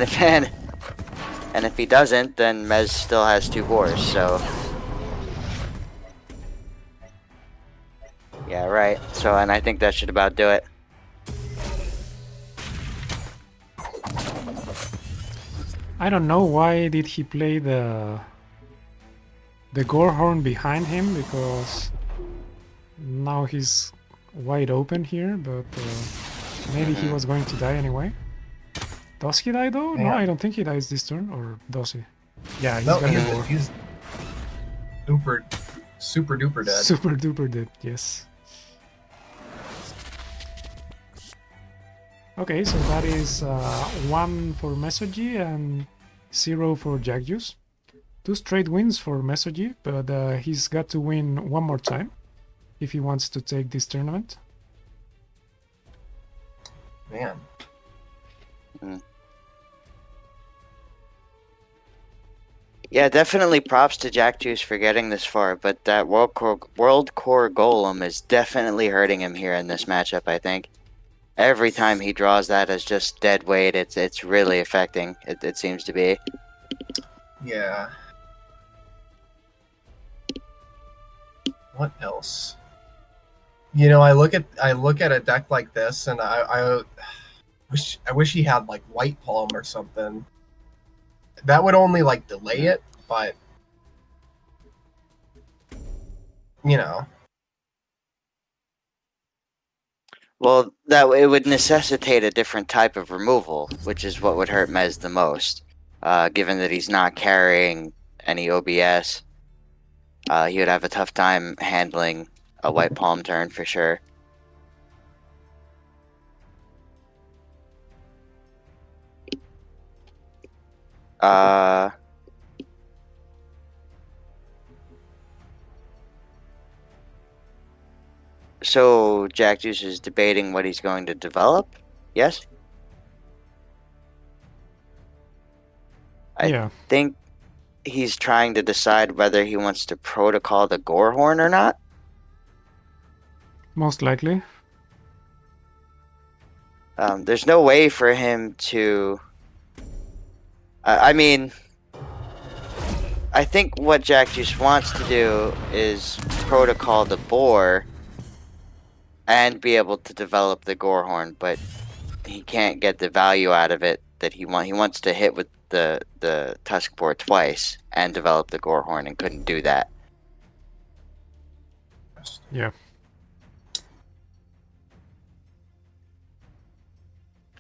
And if he doesn't, then Mez still has 2 boars, so. Yeah, right. So, and I think that should about do it. I don't know why did he play the Gorehorn behind him, because now he's wide open here, but maybe he was going to die anyway. Does he die though? No, Yeah. I don't think he dies this turn, or does he? Yeah, he's No, gonna go. he's super duper dead. Super duper dead, yes. Okay, so that is 1 for Mesogy and 0 for Jack Juice. 2 straight wins for Mesogy, but he's got to win 1 more time if he wants to take this tournament. Man. Yeah, definitely props to Jack Juice for getting this far, but that World Core Golem is definitely hurting him here in this matchup, I think. Every time he draws that as just dead weight, it's really affecting, it seems to be. Yeah. What else? You know, I look at a deck like this, and I wish he had like White Palm or something. That would only like delay it, but you know. Well, that it would necessitate a different type of removal, which is what would hurt Mez the most. Given that he's not carrying any OBS, he would have a tough time handling a White Palm turn for sure. So Jack Juice is debating what he's going to develop? Yes? Yeah. Think he's trying to decide whether he wants to protocol the Gorehorn or not. Most likely. There's no way for him to... I mean... I think what Jack Juice wants to do is protocol the boar and be able to develop the Gorehorn, but he can't get the value out of it that he wants. He wants to hit with the Tusk boar twice and develop the Gorehorn and couldn't do that. Yeah.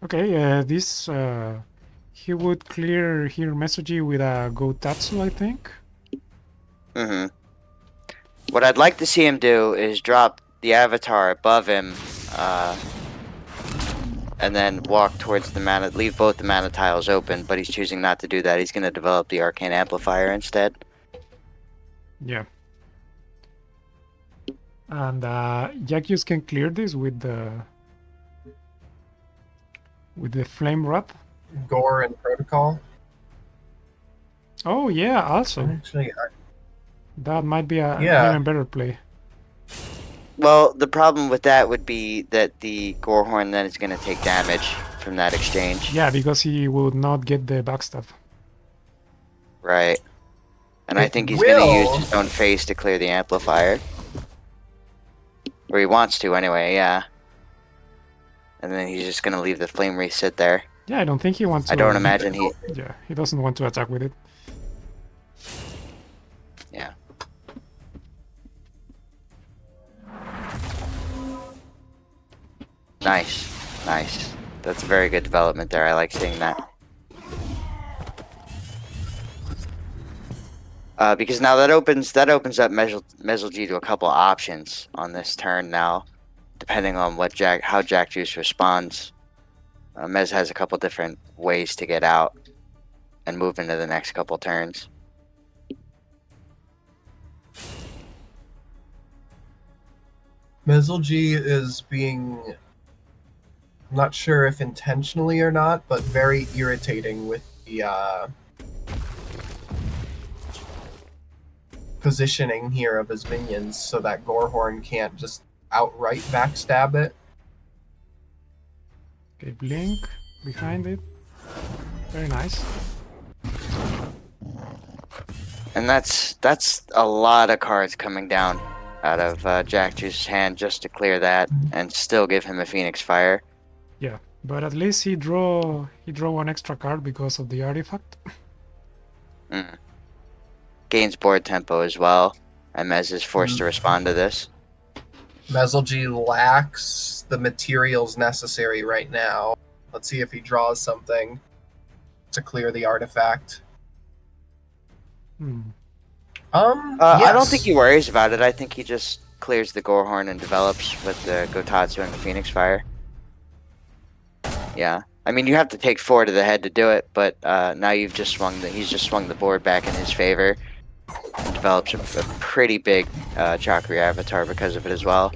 Okay, this he would clear here Mesoji with a Gotatsu, I think. Mm-hmm. What I'd like to see him do is drop the avatar above him, and then walk towards the mana, leave both the mana tiles open, but he's choosing not to do that. He's going to develop the Arcane Amplifier instead. Yeah. And Jakius can clear this with the Flame Wrath. Gore and Protocol. Oh yeah, also. Actually, That might be an Yeah. even better play. Well, the problem with that would be that the Gorehorn then is going to take damage from that exchange. Yeah, because he would not get the backstab. Right. And I It think he's going to will. use his own face to clear the amplifier. Or he wants to anyway, yeah. And then he's just going to leave the Flame Wreath sit there. Yeah, I don't think he wants to. I don't imagine he... Yeah, he doesn't want to attack with it. Yeah. Nice. Nice. That's a very good development there. I like seeing that. Because now that opens up Mesolji to a couple options on this turn now, depending on how Jack Juice responds. Mez has a couple different ways to get out and move into the next couple turns. Mesolji is being, I'm not sure if intentionally or not, but very irritating with the positioning here of his minions so that Gorehorn can't just outright backstab it. Okay, Blink behind it. Very nice. And that's a lot of cards coming down out of Jack Juice's hand just to clear that and still give him a Phoenix Fire. Yeah, but at least he draw one extra card because of the artifact. Mm. Gains board tempo as well, and Mez is forced to respond to this. Mesolji lacks the materials necessary right now. Let's see if he draws something to clear the artifact. Hmm. Yes. I don't think he worries about it. I think he just clears the Gorehorn and develops with the Gotatsu and the Phoenix Fire. Yeah. I mean, you have to take 4 to the head to do it, but now he's just swung the board back in his favor. And develops a pretty big Chakra Avatar because of it as well.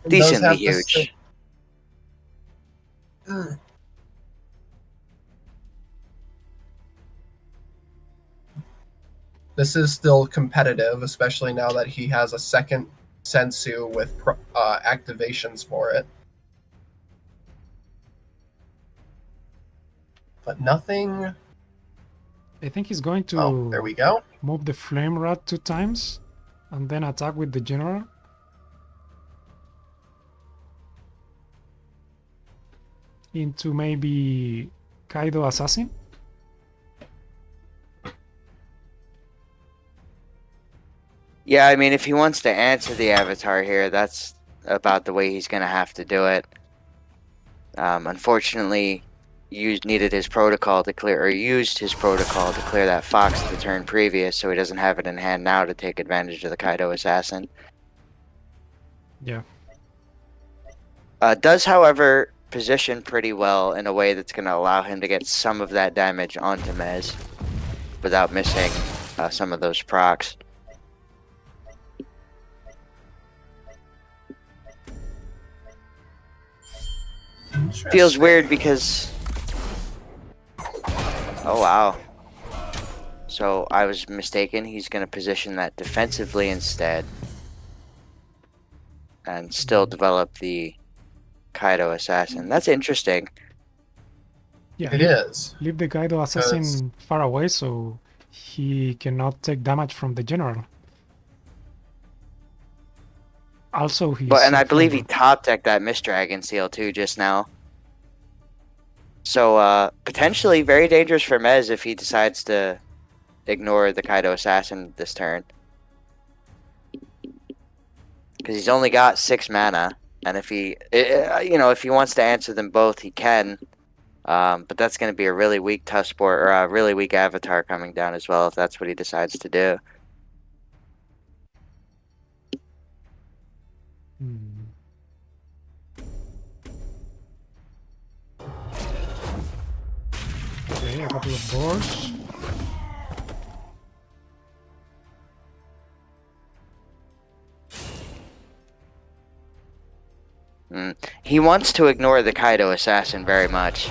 It does Decently have to huge. stay- This is still competitive, especially now that he has a second Sensu with activations for it. But nothing. I think he's going to Oh, there we go. move the Flame Rat 2 times and then attack with the General. into maybe Kaido Assassin. Yeah, I mean, if he wants to answer the Avatar here, that's about the way he's going to have to do it. Unfortunately, used his protocol to clear that Fox the turn previous, so he doesn't have it in hand now to take advantage of the Kaido Assassin. Yeah. Does, however, position pretty well in a way that's going to allow him to get some of that damage onto Mez without missing some of those procs. Feels weird because... Oh, wow. So I was mistaken. He's going to position that defensively instead. And still develop the Kaido Assassin. That's interesting. Yeah, It is. Leave the Kaido Assassin far away so he cannot take damage from the general. Also, he's... But, and I believe he top decked that Mist Dragon Seal too just now. So, potentially very dangerous for Mez if he decides to ignore the Kaido Assassin this turn. Because he's only got 6 mana, and if he, if he wants to answer them both, he can. But that's going to be a really weak Tough Sport, or a really weak Avatar coming down as well, if that's what he decides to do. Okay, a couple of boards. He wants to ignore the Kaido Assassin very much.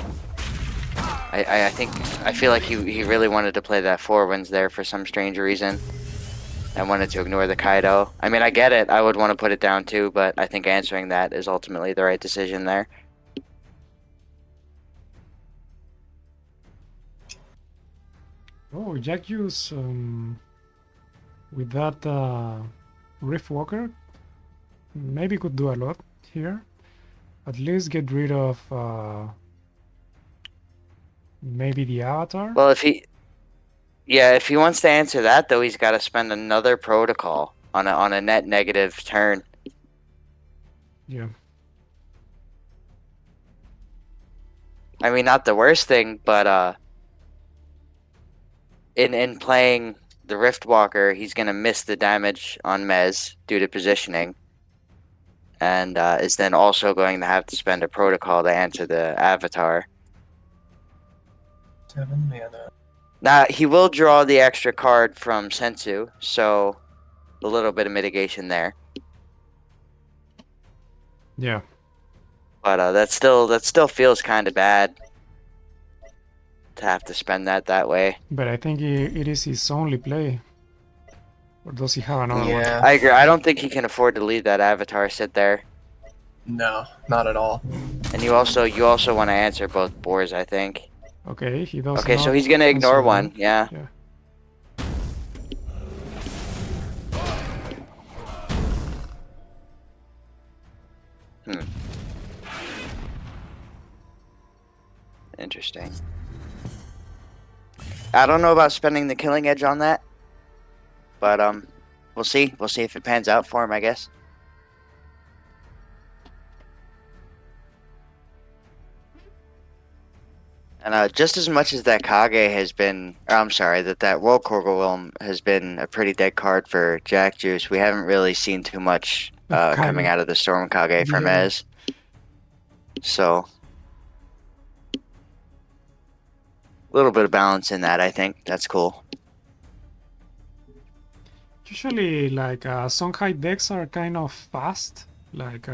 I feel like he really wanted to play that 4 wins there for some strange reason. And wanted to ignore the Kaido. I mean, I get it. I would want to put it down too, but I think answering that is ultimately the right decision there. Oh, Jack Juice with that Rift Walker maybe could do a lot here. At least get rid of maybe the Avatar. Well, if he wants to answer that though, he's got to spend another protocol on a net negative turn. Yeah. I mean, not the worst thing, but in playing the Rift Walker, he's gonna miss the damage on Mez due to positioning. And is then also going to have to spend a protocol to answer the Avatar. 7 mana. Now, he will draw the extra card from Sensu, so a little bit of mitigation there. Yeah. But that still feels kind of bad to have to spend that way. But I think it is his only play. Or does he have another one? I agree. I don't think he can afford to leave that Avatar sit there. No, not at all. And you also want to answer both boards, I think. Okay, he does. Okay, so he's gonna ignore one. Yeah. Interesting. I don't know about spending the Killing Edge on that, but we'll see. We'll see if it pans out for him, I guess. And just as much as that Kage has been, that World Korgorwilm has been a pretty dead card for Jack Juice, we haven't really seen too much coming out of the Storm Kage from Ez. So, a little bit of balance in that, I think. That's cool. Usually, like, Songhai decks are kind of fast. Like,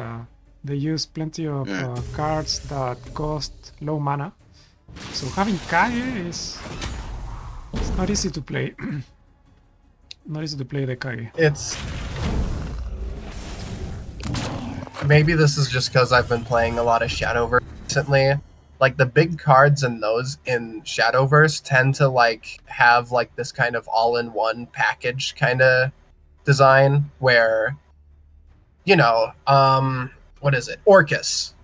they use plenty of cards that cost low mana. So having Kage it's not easy to play. Not easy to play the Kage. It's... Maybe this is just because I've been playing a lot of Shadowverse recently. Like, the big cards in those in Shadowverse tend to, like, have, like, this kind of all-in-one package kind of design where, you know, what is it? Orcus.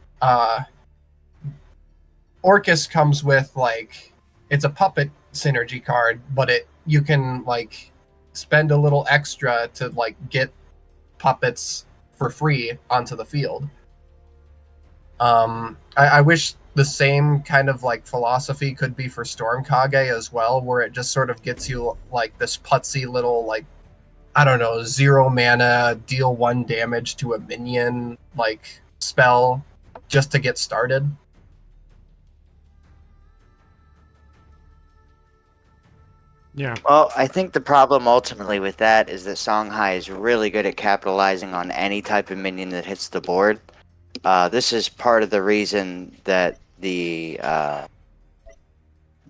Orcus comes with like it's a puppet synergy card, but you can like spend a little extra to like get puppets for free onto the field. I wish the same kind of like philosophy could be for Stormkage as well, where it just sort of gets you like this putsy little like, I don't know, 0 mana, deal 1 damage to a minion like spell just to get started. Yeah. Well, I think the problem ultimately with that is that Songhai is really good at capitalizing on any type of minion that hits the board. This is part of the reason that the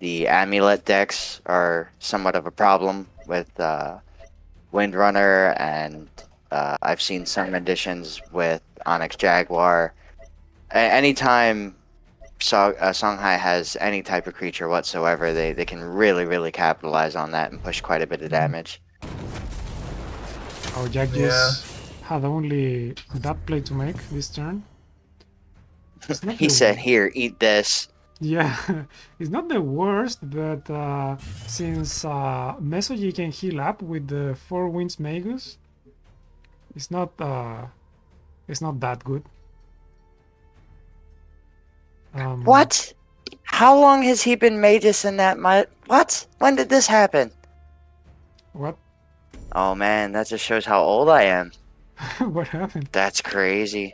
amulet decks are somewhat of a problem with Windrunner, and I've seen some editions with Onyx Jaguar. Anytime Songhai has any type of creature whatsoever, they can really capitalize on that and push quite a bit of damage. Oh, Jack just had only that play to make this turn. He said, "Here, eat this." Yeah, it's not the worst, but since Mesoji can heal up with the 4 Winds Magus, it's not that good. What? How long has he been Magus in that? What? When did this happen? What? Oh man, that just shows how old I am. What happened? That's crazy.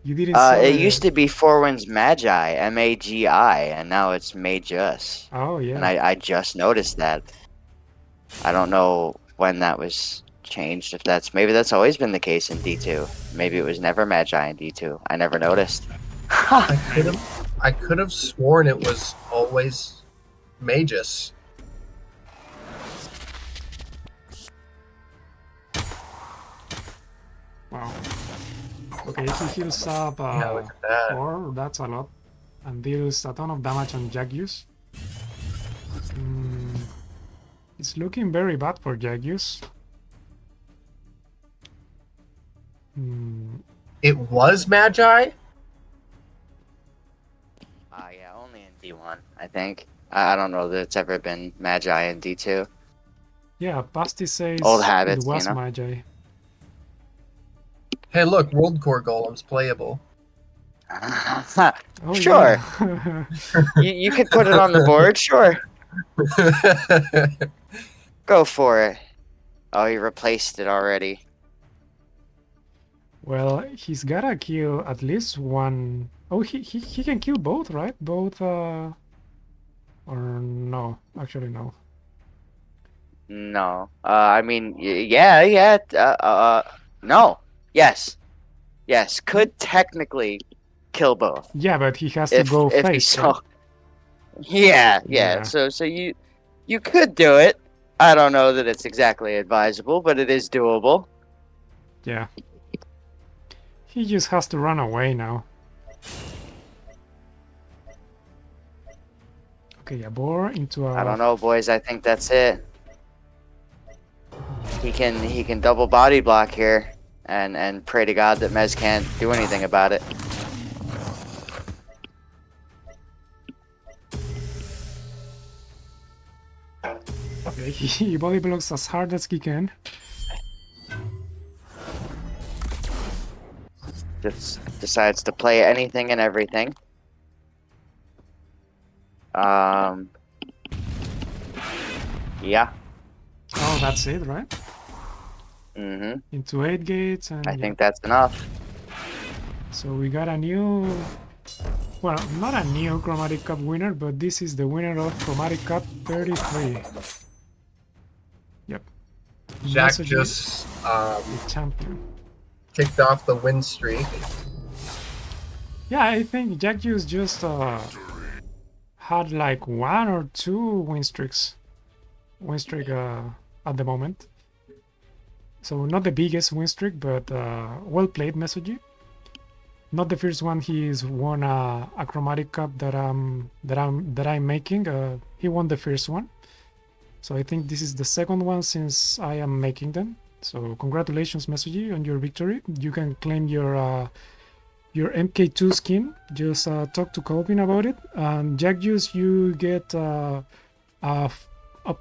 You didn't saw it used to be Four Winds Magi, M-A-G-I, and now it's Magus. Oh yeah. And I just noticed that. I don't know when that was changed. If maybe that's always been the case in D2. Maybe it was never Magi in D2. I never noticed. I could have sworn it was always Magus. Wow. Okay, he heals up Yeah, look at that. 4, that's a lot, and deals a ton of damage on Jagyus. It's looking very bad for Jagyus. It was Magi? Yeah, only in D1, I think. I don't know that it's ever been Magi in D2. Yeah, Basti says Old habits, it was you know? Magi. Hey, look, World Core Golem's playable. Oh, Sure. yeah. You could put it on the board, sure. Go for it. Oh, he replaced it already. Well, he's gotta kill at least one. Oh, he can kill both, right? Both, or no? Actually, no. No. I mean, yeah. No. Yes. Yes. Could technically kill both. Yeah, but he has to go if he face. saw. Right? Yeah. Yeah. So you could do it. I don't know that it's exactly advisable, but it is doable. Yeah. He just has to run away now. Okay, a boar into a. I don't know, boys. I think that's it. He can double body block here, and pray to God that Mez can't do anything about it. Okay, he body blocks as hard as he can. Just decides to play anything and everything. Yeah. Oh, that's it, right? Mm-hmm. Into 8 gates, and I yeah. think that's enough. So we got a new, well, not a new Chromatic Cup winner, but this is the winner of Chromatic Cup 33. Yep. Jack Mesoji, just the champion. kicked off the win streak. Yeah, I think Jack just had like 1 or 2 win streak at the moment. So not the biggest win streak, but well played, Mesoji. Not the first one he's won a Chromatic Cup that I'm making. He won the first one, so I think this is the second one since I am making them. So congratulations, Mesoji, on your victory. You can claim your your MK2 skin. Just talk to Colvin about it. And Jack Juice, you get up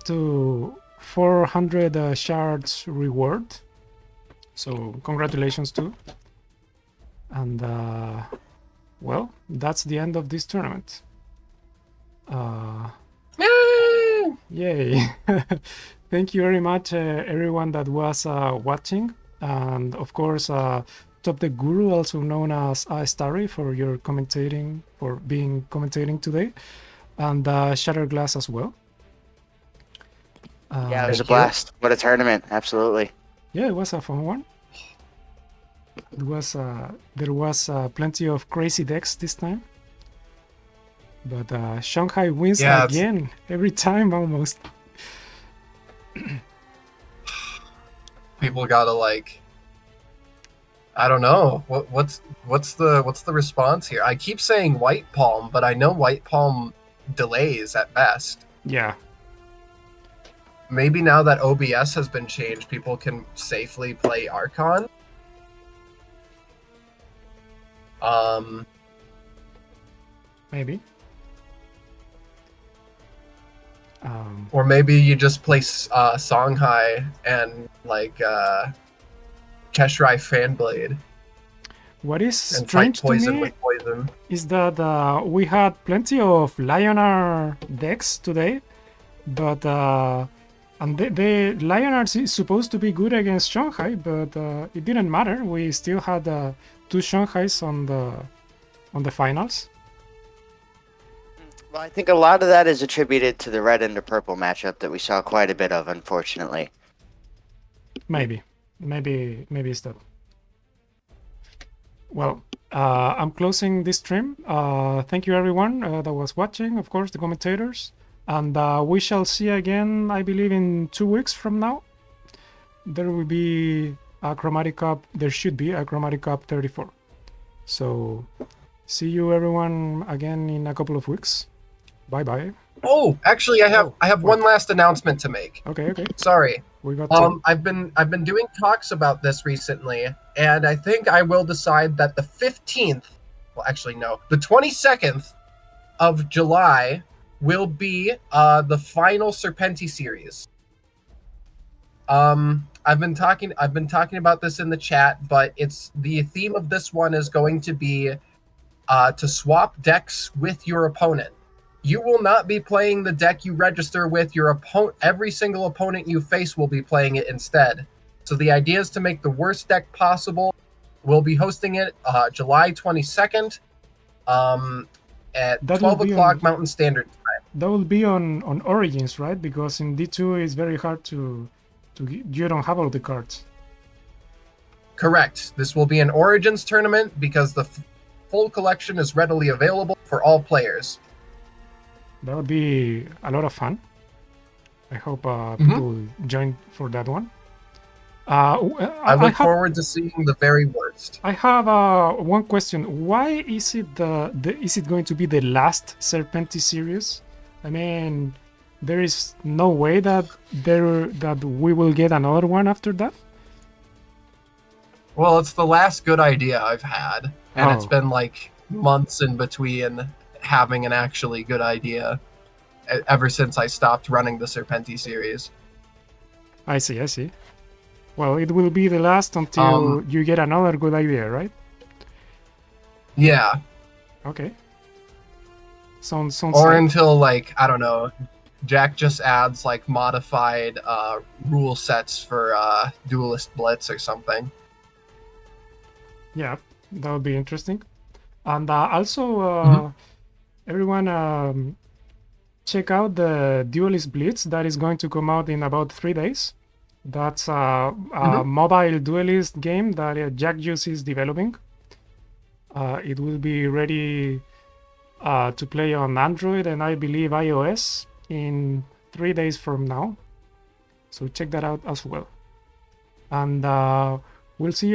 to 400 shards reward. So congratulations too. And well, that's the end of this tournament. Yay! Thank you very much, everyone that was watching, and of course, Top the Guru, also known as Starry, for your commentating, for being commentating today, and Shattered Glass as well. Yeah, it was a blast. What a tournament! Absolutely. Yeah, it was a fun one. It was there was plenty of crazy decks this time, but Shanghai wins again every time almost. People gotta like, I don't know what's the response here. I keep saying White Palm, but I know White Palm delays at best. Yeah. Maybe now that OBS has been changed, people can safely play Archon. Maybe. Or maybe you just play Songhai and like Keshrai Fanblade. What is and strange fight poison to me with poison is that we had plenty of Lionar decks today, but and the Lionars is supposed to be good against Shanghai, but it didn't matter. We still had 2 Shanghais on the finals. Well, I think a lot of that is attributed to the red and the purple matchup that we saw quite a bit of, unfortunately. Maybe it's that. Well, I'm closing this stream. Thank you everyone that was watching, of course, the commentators. And we shall see again, I believe, in 2 weeks from now. There will be a Chromatic Cup. There should be a Chromatic Cup 34. So, see you everyone again in a couple of weeks. Bye bye. Oh, actually, I have one last announcement to make. Okay. Sorry. We got I've been doing talks about this recently, and I think I will decide that the 15th, well, actually no, the 22nd of July will be the final Serpenti series. I've been talking about this in the chat, but it's the theme of this one is going to be to swap decks with your opponent. You will not be playing the deck you register with your opponent. Every single opponent you face will be playing it instead. So the idea is to make the worst deck possible. We'll be hosting it July 22nd at 12 o'clock Mountain Standard Time. That will be on Origins, right? Because in D2 it's very hard to you don't have all the cards. Correct. This will be an Origins tournament because the full collection is readily available for all players. That would be a lot of fun. I hope people join for that one. I look forward to seeing the very worst. I have one question. Why is it is it going to be the last Serpenti series? I mean, there is no way that we will get another one after that. Well, it's the last good idea I've had, and it's been like months in between having an actually good idea ever since I stopped running the Serpenti series. I see. Well, it will be the last until you get another good idea, right? Yeah. Okay. Sounds or like... until, like, I don't know, Jack just adds like modified rule sets for Duelist Blitz or something. Yeah, that would be interesting. And also, everyone check out the Duelist Blitz that is going to come out in about 3 days. That's a mobile duelist game that Jack Juice is developing. It will be ready to play on Android and I believe iOS in 3 days from now. So check that out as well. And we'll see you